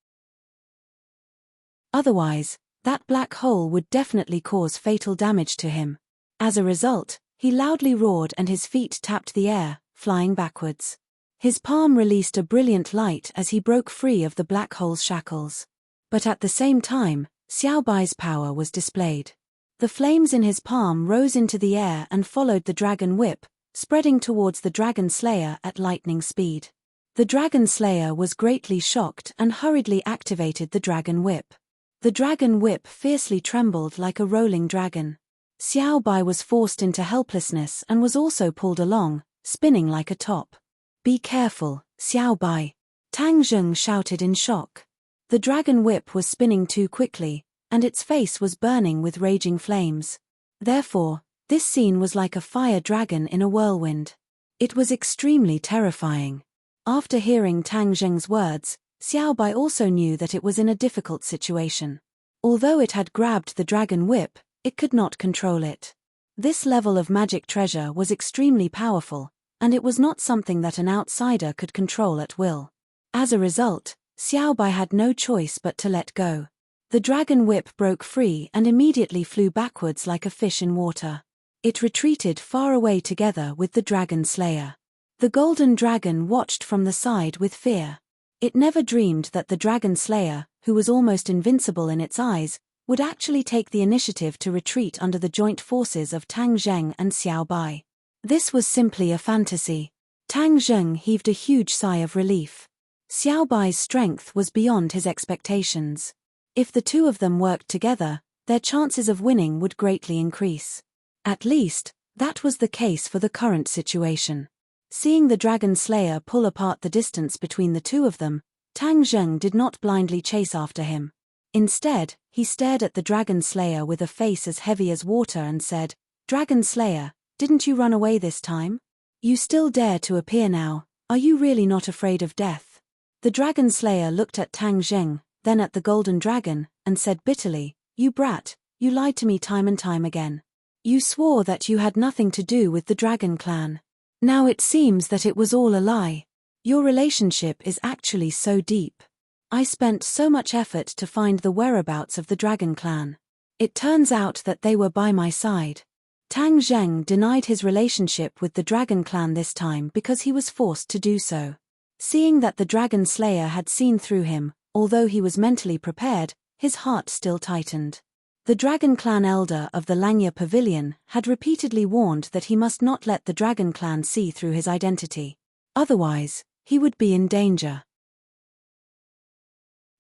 Otherwise, that black hole would definitely cause fatal damage to him. As a result, he loudly roared and his feet tapped the air, flying backwards. His palm released a brilliant light as he broke free of the black hole's shackles. But at the same time, Xiao Bai's power was displayed. The flames in his palm rose into the air and followed the dragon whip, spreading towards the dragon slayer at lightning speed. The dragon slayer was greatly shocked and hurriedly activated the dragon whip. The dragon whip fiercely trembled like a rolling dragon. Xiao Bai was forced into helplessness and was also pulled along, spinning like a top. "Be careful, Xiao Bai!" Tang Zheng shouted in shock. The dragon whip was spinning too quickly, and its face was burning with raging flames. Therefore, this scene was like a fire dragon in a whirlwind. It was extremely terrifying. After hearing Tang Zheng's words, Xiao Bai also knew that it was in a difficult situation. Although it had grabbed the dragon whip, it could not control it. This level of magic treasure was extremely powerful, and it was not something that an outsider could control at will. As a result, Xiao Bai had no choice but to let go. The dragon whip broke free and immediately flew backwards like a fish in water. It retreated far away together with the dragon slayer. The golden dragon watched from the side with fear. It never dreamed that the dragon slayer, who was almost invincible in its eyes, would actually take the initiative to retreat under the joint forces of Tang Zheng and Xiao Bai. This was simply a fantasy. Tang Zheng heaved a huge sigh of relief. Xiao Bai's strength was beyond his expectations. If the two of them worked together, their chances of winning would greatly increase. At least, that was the case for the current situation. Seeing the dragon slayer pull apart the distance between the two of them, Tang Zheng did not blindly chase after him. Instead, he stared at the dragon slayer with a face as heavy as water and said, "Dragon slayer, didn't you run away this time?" You still dare to appear now, are you really not afraid of death? The dragon slayer looked at Tang Zheng, then at the golden dragon, and said bitterly, You brat, you lied to me time and time again. You swore that you had nothing to do with the dragon clan. Now it seems that it was all a lie. Your relationship is actually so deep. I spent so much effort to find the whereabouts of the dragon clan. It turns out that they were by my side. Tang Zheng denied his relationship with the dragon clan this time because he was forced to do so. Seeing that the dragon slayer had seen through him, although he was mentally prepared, his heart still tightened. The dragon clan elder of the Langya pavilion had repeatedly warned that he must not let the dragon clan see through his identity. Otherwise, he would be in danger.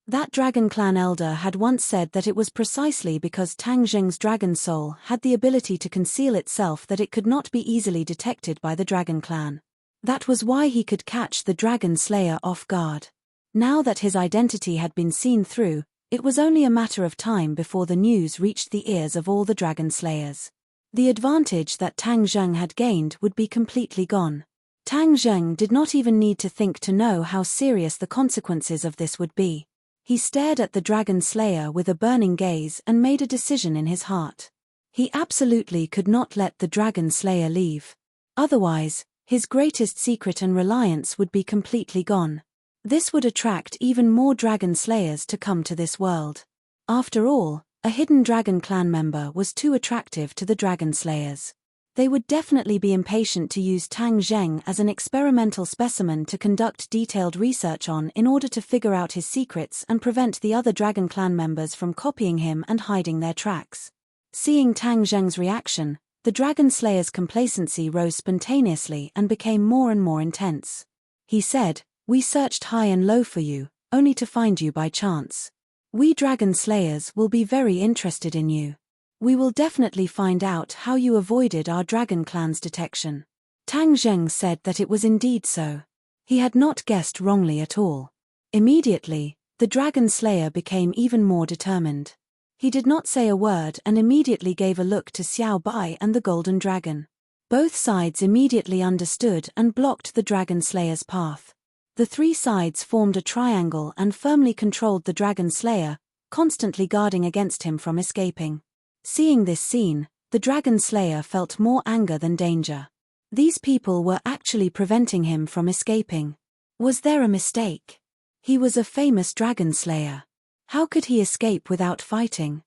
That dragon clan elder had once said that it was precisely because Tang Zheng's dragon soul had the ability to conceal itself that it could not be easily detected by the dragon clan. That was why he could catch the dragon slayer off guard. Now that his identity had been seen through, it was only a matter of time before the news reached the ears of all the dragon slayers. The advantage that Tang Zheng had gained would be completely gone. Tang Zheng did not even need to think to know how serious the consequences of this would be. He stared at the dragon slayer with a burning gaze and made a decision in his heart. He absolutely could not let the dragon slayer leave. Otherwise, his greatest secret and reliance would be completely gone. This would attract even more dragon slayers to come to this world. After all, a hidden dragon clan member was too attractive to the dragon slayers. They would definitely be impatient to use Tang Zheng as an experimental specimen to conduct detailed research on in order to figure out his secrets and prevent the other dragon clan members from copying him and hiding their tracks. Seeing Tang Zheng's reaction, the dragon slayer's complacency rose spontaneously and became more and more intense. He said, We searched high and low for you, only to find you by chance. We dragon slayers will be very interested in you. We will definitely find out how you avoided our dragon clan's detection. Tang Zheng said that it was indeed so. He had not guessed wrongly at all. Immediately, the dragon slayer became even more determined. He did not say a word and immediately gave a look to Xiao Bai and the golden dragon. Both sides immediately understood and blocked the dragon slayer's path. The three sides formed a triangle and firmly controlled the dragon slayer, constantly guarding against him from escaping. Seeing this scene, the dragon slayer felt more anger than danger. These people were actually preventing him from escaping. Was there a mistake? He was a famous dragon slayer. How could he escape without fighting?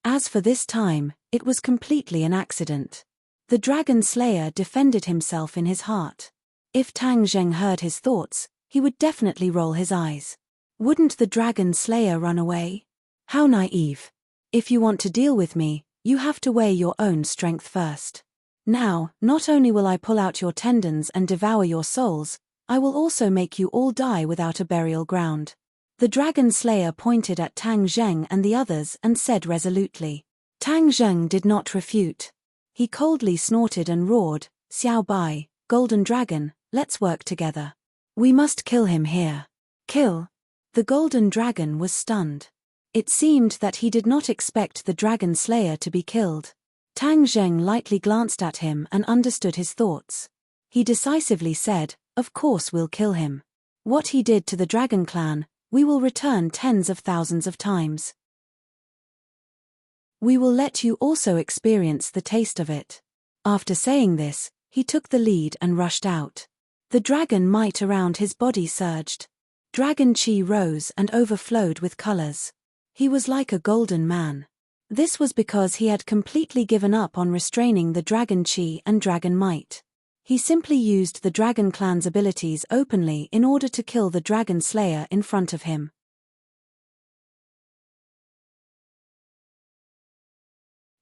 As for this time, it was completely an accident. The dragon slayer defended himself in his heart. If Tang Zheng heard his thoughts, he would definitely roll his eyes. Wouldn't the dragon slayer run away? How naive. If you want to deal with me, you have to weigh your own strength first. Now, not only will I pull out your tendons and devour your souls, I will also make you all die without a burial ground. The dragon slayer pointed at Tang Zheng and the others and said resolutely. Tang Zheng did not refute. He coldly snorted and roared, Xiao Bai, golden dragon, let's work together. We must kill him here. Kill? The golden dragon was stunned. It seemed that he did not expect the dragon slayer to be killed. Tang Zheng lightly glanced at him and understood his thoughts. He decisively said, Of course we'll kill him. What he did to the dragon clan, we will return tens of thousands of times. We will let you also experience the taste of it. After saying this, he took the lead and rushed out. The dragon might around his body surged. Dragon chi rose and overflowed with colors. He was like a golden man. This was because he had completely given up on restraining the dragon chi and dragon might. He simply used the dragon clan's abilities openly in order to kill the dragon slayer in front of him.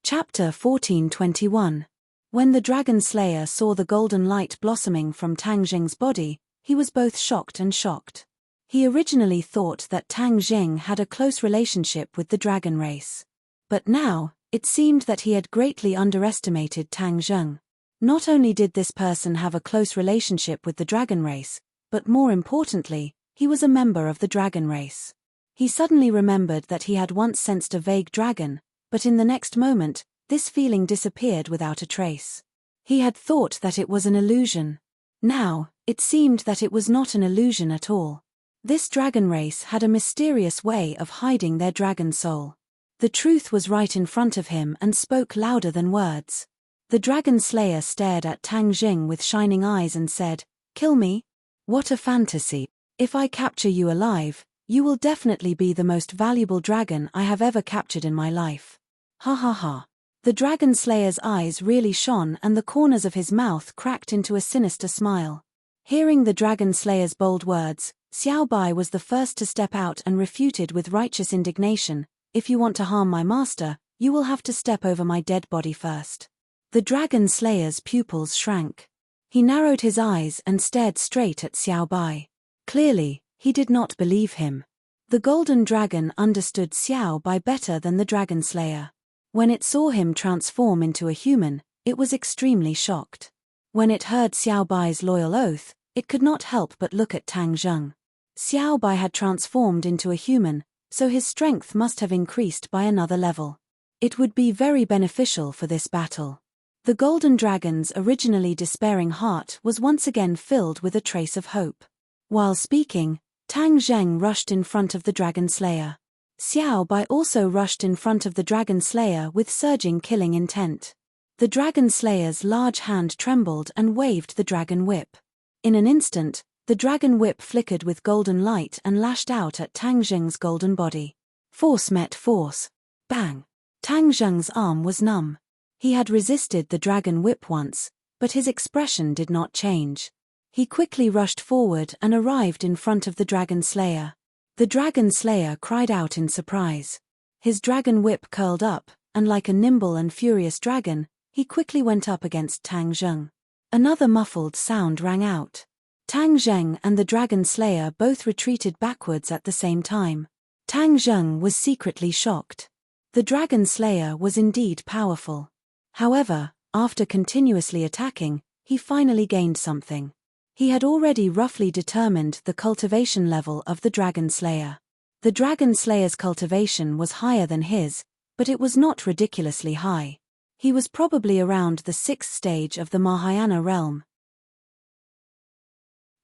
Chapter 14:21. When the dragon slayer saw the golden light blossoming from Tang Zheng's body, he was both shocked and shocked. He originally thought that Tang Zheng had a close relationship with the dragon race. But now, it seemed that he had greatly underestimated Tang Zheng. Not only did this person have a close relationship with the dragon race, but more importantly, he was a member of the dragon race. He suddenly remembered that he had once sensed a vague dragon, but in the next moment, this feeling disappeared without a trace. He had thought that it was an illusion. Now, it seemed that it was not an illusion at all. This dragon race had a mysterious way of hiding their dragon soul. The truth was right in front of him and spoke louder than words. The dragon slayer stared at Tang Jing with shining eyes and said, "Kill me? What a fantasy. If I capture you alive, you will definitely be the most valuable dragon I have ever captured in my life." Ha ha ha. The dragon slayer's eyes really shone and the corners of his mouth cracked into a sinister smile. Hearing the dragon slayer's bold words, Xiao Bai was the first to step out and refuted with righteous indignation, "If you want to harm my master, you will have to step over my dead body first." The dragon slayer's pupils shrank. He narrowed his eyes and stared straight at Xiao Bai. Clearly, he did not believe him. The golden dragon understood Xiao Bai better than the dragon slayer. When it saw him transform into a human, it was extremely shocked. When it heard Xiao Bai's loyal oath, it could not help but look at Tang Zheng. Xiao Bai had transformed into a human, so his strength must have increased by another level. It would be very beneficial for this battle. The golden dragon's originally despairing heart was once again filled with a trace of hope. While speaking, Tang Zheng rushed in front of the dragon slayer. Xiao Bai also rushed in front of the dragon slayer with surging killing intent. The dragon slayer's large hand trembled and waved the dragon whip. In an instant, the dragon whip flickered with golden light and lashed out at Tang Zheng's golden body. Force met force. Bang! Tang Zheng's arm was numb. He had resisted the dragon whip once, but his expression did not change. He quickly rushed forward and arrived in front of the dragon slayer. The dragon slayer cried out in surprise. His dragon whip curled up, and like a nimble and furious dragon, he quickly went up against Tang Zheng. Another muffled sound rang out. Tang Zheng and the dragon slayer both retreated backwards at the same time. Tang Zheng was secretly shocked. The dragon slayer was indeed powerful. However, after continuously attacking, he finally gained something. He had already roughly determined the cultivation level of the dragon slayer. The dragon slayer's cultivation was higher than his, but it was not ridiculously high. He was probably around the 6th stage of the Mahayana realm.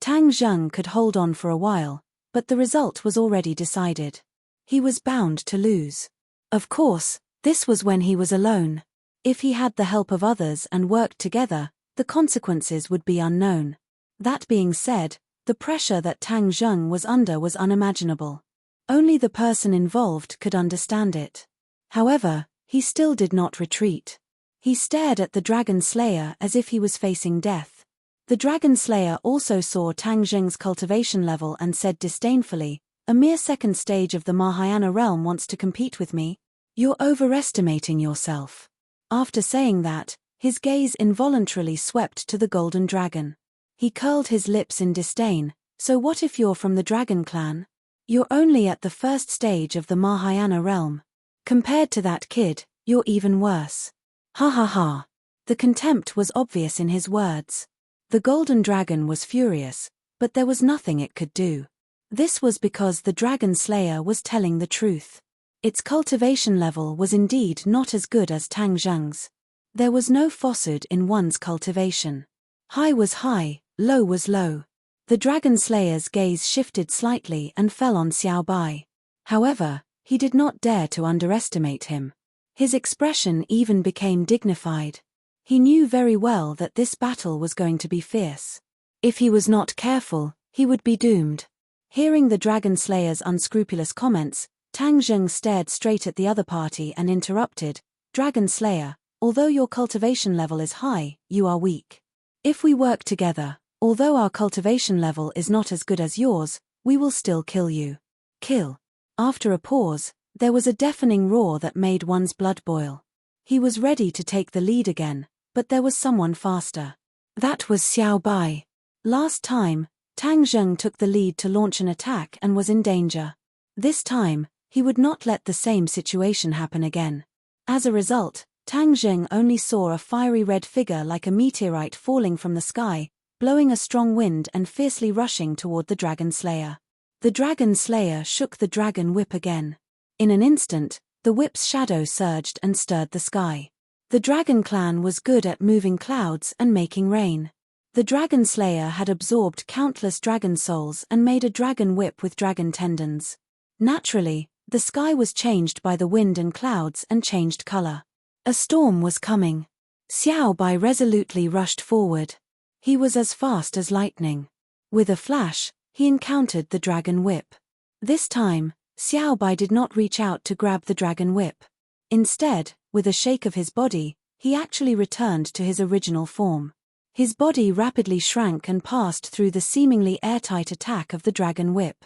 Tang Zheng could hold on for a while, but the result was already decided. He was bound to lose. Of course, this was when he was alone. If he had the help of others and worked together, the consequences would be unknown. That being said, the pressure that Tang Zheng was under was unimaginable. Only the person involved could understand it. However, he still did not retreat. He stared at the dragon slayer as if he was facing death. The dragon slayer also saw Tang Zheng's cultivation level and said disdainfully, "A mere 2nd stage of the Mahayana realm wants to compete with me? You're overestimating yourself." After saying that, his gaze involuntarily swept to the golden dragon. He curled his lips in disdain. "So what if you're from the dragon clan? You're only at the 1st stage of the Mahayana realm. Compared to that kid, you're even worse." Ha ha ha. The contempt was obvious in his words. The golden dragon was furious, but there was nothing it could do. This was because the dragon slayer was telling the truth. Its cultivation level was indeed not as good as Tang Zheng's. There was no falsehood in one's cultivation. High was high, low was low. The dragon slayer's gaze shifted slightly and fell on Xiao Bai. However, he did not dare to underestimate him. His expression even became dignified. He knew very well that this battle was going to be fierce. If he was not careful, he would be doomed. Hearing the dragon slayer's unscrupulous comments, Tang Zheng stared straight at the other party and interrupted, "Dragon slayer, although your cultivation level is high, you are weak. If we work together, although our cultivation level is not as good as yours, we will still kill you." Kill. After a pause, there was a deafening roar that made one's blood boil. He was ready to take the lead again, but there was someone faster. That was Xiao Bai. Last time, Tang Zheng took the lead to launch an attack and was in danger. This time, he would not let the same situation happen again. As a result, Tang Zheng only saw a fiery red figure like a meteorite falling from the sky, blowing a strong wind and fiercely rushing toward the dragon slayer. The dragon slayer shook the dragon whip again. In an instant, the whip's shadow surged and stirred the sky. The dragon clan was good at moving clouds and making rain. The dragon slayer had absorbed countless dragon souls and made a dragon whip with dragon tendons. Naturally, the sky was changed by the wind and clouds and changed color. A storm was coming. Xiao Bai resolutely rushed forward. He was as fast as lightning. With a flash, he encountered the dragon whip. This time, Xiao Bai did not reach out to grab the dragon whip. Instead, with a shake of his body, he actually returned to his original form. His body rapidly shrank and passed through the seemingly airtight attack of the dragon whip.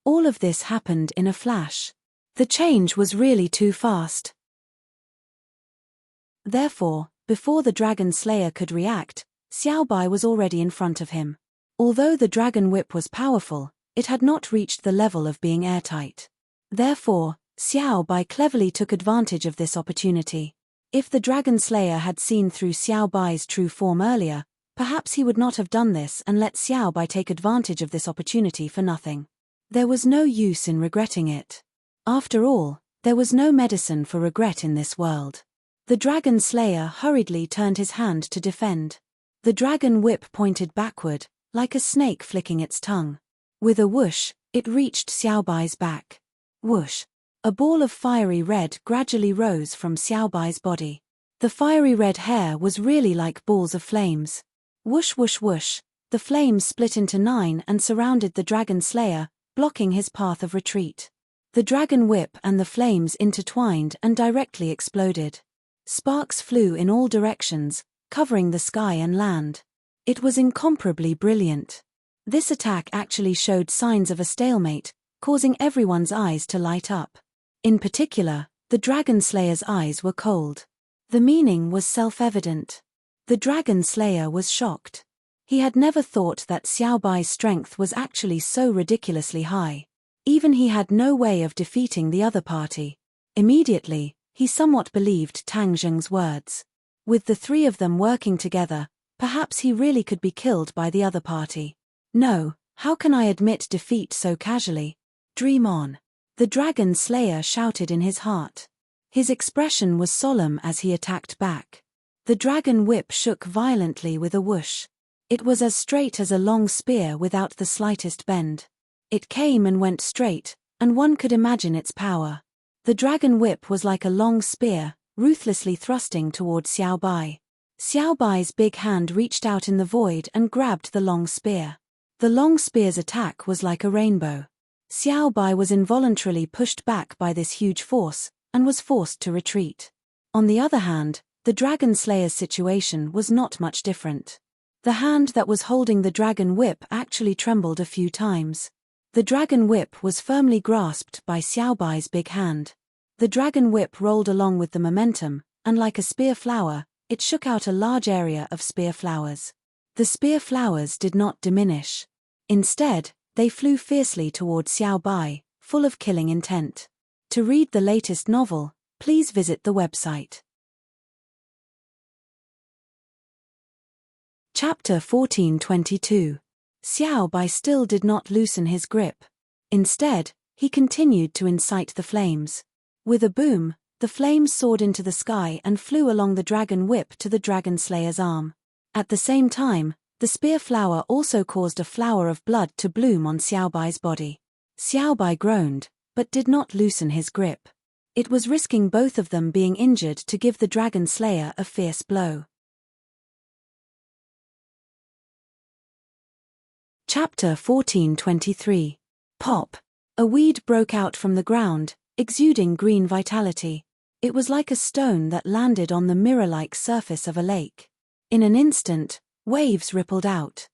All of this happened in a flash. The change was really too fast. Therefore, before the dragon slayer could react, Xiao Bai was already in front of him. Although the dragon whip was powerful, it had not reached the level of being airtight. Therefore, Xiao Bai cleverly took advantage of this opportunity. If the dragon slayer had seen through Xiao Bai's true form earlier, perhaps he would not have done this and let Xiao Bai take advantage of this opportunity for nothing. There was no use in regretting it. After all, there was no medicine for regret in this world. The dragon slayer hurriedly turned his hand to defend. The dragon whip pointed backward, like a snake flicking its tongue. With a whoosh, it reached Xiao Bai's back. Whoosh! A ball of fiery red gradually rose from Xiao Bai's body. The fiery red hair was really like balls of flames. Whoosh whoosh whoosh, the flames split into 9 and surrounded the dragon slayer, blocking his path of retreat. The dragon whip and the flames intertwined and directly exploded. Sparks flew in all directions, covering the sky and land. It was incomparably brilliant. This attack actually showed signs of a stalemate, causing everyone's eyes to light up. In particular, the dragon slayer's eyes were cold. The meaning was self-evident. The dragon slayer was shocked. He had never thought that Xiao Bai's strength was actually so ridiculously high. Even he had no way of defeating the other party. Immediately, he somewhat believed Tang Zheng's words. With the three of them working together, perhaps he really could be killed by the other party. No, how can I admit defeat so casually? Dream on. The dragon slayer shouted in his heart. His expression was solemn as he attacked back. The dragon whip shook violently with a whoosh. It was as straight as a long spear without the slightest bend. It came and went straight, and one could imagine its power. The dragon whip was like a long spear, ruthlessly thrusting toward Xiao Bai. Xiao Bai's big hand reached out in the void and grabbed the long spear. The long spear's attack was like a rainbow. Xiao Bai was involuntarily pushed back by this huge force, and was forced to retreat. On the other hand, the dragon slayer's situation was not much different. The hand that was holding the dragon whip actually trembled a few times. The dragon whip was firmly grasped by Xiao Bai's big hand. The dragon whip rolled along with the momentum, and like a spear flower, it shook out a large area of spear flowers. The spear flowers did not diminish. Instead, they flew fiercely toward Xiao Bai, full of killing intent. To read the latest novel, please visit the website. Chapter 1422. Xiao Bai still did not loosen his grip. Instead, he continued to incite the flames. With a boom, the flames soared into the sky and flew along the dragon whip to the dragon slayer's arm. At the same time, the spear flower also caused a flower of blood to bloom on Xiao Bai's body. Xiao Bai groaned, but did not loosen his grip. It was risking both of them being injured to give the dragon slayer a fierce blow. Chapter 1423. Pop. A weed broke out from the ground, exuding green vitality. It was like a stone that landed on the mirror-like surface of a lake. In an instant, waves rippled out.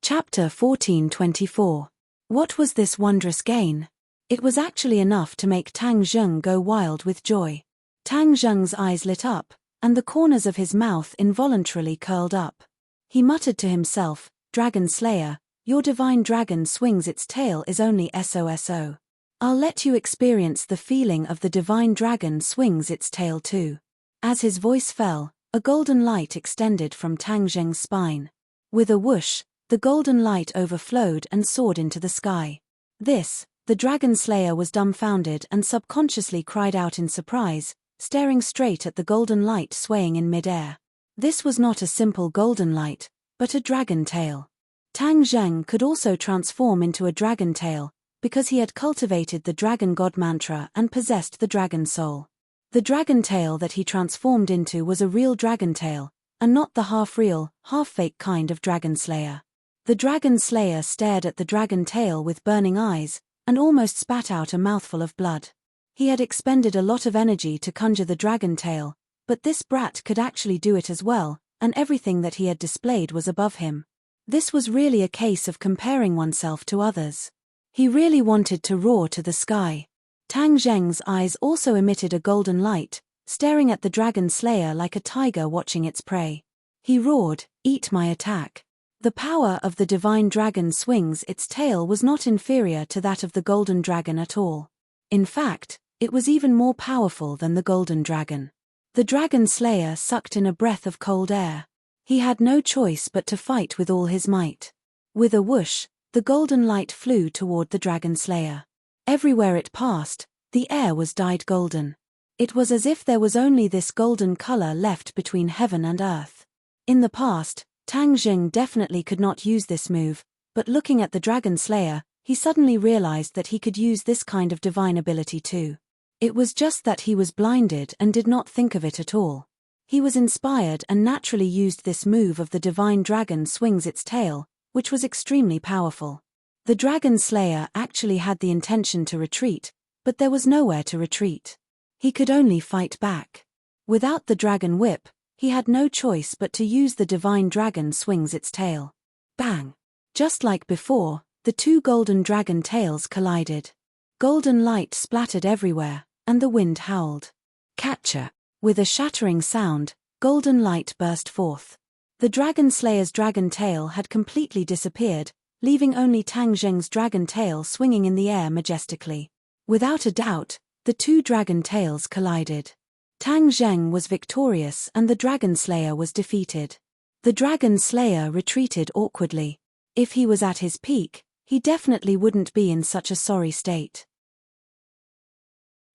Chapter 1424. What was this wondrous gain? It was actually enough to make Tang Zheng go wild with joy. Tang Zheng's eyes lit up, and the corners of his mouth involuntarily curled up. He muttered to himself, "Dragon Slayer, your divine dragon swings its tail is only SOSO. I'll let you experience the feeling of the divine dragon swings its tail too." As his voice fell, a golden light extended from Tang Zheng's spine. With a whoosh, the golden light overflowed and soared into the sky. This, The dragon slayer was dumbfounded and subconsciously cried out in surprise, staring straight at the golden light swaying in mid-air. This was not a simple golden light, but a dragon tail. Tang Zheng could also transform into a dragon tail, because he had cultivated the dragon god mantra and possessed the dragon soul. The dragon tail that he transformed into was a real dragon tail, and not the half-real, half-fake kind of dragon slayer. The dragon slayer stared at the dragon tail with burning eyes, and almost spat out a mouthful of blood. He had expended a lot of energy to conjure the dragon tail, but this brat could actually do it as well, and everything that he had displayed was above him. This was really a case of comparing oneself to others. He really wanted to roar to the sky. Tang Zheng's eyes also emitted a golden light, staring at the dragon slayer like a tiger watching its prey. He roared, "Eat my attack." The power of the divine dragon swings its tail was not inferior to that of the golden dragon at all. In fact, it was even more powerful than the golden dragon. The dragon slayer sucked in a breath of cold air. He had no choice but to fight with all his might. With a whoosh, the golden light flew toward the dragon slayer. Everywhere it passed, the air was dyed golden. It was as if there was only this golden color left between heaven and earth. In the past, Tang Zheng definitely could not use this move, but looking at the dragon slayer, he suddenly realized that he could use this kind of divine ability too. It was just that he was blinded and did not think of it at all. He was inspired and naturally used this move of the divine dragon swings its tail, which was extremely powerful. The dragon slayer actually had the intention to retreat, but there was nowhere to retreat. He could only fight back. Without the dragon whip, he had no choice but to use the divine dragon swings its tail. Bang! Just like before, the two golden dragon tails collided. Golden light splattered everywhere, and the wind howled. Catcher! With a shattering sound, golden light burst forth. The dragon slayer's dragon tail had completely disappeared, leaving only Tang Zheng's dragon tail swinging in the air majestically. Without a doubt, the two dragon tails collided. Tang Zheng was victorious and the dragon slayer was defeated. The dragon slayer retreated awkwardly. If he was at his peak, he definitely wouldn't be in such a sorry state.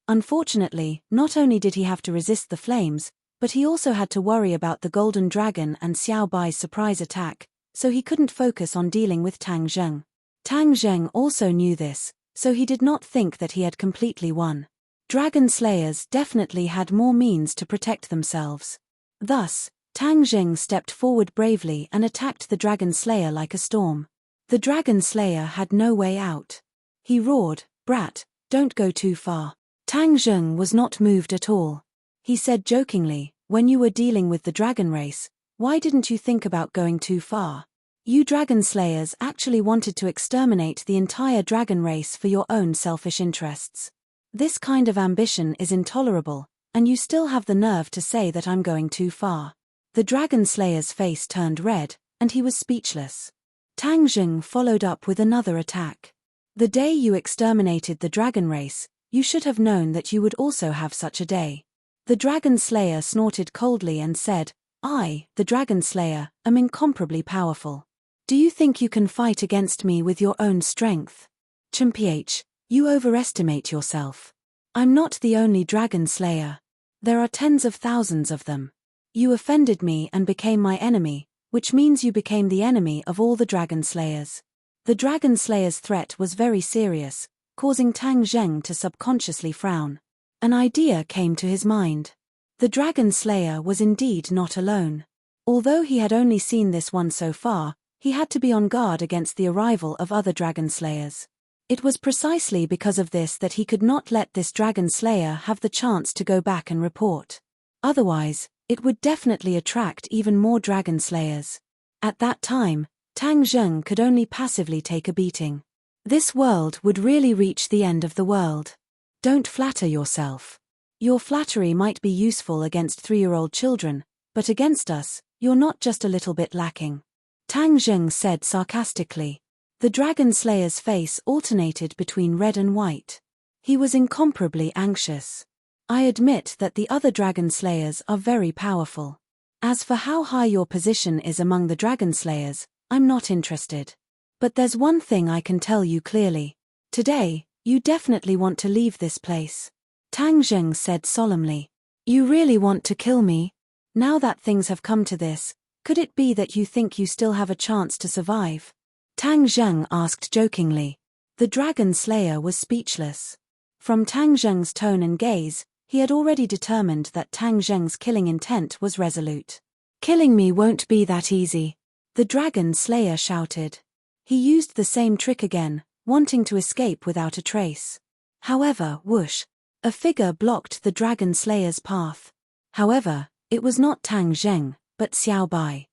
Unfortunately, not only did he have to resist the flames, but he also had to worry about the golden dragon and Xiao Bai's surprise attack, so he couldn't focus on dealing with Tang Zheng. Tang Zheng also knew this, so he did not think that he had completely won. Dragon slayers definitely had more means to protect themselves. Thus, Tang Zheng stepped forward bravely and attacked the dragon slayer like a storm. The dragon slayer had no way out. He roared, "Brat, don't go too far." Tang Zheng was not moved at all. He said jokingly, "When you were dealing with the dragon race, why didn't you think about going too far? You dragon slayers actually wanted to exterminate the entire dragon race for your own selfish interests. This kind of ambition is intolerable, and you still have the nerve to say that I'm going too far." The dragon slayer's face turned red, and he was speechless. Tang Zheng followed up with another attack. "The day you exterminated the dragon race, you should have known that you would also have such a day." The dragon slayer snorted coldly and said, "I, the dragon slayer, am incomparably powerful. Do you think you can fight against me with your own strength? Chimph, you overestimate yourself. I'm not the only dragon slayer. There are tens of thousands of them. You offended me and became my enemy, which means you became the enemy of all the dragon slayers." The dragon slayer's threat was very serious, causing Tang Zheng to subconsciously frown. An idea came to his mind. The dragon slayer was indeed not alone. Although he had only seen this one so far, he had to be on guard against the arrival of other dragon slayers. It was precisely because of this that he could not let this dragon slayer have the chance to go back and report. Otherwise, it would definitely attract even more dragon slayers. At that time, Tang Zheng could only passively take a beating. This world would really reach the end of the world. Don't flatter yourself. Your flattery might be useful against 3-year-old children, but against us, you're not just a little bit lacking. Tang Zheng said sarcastically. The dragon slayer's face alternated between red and white. He was incomparably anxious. "I admit that the other dragon slayers are very powerful. As for how high your position is among the dragon slayers, I'm not interested. But there's one thing I can tell you clearly. Today, You definitely want to leave this place. Tang Zheng said solemnly. You really want to kill me? Now that things have come to this, could it be that you think you still have a chance to survive? Tang Zheng asked jokingly. The dragon slayer was speechless. From Tang Zheng's tone and gaze, he had already determined that Tang Zheng's killing intent was resolute. Killing me won't be that easy, the dragon slayer shouted. He used the same trick again, wanting to escape without a trace. However, whoosh! A figure blocked the dragon slayer's path. However, it was not Tang Zheng, but Xiao Bai.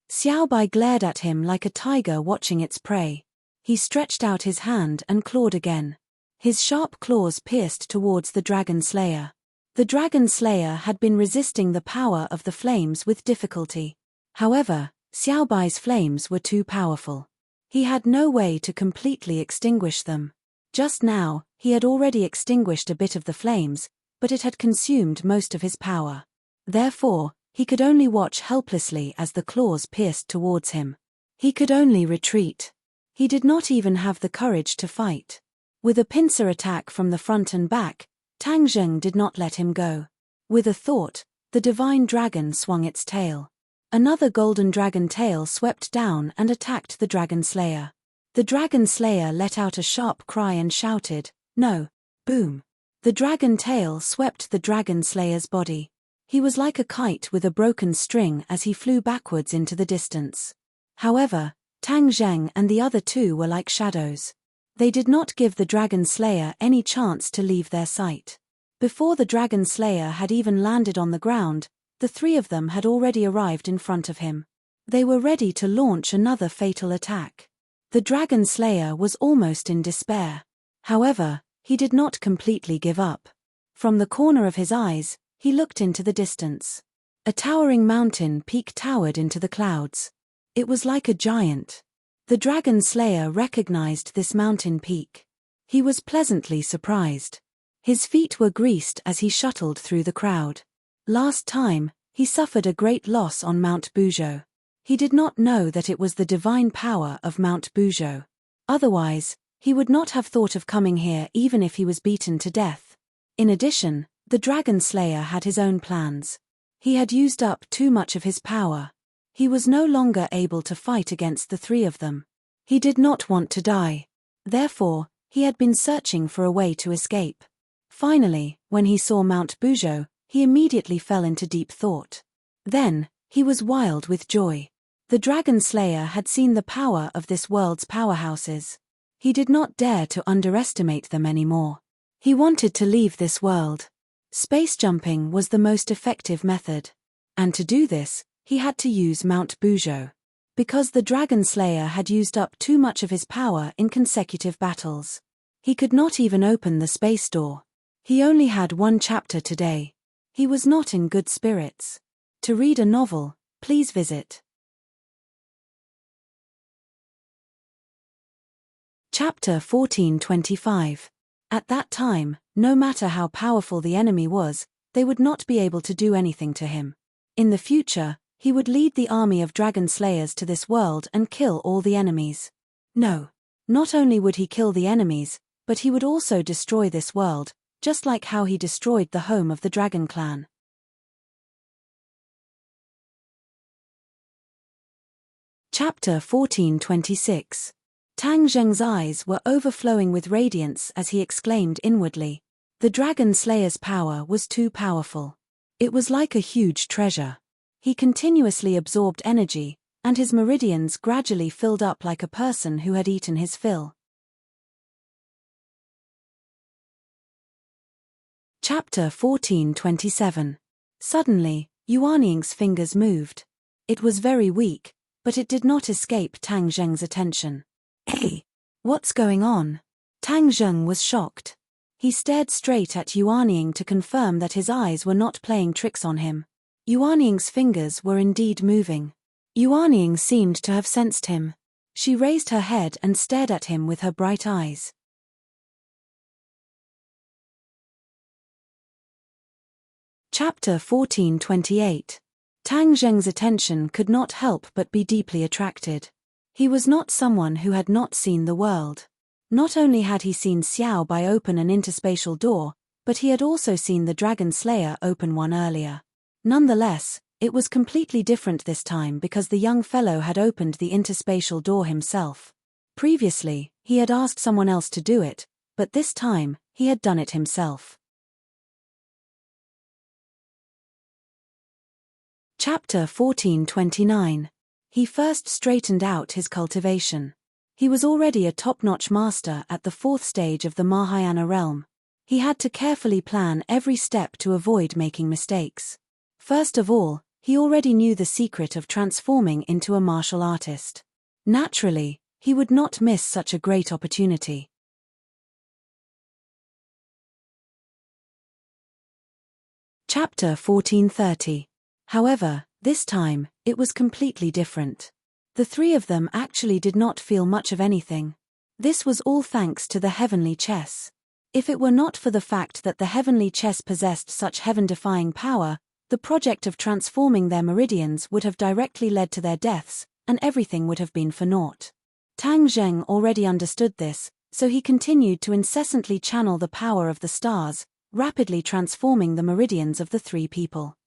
Xiao Bai glared at him like a tiger watching its prey. He stretched out his hand and clawed again. His sharp claws pierced towards the dragon slayer. The dragon slayer had been resisting the power of the flames with difficulty. However, Xiao Bai's flames were too powerful. He had no way to completely extinguish them. Just now, he had already extinguished a bit of the flames, but it had consumed most of his power. Therefore, he could only watch helplessly as the claws pierced towards him. He could only retreat. He did not even have the courage to fight. With a pincer attack from the front and back, Tang Zheng did not let him go. With a thought, the divine dragon swung its tail. Another golden dragon tail swept down and attacked the dragon slayer. The dragon slayer let out a sharp cry and shouted, "No!" Boom! The dragon tail swept the dragon slayer's body. He was like a kite with a broken string as he flew backwards into the distance. However, Tang Zheng and the other two were like shadows. They did not give the dragon slayer any chance to leave their sight. Before the dragon slayer had even landed on the ground, the three of them had already arrived in front of him. They were ready to launch another fatal attack. The dragon slayer was almost in despair. However, he did not completely give up. From the corner of his eyes, he looked into the distance. A towering mountain peak towered into the clouds. It was like a giant. The dragon slayer recognized this mountain peak. He was pleasantly surprised. His feet were greased as he shuttled through the crowd. Last time, he suffered a great loss on Mount Buzhou. He did not know that it was the divine power of Mount Buzhou. Otherwise, he would not have thought of coming here even if he was beaten to death. In addition, the dragon slayer had his own plans. He had used up too much of his power. He was no longer able to fight against the three of them. He did not want to die. Therefore, he had been searching for a way to escape. Finally, when he saw Mount Buzhou, he immediately fell into deep thought. Then, he was wild with joy. The dragon slayer had seen the power of this world's powerhouses. He did not dare to underestimate them anymore. He wanted to leave this world. Space jumping was the most effective method. And to do this, he had to use Mount Buzhou. Because the dragon slayer had used up too much of his power in consecutive battles. He could not even open the space door. He only had one chapter today. He was not in good spirits. To read a novel, please visit Chapter 1425. At that time, no matter how powerful the enemy was, they would not be able to do anything to him. In the future, he would lead the army of dragon slayers to this world and kill all the enemies. No. Not only would he kill the enemies, but he would also destroy this world, just like how he destroyed the home of the dragon clan. Chapter 1426. Tang Zheng's eyes were overflowing with radiance as he exclaimed inwardly. The dragon slayer's power was too powerful. It was like a huge treasure. He continuously absorbed energy, and his meridians gradually filled up like a person who had eaten his fill. Chapter 1427. Suddenly, Yuanying's fingers moved. It was very weak, but it did not escape Tang Zheng's attention. Hey! What's going on? Tang Zheng was shocked. He stared straight at Yuanying to confirm that his eyes were not playing tricks on him. Yuanying's fingers were indeed moving. Yuanying seemed to have sensed him. She raised her head and stared at him with her bright eyes. Chapter 1428. Tang Zheng's attention could not help but be deeply attracted. He was not someone who had not seen the world. Not only had he seen Xiao Bai open an interspatial door, but he had also seen the Dragon Slayer open one earlier. Nonetheless, it was completely different this time because the young fellow had opened the interspatial door himself. Previously, he had asked someone else to do it, but this time, he had done it himself. Chapter 1429. He first straightened out his cultivation. He was already a top-notch master at the 4th stage of the Mahayana realm. He had to carefully plan every step to avoid making mistakes. First of all, he already knew the secret of transforming into a martial artist. Naturally, he would not miss such a great opportunity. Chapter 1430. However, this time, it was completely different. The three of them actually did not feel much of anything. This was all thanks to the heavenly chess. If it were not for the fact that the heavenly chess possessed such heaven-defying power, the project of transforming their meridians would have directly led to their deaths, and everything would have been for naught. Tang Zheng already understood this, so he continued to incessantly channel the power of the stars, rapidly transforming the meridians of the three people.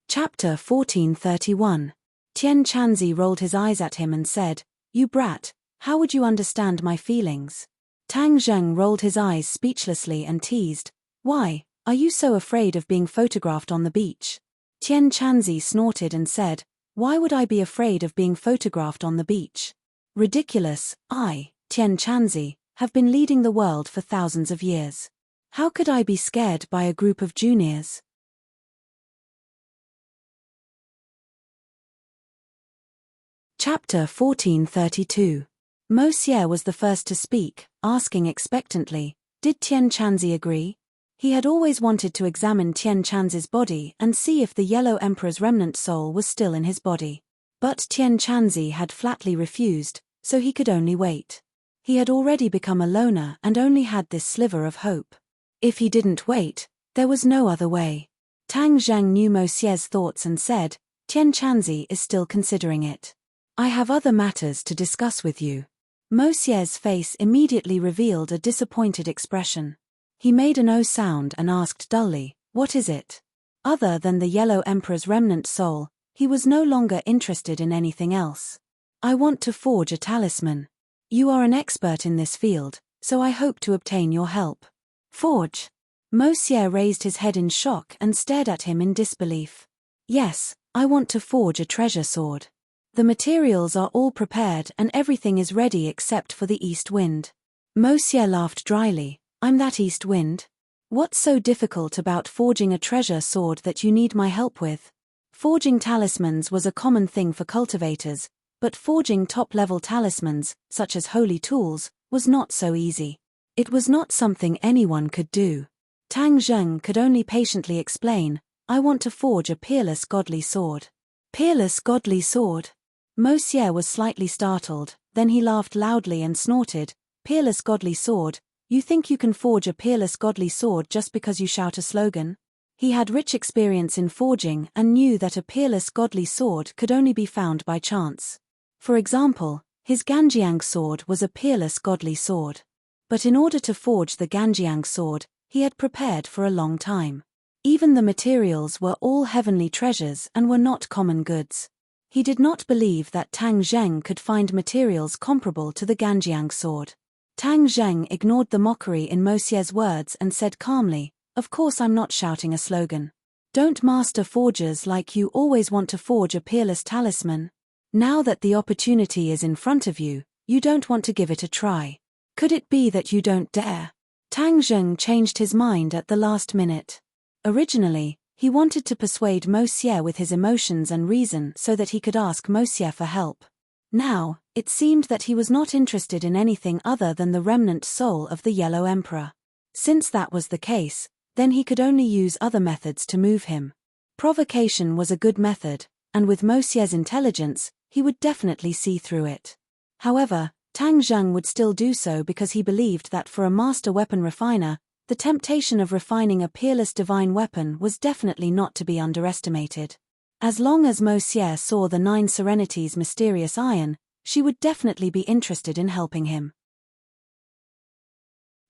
Chapter 1431. Tian Chanzi rolled his eyes at him and said, "You brat, how would you understand my feelings?" Tang Zheng rolled his eyes speechlessly and teased, "Why, are you so afraid of being photographed on the beach?" Tian Chanzi snorted and said, "Why would I be afraid of being photographed on the beach? Ridiculous, I, Tian Chanzi, have been leading the world for thousands of years. How could I be scared by a group of juniors?" Chapter 1432. Mo Xie was the first to speak, asking expectantly, "Did Tian Chanzi agree?" He had always wanted to examine Tian Chanzi's body and see if the Yellow Emperor's remnant soul was still in his body. But Tian Chanzi had flatly refused, so he could only wait. He had already become a loner and only had this sliver of hope. If he didn't wait, there was no other way. Tang Zheng knew Mo Xie's thoughts and said, "Tian Chanzi is still considering it. I have other matters to discuss with you." Mo Xie's face immediately revealed a disappointed expression. He made an "oh" sound and asked dully, "What is it?" Other than the Yellow Emperor's remnant soul, he was no longer interested in anything else. "I want to forge a talisman. You are an expert in this field, so I hope to obtain your help." "Forge?" Mo Xie raised his head in shock and stared at him in disbelief. "Yes, I want to forge a treasure sword. The materials are all prepared and everything is ready except for the east wind." Mo Xie laughed dryly, "I'm that east wind? What's so difficult about forging a treasure sword that you need my help with?" Forging talismans was a common thing for cultivators, but forging top-level talismans, such as holy tools, was not so easy. It was not something anyone could do. Tang Zheng could only patiently explain, "I want to forge a peerless godly sword." "Peerless godly sword?" Mo Xie was slightly startled, then he laughed loudly and snorted, "Peerless godly sword? You think you can forge a peerless godly sword just because you shout a slogan?" He had rich experience in forging and knew that a peerless godly sword could only be found by chance. For example, his Ganjiang sword was a peerless godly sword. But in order to forge the Ganjiang sword, he had prepared for a long time. Even the materials were all heavenly treasures and were not common goods. He did not believe that Tang Zheng could find materials comparable to the Ganjiang sword. Tang Zheng ignored the mockery in Mo Xie's words and said calmly, "Of course I'm not shouting a slogan. Don't master forgers like you always want to forge a peerless talisman? Now that the opportunity is in front of you, you don't want to give it a try. Could it be that you don't dare?" Tang Zheng changed his mind at the last minute. Originally, he wanted to persuade Mo Xie with his emotions and reason so that he could ask Mo Xie for help. Now, it seemed that he was not interested in anything other than the remnant soul of the Yellow Emperor. Since that was the case, then he could only use other methods to move him. Provocation was a good method, and with Mo Xie's intelligence, he would definitely see through it. However, Tang Zheng would still do so because he believed that for a master weapon refiner, the temptation of refining a peerless divine weapon was definitely not to be underestimated. As long as Monsieur saw the 9 Serenities' mysterious iron, she would definitely be interested in helping him.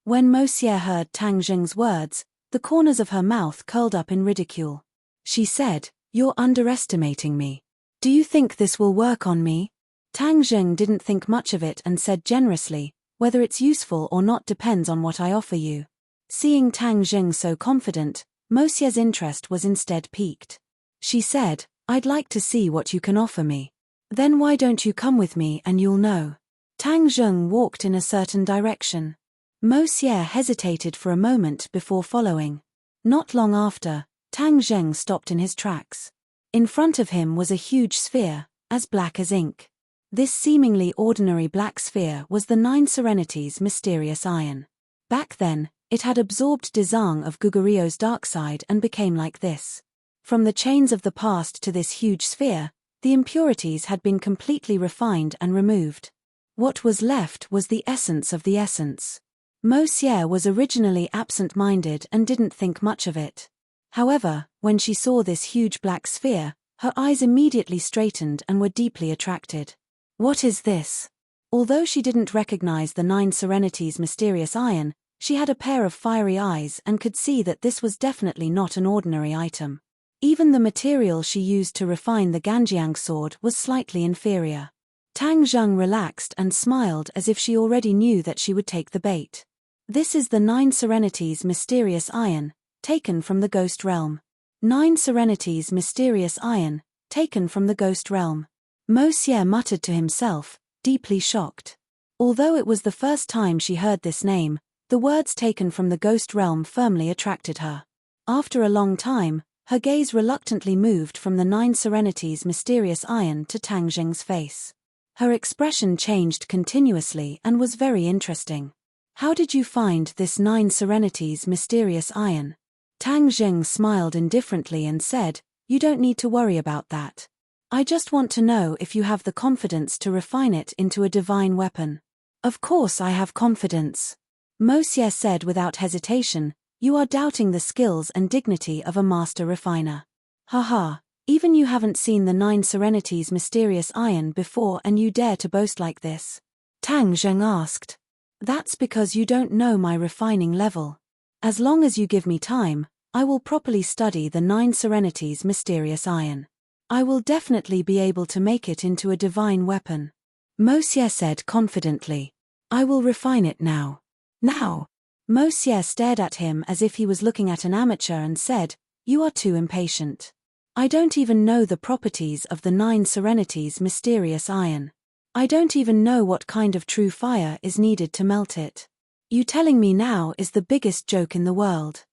When Monsieur heard Tang Zheng's words, the corners of her mouth curled up in ridicule. She said, "You're underestimating me. Do you think this will work on me?" Tang Zheng didn't think much of it and said generously, "Whether it's useful or not depends on what I offer you." Seeing Tang Zheng so confident, Monsieur's interest was instead piqued. She said, "I'd like to see what you can offer me. Then why don't you come with me and you'll know." Tang Zheng walked in a certain direction. Monsieur hesitated for a moment before following. Not long after, Tang Zheng stopped in his tracks. In front of him was a huge sphere, as black as ink. This seemingly ordinary black sphere was the 9 Serenities' mysterious iron. Back then, it had absorbed Dezang of Gugurio's dark side and became like this. From the chains of the past to this huge sphere, the impurities had been completely refined and removed. What was left was the essence of the essence. Monsieur was originally absent-minded and didn't think much of it. However, when she saw this huge black sphere, her eyes immediately straightened and were deeply attracted. What is this? Although she didn't recognize the 9 Serenities' mysterious iron, she had a pair of fiery eyes and could see that this was definitely not an ordinary item. Even the material she used to refine the Ganjiang sword was slightly inferior. Tang Zheng relaxed and smiled as if she already knew that she would take the bait. This is the 9 Serenities' mysterious iron, taken from the ghost realm. 9 Serenities' mysterious iron, taken from the ghost realm. Monsieur muttered to himself, deeply shocked. Although it was the first time she heard this name, the words taken from the ghost realm firmly attracted her. After a long time, her gaze reluctantly moved from the 9 Serenities' mysterious iron to Tang Zheng's face. Her expression changed continuously and was very interesting. "How did you find this 9 Serenities' mysterious iron?" Tang Zheng smiled indifferently and said, "You don't need to worry about that. I just want to know if you have the confidence to refine it into a divine weapon." "Of course I have confidence," Monsieur said without hesitation. "You are doubting the skills and dignity of a master refiner. Haha, even you haven't seen the 9 Serenities' mysterious iron before and you dare to boast like this?" Tang Zheng asked. "That's because you don't know my refining level. As long as you give me time, I will properly study the 9 Serenities' mysterious iron. I will definitely be able to make it into a divine weapon," Monsieur said confidently. "I will refine it now." "Now?" Monsieur stared at him as if he was looking at an amateur and said, "You are too impatient. I don't even know the properties of the 9 Serenities' mysterious iron. I don't even know what kind of true fire is needed to melt it. You telling me now is the biggest joke in the world."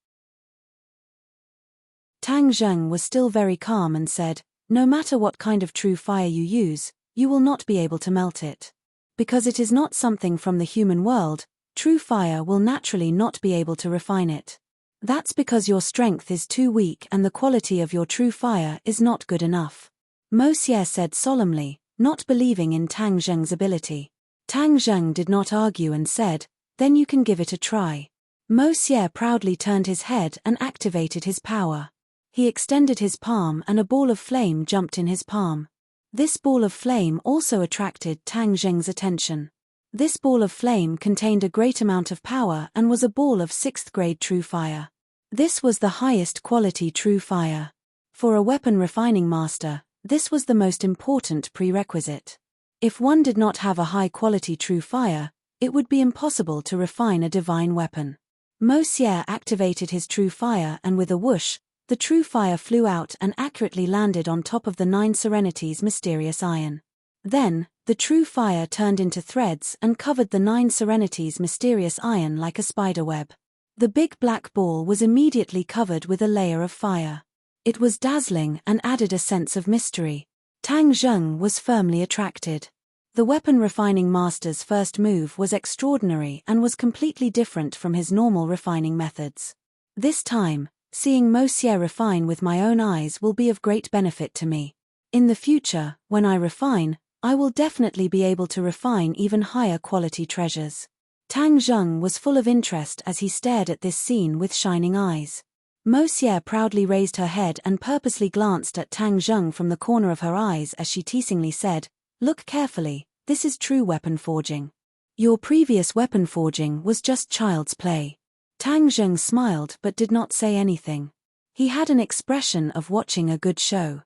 Tang Zheng was still very calm and said, "No matter what kind of true fire you use, you will not be able to melt it. Because it is not something from the human world, true fire will naturally not be able to refine it. That's because your strength is too weak and the quality of your true fire is not good enough," Monsieur said solemnly, not believing in Tang Zheng's ability. Tang Zheng did not argue and said, "Then you can give it a try." Monsieur proudly turned his head and activated his power. He extended his palm and a ball of flame jumped in his palm. This ball of flame also attracted Tang Zheng's attention. This ball of flame contained a great amount of power and was a ball of 6th grade true fire. This was the highest quality true fire. For a weapon refining master, this was the most important prerequisite. If one did not have a high-quality true fire, it would be impossible to refine a divine weapon. Monsieur activated his true fire and with a whoosh, the true fire flew out and accurately landed on top of the 9 Serenities' mysterious iron. Then, the true fire turned into threads and covered the 9 Serenities' mysterious iron like a spider web. The big black ball was immediately covered with a layer of fire. It was dazzling and added a sense of mystery. Tang Zheng was firmly attracted. The weapon refining master's first move was extraordinary and was completely different from his normal refining methods. This time, seeing Monsieur refine with my own eyes will be of great benefit to me. In the future, when I refine, I will definitely be able to refine even higher quality treasures. Tang Zheng was full of interest as he stared at this scene with shining eyes. Mo Xie proudly raised her head and purposely glanced at Tang Zheng from the corner of her eyes as she teasingly said, "Look carefully, this is true weapon forging. Your previous weapon forging was just child's play." Tang Zheng smiled but did not say anything. He had an expression of watching a good show.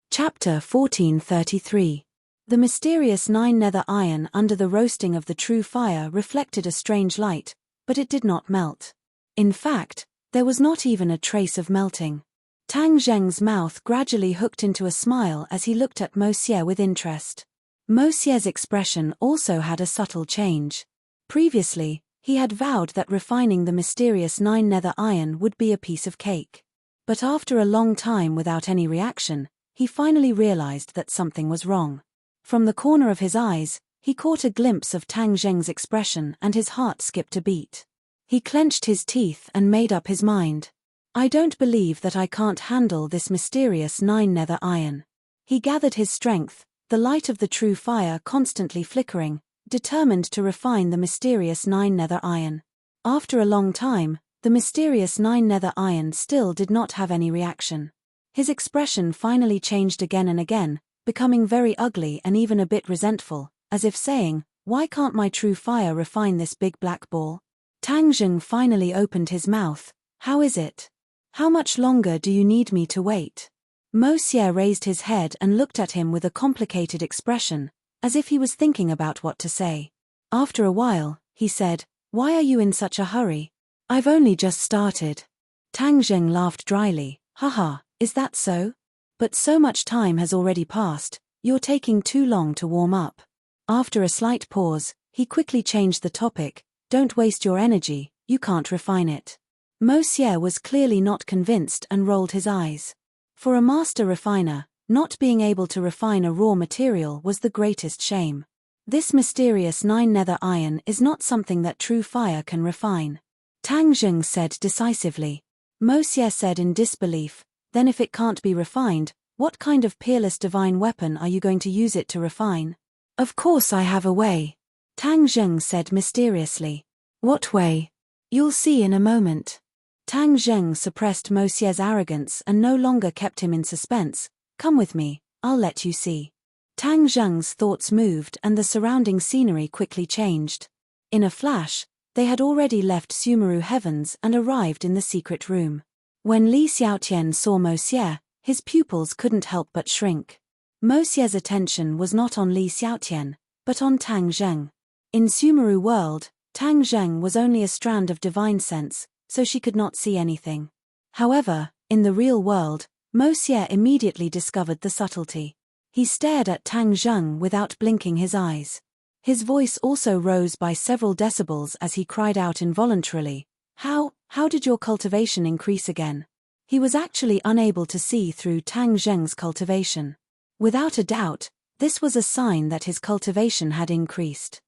Chapter 1433. The mysterious 9 nether iron under the roasting of the true fire reflected a strange light, but it did not melt. In fact, there was not even a trace of melting. Tang Zheng's mouth gradually hooked into a smile as he looked at Mo Xie with interest. Mo Xie's expression also had a subtle change. Previously, he had vowed that refining the mysterious 9 nether iron would be a piece of cake. But after a long time without any reaction, he finally realized that something was wrong. From the corner of his eyes, he caught a glimpse of Tang Zheng's expression and his heart skipped a beat. He clenched his teeth and made up his mind. "I don't believe that I can't handle this mysterious 9 nether iron." He gathered his strength, the light of the true fire constantly flickering, determined to refine the mysterious 9 nether iron. After a long time, the mysterious 9 nether iron still did not have any reaction. His expression finally changed again and again, becoming very ugly and even a bit resentful, as if saying, "Why can't my true fire refine this big black ball?" Tang Zheng finally opened his mouth. "How is it? How much longer do you need me to wait?" Mo Xie raised his head and looked at him with a complicated expression, as if he was thinking about what to say. After a while, he said, "Why are you in such a hurry? I've only just started." Tang Zheng laughed dryly. "Haha, is that so? But so much time has already passed, you're taking too long to warm up." After a slight pause, he quickly changed the topic. "Don't waste your energy, you can't refine it." Mo Xie was clearly not convinced and rolled his eyes. For a master refiner, not being able to refine a raw material was the greatest shame. This mysterious 9 nether iron is not something that true fire can refine. Tang Zheng said decisively. Mo Xie said in disbelief, "Then if it can't be refined, what kind of peerless divine weapon are you going to use it to refine?" "Of course I have a way," Tang Zheng said mysteriously. "What way?" "You'll see in a moment." Tang Zheng suppressed Mo Xie's arrogance and no longer kept him in suspense. "Come with me, I'll let you see." Tang Zheng's thoughts moved and the surrounding scenery quickly changed. In a flash, they had already left Sumeru Heavens and arrived in the secret room. When Li Xiaotian saw Mo Xie, his pupils couldn't help but shrink. Mo Xie's attention was not on Li Xiaotian, but on Tang Zheng. In Sumeru world, Tang Zheng was only a strand of divine sense, so she could not see anything. However, in the real world, Mo Xie immediately discovered the subtlety. He stared at Tang Zheng without blinking his eyes. His voice also rose by several decibels as he cried out involuntarily, How did your cultivation increase again?" He was actually unable to see through Tang Zheng's cultivation. Without a doubt, this was a sign that his cultivation had increased.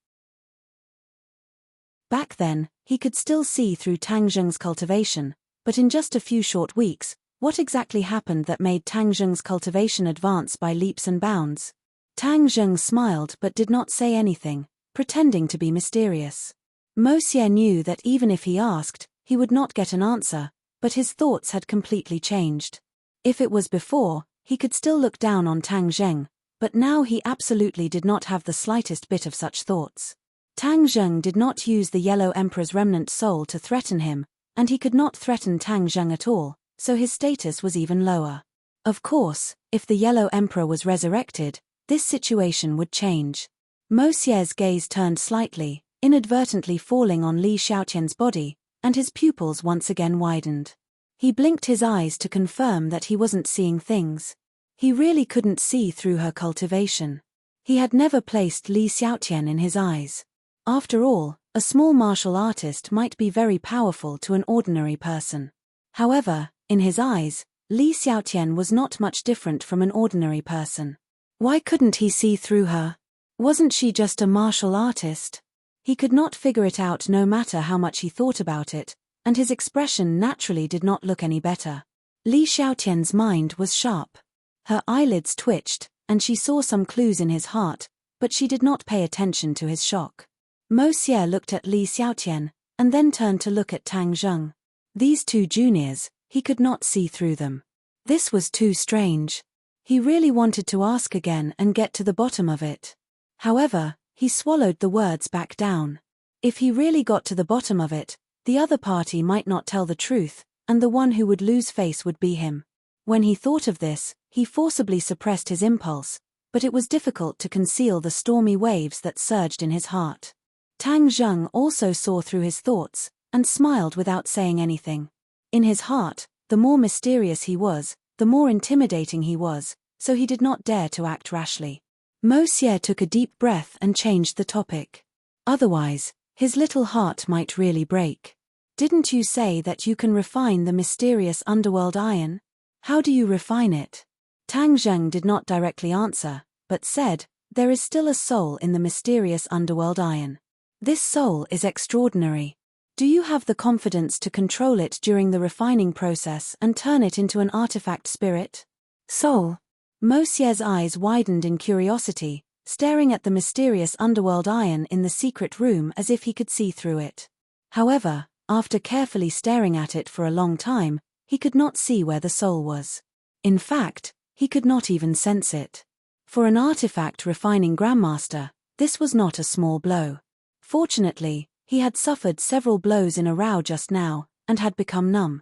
Back then, he could still see through Tang Zheng's cultivation, but in just a few short weeks, what exactly happened that made Tang Zheng's cultivation advance by leaps and bounds? Tang Zheng smiled but did not say anything, pretending to be mysterious. Mo Xie knew that even if he asked, he would not get an answer, but his thoughts had completely changed. If it was before, he could still look down on Tang Zheng, but now he absolutely did not have the slightest bit of such thoughts. Tang Zheng did not use the Yellow Emperor's remnant soul to threaten him, and he could not threaten Tang Zheng at all, so his status was even lower. Of course, if the Yellow Emperor was resurrected, this situation would change. Mo Xie's gaze turned slightly, inadvertently falling on Li Xiaotian's body, and his pupils once again widened. He blinked his eyes to confirm that he wasn't seeing things. He really couldn't see through her cultivation. He had never placed Li Xiaotian in his eyes. After all, a small martial artist might be very powerful to an ordinary person. However, in his eyes, Li Xiaotian was not much different from an ordinary person. Why couldn't he see through her? Wasn't she just a martial artist? He could not figure it out no matter how much he thought about it, and his expression naturally did not look any better. Li Xiaotian's mind was sharp. Her eyelids twitched, and she saw some clues in his heart, but she did not pay attention to his shock. Mo Xie looked at Li Xiaotian, and then turned to look at Tang Zheng. These two juniors, he could not see through them. This was too strange. He really wanted to ask again and get to the bottom of it. However, he swallowed the words back down. If he really got to the bottom of it, the other party might not tell the truth, and the one who would lose face would be him. When he thought of this, he forcibly suppressed his impulse, but it was difficult to conceal the stormy waves that surged in his heart. Tang Zheng also saw through his thoughts, and smiled without saying anything. In his heart, the more mysterious he was, the more intimidating he was, so he did not dare to act rashly. Mo Xie took a deep breath and changed the topic. Otherwise, his little heart might really break. Didn't you say that you can refine the mysterious underworld iron? How do you refine it? Tang Zheng did not directly answer, but said, there is still a soul in the mysterious underworld iron. This soul is extraordinary. Do you have the confidence to control it during the refining process and turn it into an artifact spirit? Soul. Mo Xie's eyes widened in curiosity, staring at the mysterious underworld iron in the secret room as if he could see through it. However, after carefully staring at it for a long time, he could not see where the soul was. In fact, he could not even sense it. For an artifact refining grandmaster, this was not a small blow. Fortunately, he had suffered several blows in a row just now, and had become numb.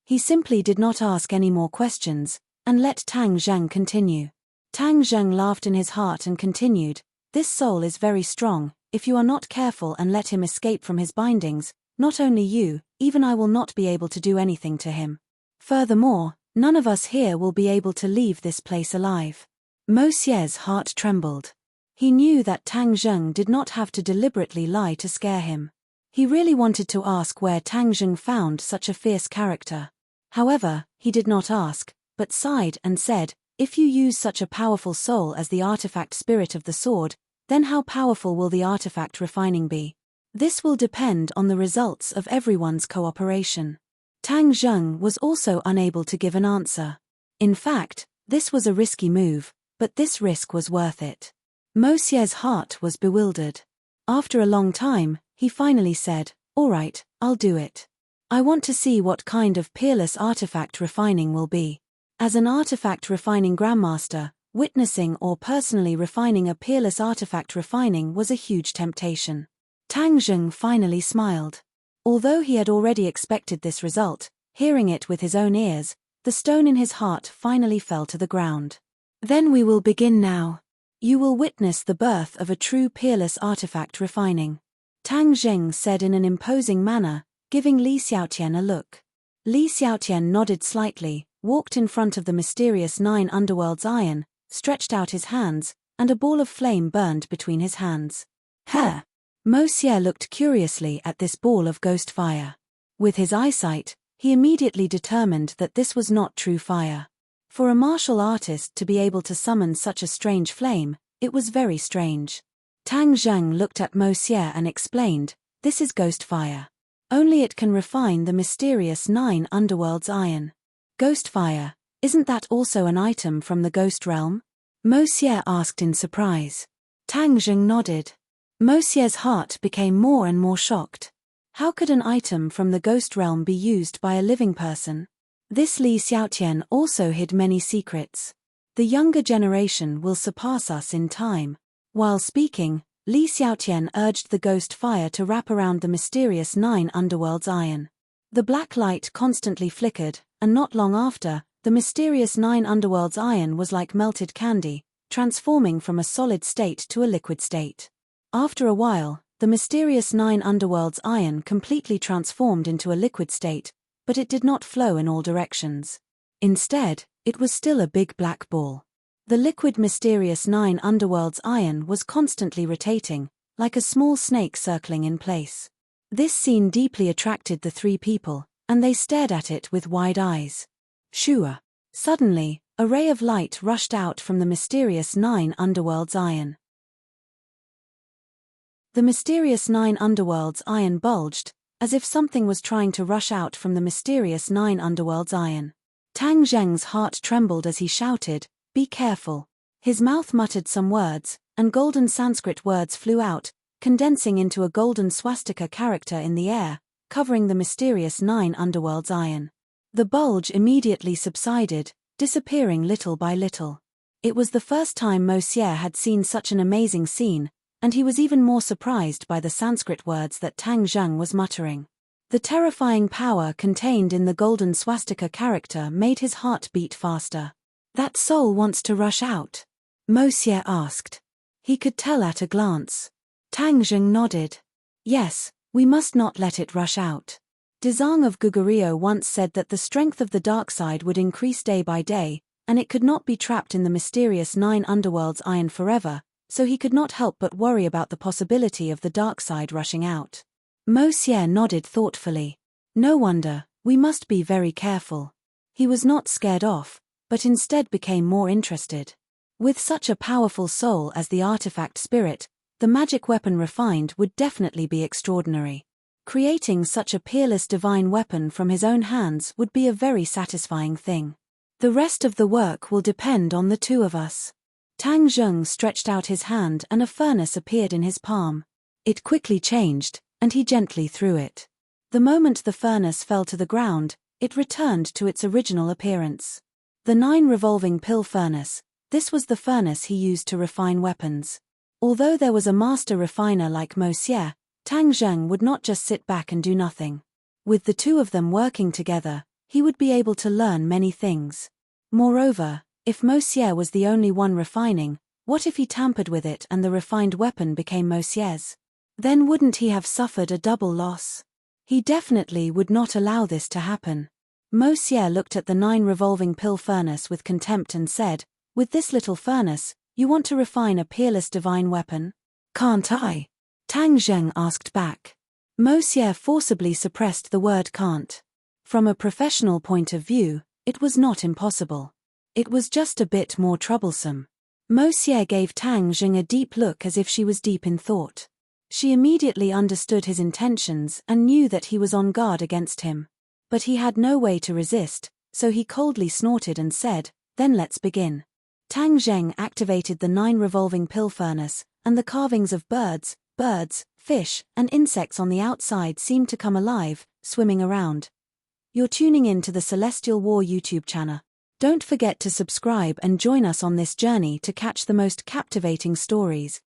He simply did not ask any more questions, and let Tang Zheng continue. Tang Zheng laughed in his heart and continued, this soul is very strong. If you are not careful and let him escape from his bindings, not only you, even I will not be able to do anything to him. Furthermore, none of us here will be able to leave this place alive. Mo Xie's heart trembled. He knew that Tang Zheng did not have to deliberately lie to scare him. He really wanted to ask where Tang Zheng found such a fierce character. However, he did not ask, but sighed and said, if you use such a powerful soul as the artifact spirit of the sword, then how powerful will the artifact refining be? This will depend on the results of everyone's cooperation. Tang Zheng was also unable to give an answer. In fact, this was a risky move, but this risk was worth it. Mo Xie's heart was bewildered. After a long time, he finally said, all right, I'll do it. I want to see what kind of peerless artifact refining will be. As an artifact refining grandmaster, witnessing or personally refining a peerless artifact refining was a huge temptation. Tang Zheng finally smiled. Although he had already expected this result, hearing it with his own ears, the stone in his heart finally fell to the ground. Then we will begin now. You will witness the birth of a true peerless artifact refining. Tang Zheng said in an imposing manner, giving Li Xiaotian a look. Li Xiaotian nodded slightly, walked in front of the mysterious 9 underworlds iron, stretched out his hands, and a ball of flame burned between his hands. Huh! Mo Xie looked curiously at this ball of ghost fire. With his eyesight, he immediately determined that this was not true fire. For a martial artist to be able to summon such a strange flame, it was very strange. Tang Zheng looked at Mo Xie and explained, this is ghost fire. Only it can refine the mysterious 9 underworlds iron. Ghost fire, isn't that also an item from the ghost realm? Mo Xie asked in surprise. Tang Zheng nodded. Mo Xie's heart became more and more shocked. How could an item from the ghost realm be used by a living person? This Li Xiaotian also hid many secrets. The younger generation will surpass us in time. While speaking, Li Xiaotian urged the ghost fire to wrap around the mysterious 9 underworlds iron. The black light constantly flickered, and not long after, the mysterious 9 underworlds iron was like melted candy, transforming from a solid state to a liquid state. After a while, the mysterious 9 underworlds iron completely transformed into a liquid state, but it did not flow in all directions. Instead, it was still a big black ball. The liquid mysterious 9 underworlds iron was constantly rotating, like a small snake circling in place. This scene deeply attracted the 3 people, and they stared at it with wide eyes. Shua! Suddenly, a ray of light rushed out from the mysterious 9 underworlds iron. The mysterious 9 underworlds iron bulged, as if something was trying to rush out from the mysterious 9 underworlds iron. Tang Zheng's heart trembled as he shouted, "Be careful." His mouth muttered some words, and golden Sanskrit words flew out, condensing into a golden swastika character in the air, covering the mysterious 9 underworlds iron. The bulge immediately subsided, disappearing little by little. It was the first time Monsieur had seen such an amazing scene, and he was even more surprised by the Sanskrit words that Tang Zheng was muttering. The terrifying power contained in the golden swastika character made his heart beat faster. "That soul wants to rush out?" Monsieur asked. He could tell at a glance. Tang Zheng nodded. "Yes, we must not let it rush out." Dezang of Gugurio once said that the strength of the dark side would increase day by day, and it could not be trapped in the mysterious 9 underworlds iron forever, so he could not help but worry about the possibility of the dark side rushing out. Monsieur nodded thoughtfully. "No wonder, we must be very careful." He was not scared off, but instead became more interested. With such a powerful soul as the artifact spirit, the magic weapon refined would definitely be extraordinary. Creating such a peerless divine weapon from his own hands would be a very satisfying thing. "The rest of the work will depend on the two of us." Tang Zheng stretched out his hand and a furnace appeared in his palm. It quickly changed, and he gently threw it. The moment the furnace fell to the ground, it returned to its original appearance. The 9 revolving pill furnace, this was the furnace he used to refine weapons. Although there was a master refiner like Monsieur, Tang Zheng would not just sit back and do nothing. With the two of them working together, he would be able to learn many things. Moreover, if Monsieur was the only one refining, what if he tampered with it and the refined weapon became Monsieur's? Then wouldn't he have suffered a double loss? He definitely would not allow this to happen. Monsieur looked at the 9 revolving pill furnace with contempt and said, "With this little furnace, you want to refine a peerless divine weapon?" "Can't I?" Tang Zheng asked back. Monsieur forcibly suppressed the word can't. From a professional point of view, it was not impossible. It was just a bit more troublesome. Monsieur gave Tang Zheng a deep look as if she was deep in thought. She immediately understood his intentions and knew that he was on guard against him. But he had no way to resist, so he coldly snorted and said, "Then let's begin." Tang Zheng activated the 9 revolving pill furnace, and the carvings of birds, fish, and insects on the outside seemed to come alive, swimming around. You're tuning in to the Celestial War YouTube channel. Don't forget to subscribe and join us on this journey to catch the most captivating stories.